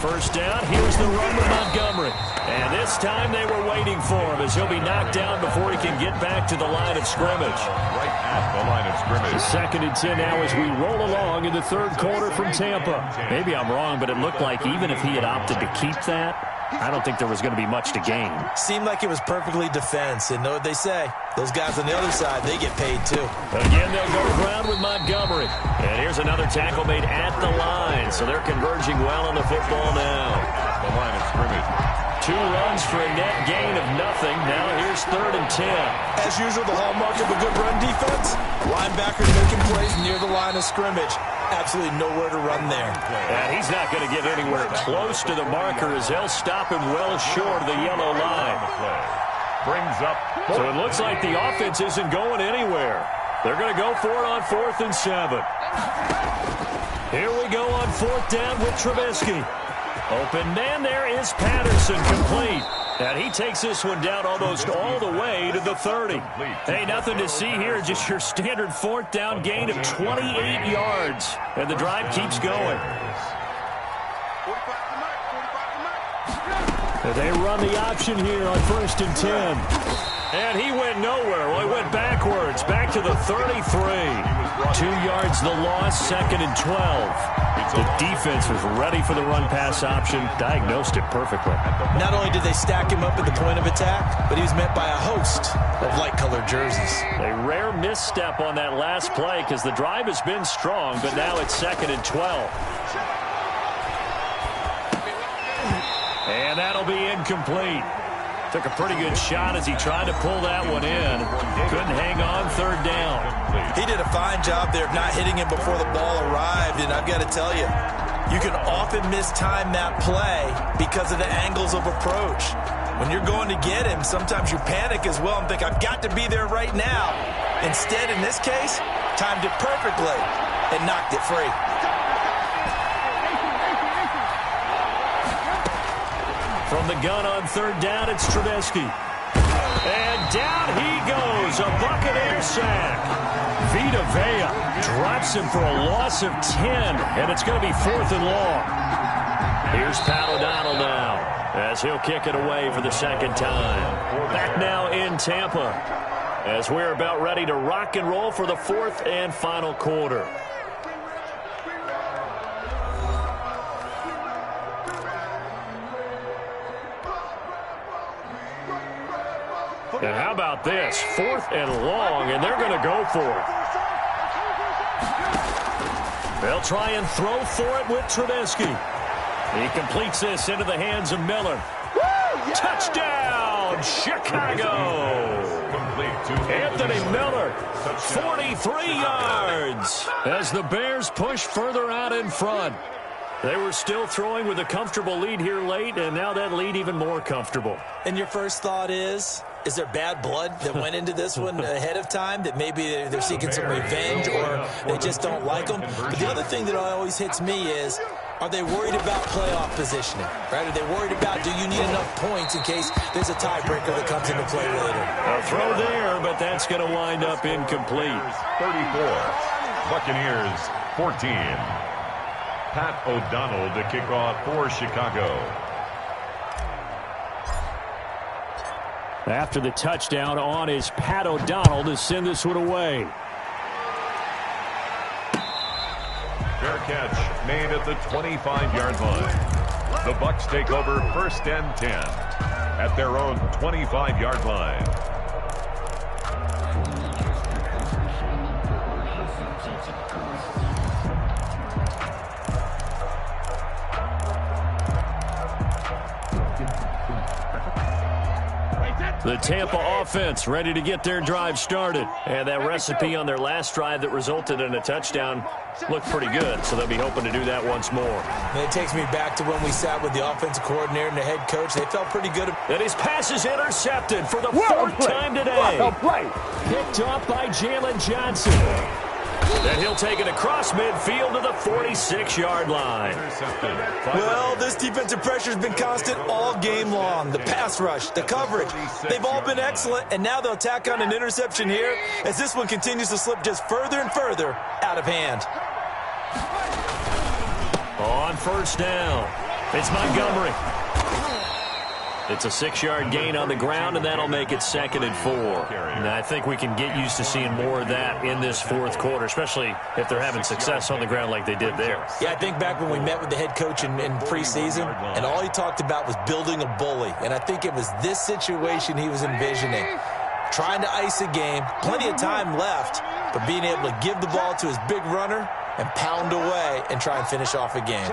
First down, here's the run with Montgomery. And this time they were waiting for him as he'll be knocked down before he can get back to the line of scrimmage. Right at the line of scrimmage. 2nd and 10 now as we roll along in the 3rd quarter from Tampa. Maybe I'm wrong, but it looked like even if he had opted to keep that, I don't think there was going to be much to gain. Seemed like it was perfectly defense. And know what they say? Those guys on the other side, they get paid too. Again, they'll go ground with Montgomery. And here's another tackle made at the line. So they're converging well on the football now. The line of scrimmage. 2 runs for a net gain of nothing. Now here's 3rd and 10. As usual, the hallmark of a good run defense, linebackers making plays near the line of scrimmage. Absolutely nowhere to run there. And he's not going to get anywhere close to the marker as they'll stop him well short of the yellow line. Brings up. So it looks like the offense isn't going anywhere. They're going to go for it on 4th and 7. Here we go on 4th down with Trubisky. Open man there is Patterson, complete. And he takes this one down almost all the way to the 30. Hey, nothing to see here, just your standard 4th down gain of 28 yards. And the drive keeps going. And they run the option here on 1st and 10. And he went nowhere. Well, he went backwards, back to the 33. 2 yards the loss, 2nd and 12. The defense was ready for the run-pass option, diagnosed it perfectly. Not only did they stack him up at the point of attack, but he was met by a host of light-colored jerseys. A rare misstep on that last play because the drive has been strong, but now it's 2nd and 12. And that'll be incomplete. Took a pretty good shot as he tried to pull that one in. Couldn't hang on 3rd down. He did a fine job there of not hitting him before the ball arrived, and I've got to tell you, you can often mistime that play because of the angles of approach. When you're going to get him, sometimes you panic as well and think, I've got to be there right now. Instead, in this case, timed it perfectly and knocked it free. From the gun on 3rd down, it's Trubisky. And down he goes, a Buccaneer sack. Vita Vea drops him for a loss of 10, and it's going to be 4th and long. Here's Pat O'Donnell now, as he'll kick it away for the 2nd time. Back now in Tampa, as we're about ready to rock and roll for the 4th and final quarter. And how about this? 4th and long, and they're going to go for it. They'll try and throw for it with Trubisky. He completes this into the hands of Miller. Touchdown, Chicago! Anthony Miller, 43 yards, as the Bears push further out in front. They were still throwing with a comfortable lead here late, and now that lead even more comfortable. And your first thought is there bad blood that went into this one ahead of time, that maybe they're seeking some revenge or they just don't like them? But the other thing that always hits me is, are they worried about playoff positioning? Right? Are they worried about, do you need enough points in case there's a tiebreaker that comes into play later? A throw there, but that's going to wind up incomplete. 34, Buccaneers 14. Pat O'Donnell to kick off for Chicago. After the touchdown on is Pat O'Donnell to send this one away. Fair catch made at the 25-yard line. The Bucs take over 1st and 10 at their own 25-yard line. The Tampa offense ready to get their drive started. And that recipe on their last drive that resulted in a touchdown looked pretty good, so they'll be hoping to do that once more. And it takes me back to when we sat with the offensive coordinator and the head coach. They felt pretty good. And his pass is intercepted for the 4th time today. Picked off by Jalen Johnson. And he'll take it across midfield to the 46-yard line. Well, this defensive pressure has been constant all game long. The pass rush, the coverage, they've all been excellent, and now they'll tack on an interception here as this one continues to slip just further and further out of hand. On 1st down, it's Montgomery. It's a 6-yard gain on the ground, and that'll make it 2nd and 4. And I think we can get used to seeing more of that in this fourth quarter, especially if they're having success on the ground like they did there. Yeah, I think back when we met with the head coach in preseason, and all he talked about was building a bully. And I think it was this situation he was envisioning. Trying to ice a game, plenty of time left, but being able to give the ball to his big runner and pound away and try and finish off a game.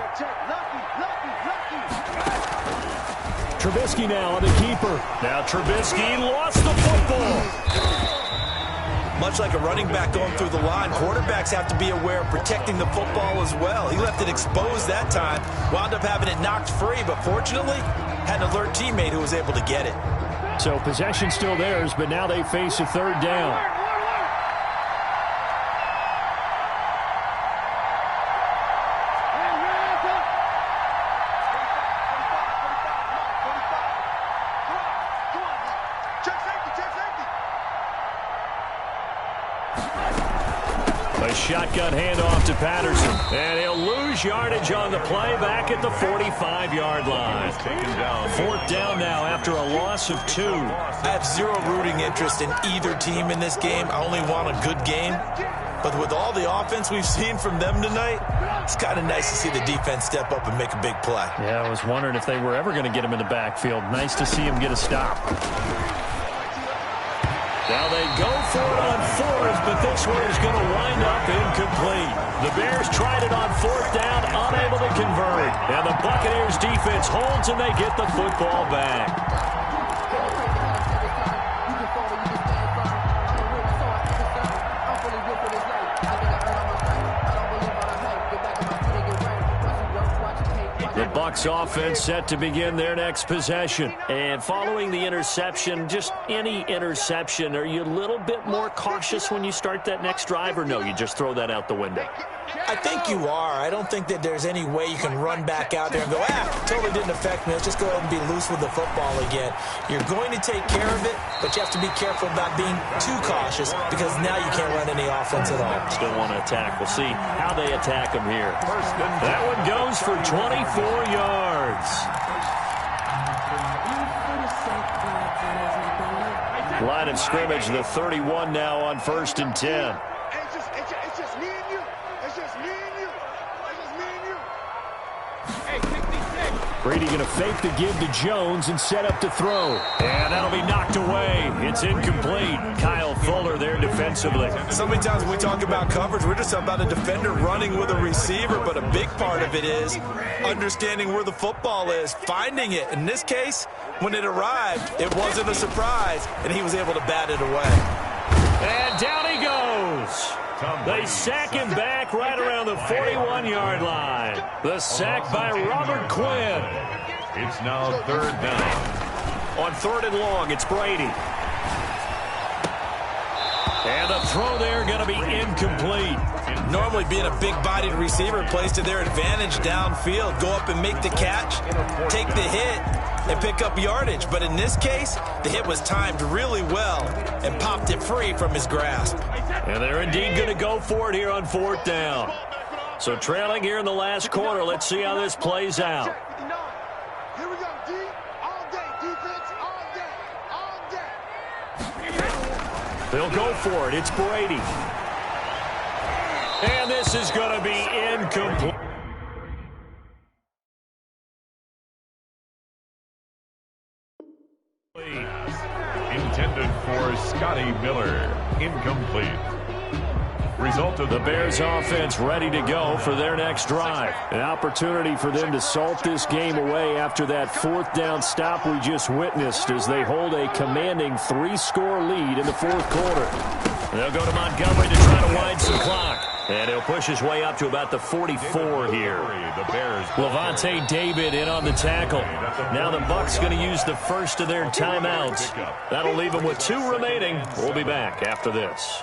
Trubisky now on the keeper. Now Trubisky lost the football. Much like a running back going through the line, quarterbacks have to be aware of protecting the football as well. He left it exposed that time, wound up having it knocked free, but fortunately had an alert teammate who was able to get it. So possession still theirs, but now they face a 3rd down. A shotgun handoff to Patterson, and he'll lose yardage on the play back at the 45-yard line. 4th down now after a loss of 2. I have zero rooting interest in either team in this game. I only want a good game. But with all the offense we've seen from them tonight, it's kind of nice to see the defense step up and make a big play. Yeah, I was wondering if they were ever going to get him in the backfield. Nice to see him get a stop. Now they go for it on 4th, but this one is going to wind up incomplete. The Bears tried it on 4th down, unable to convert. And the Buccaneers defense holds and they get the football back. The Bucs offense set to begin their next possession. And following the interception, just any interception, are you a little bit more cautious when you start that next drive, or no, you just throw that out the window? I think you are. I don't think that there's any way you can run back out there and go, totally didn't affect me. Let's just go ahead and be loose with the football again. You're going to take care of it, but you have to be careful about being too cautious because now you can't run any offense at all. Still want to attack. We'll see how they attack them here. That one goes for 24 yards. Line of scrimmage, the 31 now on 1st and 10. It's just me and you. It's just me and you. It's just me and you. Hey, 66. Brady going to fake the give to Jones and set up to throw. And that'll be knocked away. It's incomplete. Kyle Fuller there defensively. So many times when we talk about coverage, we're just about a defender running with a receiver, but a big part of it is understanding where the football is, finding it. In this case, when it arrived, it wasn't a surprise, and he was able to bat it away. And down he goes. They sack him back right around the 41-yard line. The sack by Robert Quinn. It's now 3rd down. On 3rd and long, it's Brady. And the throw there going to be incomplete. Normally being a big-bodied receiver plays to their advantage downfield. Go up and make the catch, take the hit, and pick up yardage. But in this case, the hit was timed really well and popped it free from his grasp. And they're indeed going to go for it here on 4th down. So trailing here in the last quarter. Let's see how this plays out. Here we go, D. All day, defense, all day, all day. They'll go for it. It's Brady. And this is going to be incomplete. Intended for Scotty Miller. Incomplete. Result of the Bears offense ready to go for their next drive. An opportunity for them to salt this game away after that 4th down stop we just witnessed as they hold a commanding 3-score lead in the 4th quarter. They'll go to Montgomery to try to wind some clock. And he'll push his way up to about the 44 here. Levante David in on the tackle. Now the Bucs going to use the first of their timeouts. That'll leave them with 2 remaining. We'll be back after this.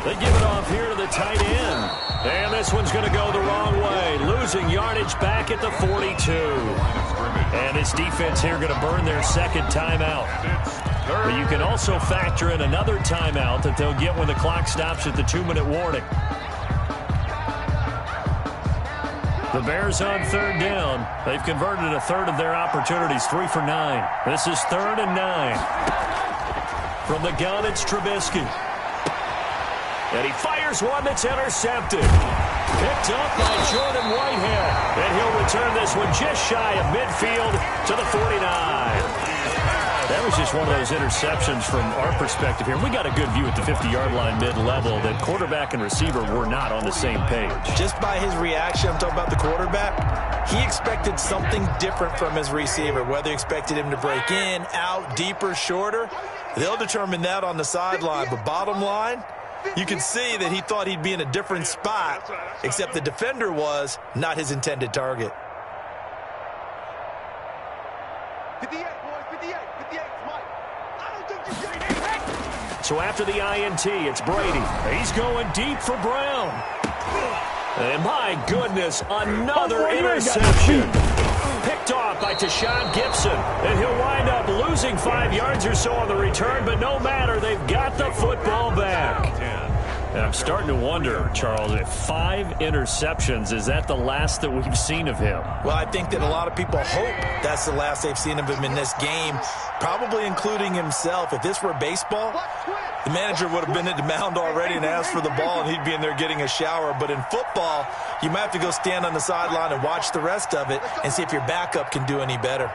They give it off here to the tight end. And this one's going to go the wrong way. Losing yardage back at the 42. And this defense here going to burn their second timeout. But you can also factor in another timeout that they'll get when the clock stops at the 2-minute warning. The Bears on third down. They've converted a third of their opportunities, 3 for 9. This is 3rd and 9. From the gun, it's Trubisky. And he fires one that's intercepted. Picked up by Jordan Whitehead. And he'll return this one just shy of midfield to the 49. That was just one of those interceptions from our perspective here. We got a good view at the 50-yard line mid-level that quarterback and receiver were not on the same page. Just by his reaction, I'm talking about the quarterback, he expected something different from his receiver, whether he expected him to break in, out, deeper, shorter. They'll determine that on the sideline. But bottom line, you can see that he thought he'd be in a different spot, except the defender was not his intended target. 58, boys, 58, 58, Mike. I don't think you get it. So after the INT, it's Brady. He's going deep for Brown. And my goodness, another interception. Picked off by Tashawn Gibson. And he'll wind up losing 5 yards or so on the return, but no matter, they've got the football back. And I'm starting to wonder, Charles, if 5 interceptions, is that the last that we've seen of him? Well, I think that a lot of people hope that's the last they've seen of him in this game, probably including himself. If this were baseball, the manager would have been at the mound already and asked for the ball, and he'd be in there getting a shower. But in football, you might have to go stand on the sideline and watch the rest of it and see if your backup can do any better.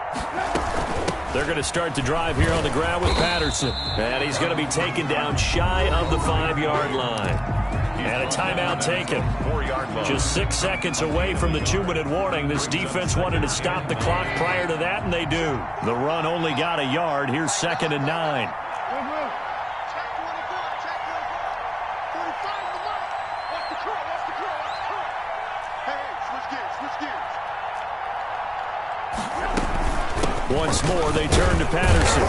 They're going to start the drive here on the ground with Patterson. And he's going to be taken down shy of the 5-yard line. And a timeout taken. 4-yard line. Just 6 seconds away from the 2-minute warning. This defense wanted to stop the clock prior to that, and they do. The run only got a yard. Here's 2nd and 9. Once more, they turn to Patterson.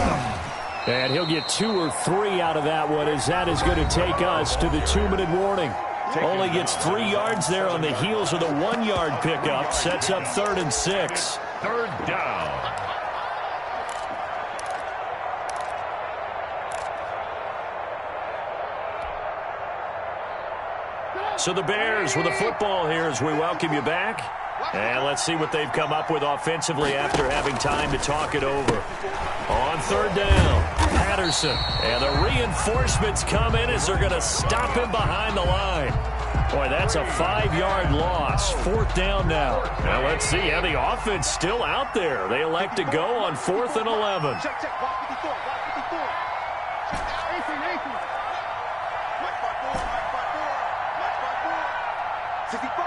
And he'll get 2 or 3 out of that one, as that is going to take us to the 2-minute warning. Only gets 3 yards there on the heels of the 1-yard pickup. Sets up 3rd and 6. 3rd down. So the Bears with the football here as we welcome you back. And let's see what they've come up with offensively after having time to talk it over. On 3rd down, Patterson. And the reinforcements come in as they're going to stop him behind the line. Boy, that's a 5-yard loss. 4th down now. Now let's see how the offense still out there. They elect to go on 4th and 11. Check, check, block 54, block 54. Nathan. Mike by 4, Mike by 4, Mike by 4. 65.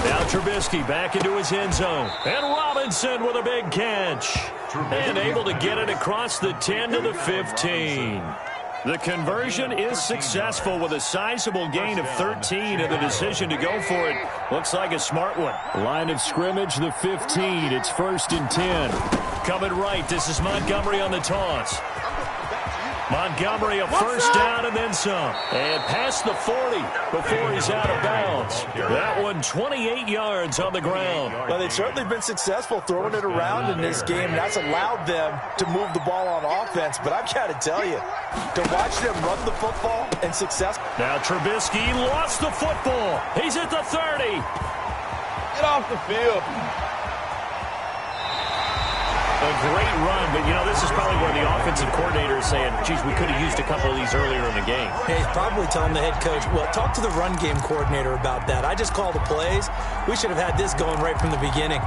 Now Trubisky back into his end zone. And Robinson with a big catch. And able to get it across the 10 to the 15. The conversion is successful with a sizable gain of 13, and the decision to go for it looks like a smart one. Line of scrimmage, the 15. It's 1st and 10. Coming right, this is Montgomery on the toss. Montgomery a first down and then some. And past the 40 before he's out of bounds. That one 28 yards on the ground. Well, they've certainly been successful throwing it around in this game. And that's allowed them to move the ball on offense. But I've got to tell you, to watch them run the football and success. Now Trubisky lost the football. He's at the 30. Get off the field. A great run, but, you know, this is probably where the offensive coordinator is saying, geez, we could have used a couple of these earlier in the game. Yeah, he's probably telling the head coach, well, talk to the run game coordinator about that. I just call the plays. We should have had this going right from the beginning.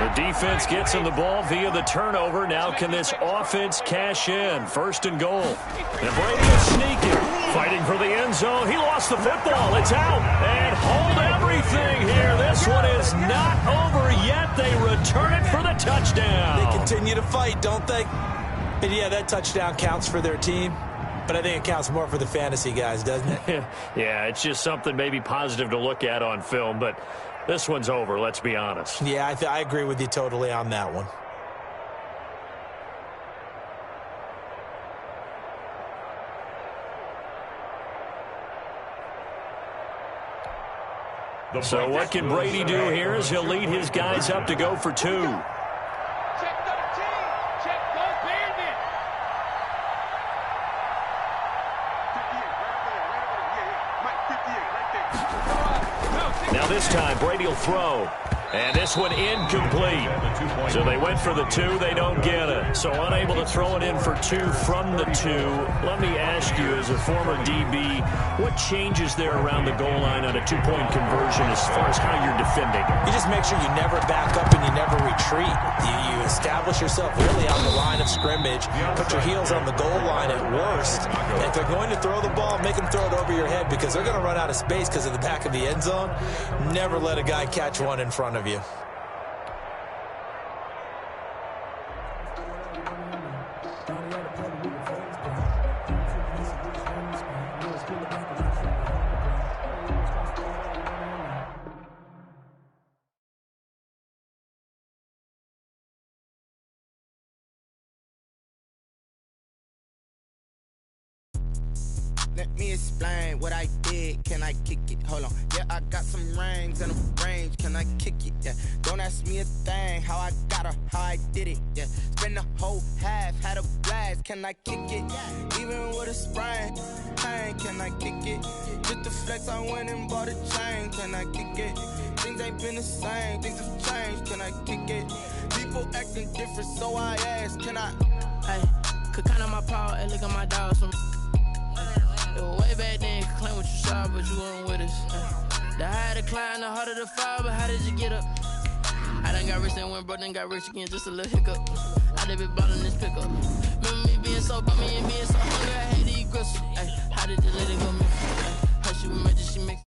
The defense gets him the ball via the turnover. Now can this offense cash in? 1st and goal. And Brady is sneaking. Fighting for the end zone. He lost the football. It's out. And hold everything here. This one is not over yet. They return it for the touchdown. They continue to fight, don't they? And yeah, that touchdown counts for their team. But I think it counts more for the fantasy guys, doesn't it? Yeah, it's just something maybe positive to look at on film. But this one's over, let's be honest. Yeah, I agree with you totally on that one. So what can Brady do here as he'll lead his guys up to go for 2? Check 13. Check both bandit. 58, right there. Yeah, Mike, 58, right there. Now this time, Brady will throw. And this one incomplete. So they went for the 2. They don't get it. So unable to throw it in for 2 from the 2. Let me ask you, as a former DB, what changes there around the goal line on a 2-point conversion as far as how you're defending? You just make sure you never back up and you never retreat. You establish yourself really on the line of scrimmage, put your heels on the goal line at worst. And if they're going to throw the ball, make them throw it over your head because they're going to run out of space because of the back of the end zone. Never let a guy catch one in front of you. Let me explain what I did. Can I kick it? Hold on. Yeah, I got some rings and a range. Can I kick it? Yeah. Don't ask me a thing. How I got her, how I did it. Yeah. Spend the whole half, had a blast. Can I kick it? Even with a sprain. Pain, can I kick it? Just the flex, I went and bought a chain. Can I kick it? Things ain't been the same. Things have changed. Can I kick it? People acting different, so I ask. Can I? Hey, could count on my power and look at my dogs from. Way back then, you could claim what you saw, but you weren't with us. The higher the climb, the harder the fall, but how did you get up? I done got rich and went broke, then got rich again, just a little hiccup. I done been ballin' this pickup. Remember me being so bummy and being so hungry, I hate to eat gristle. How did you let it go, man? How she was magic, she mixed.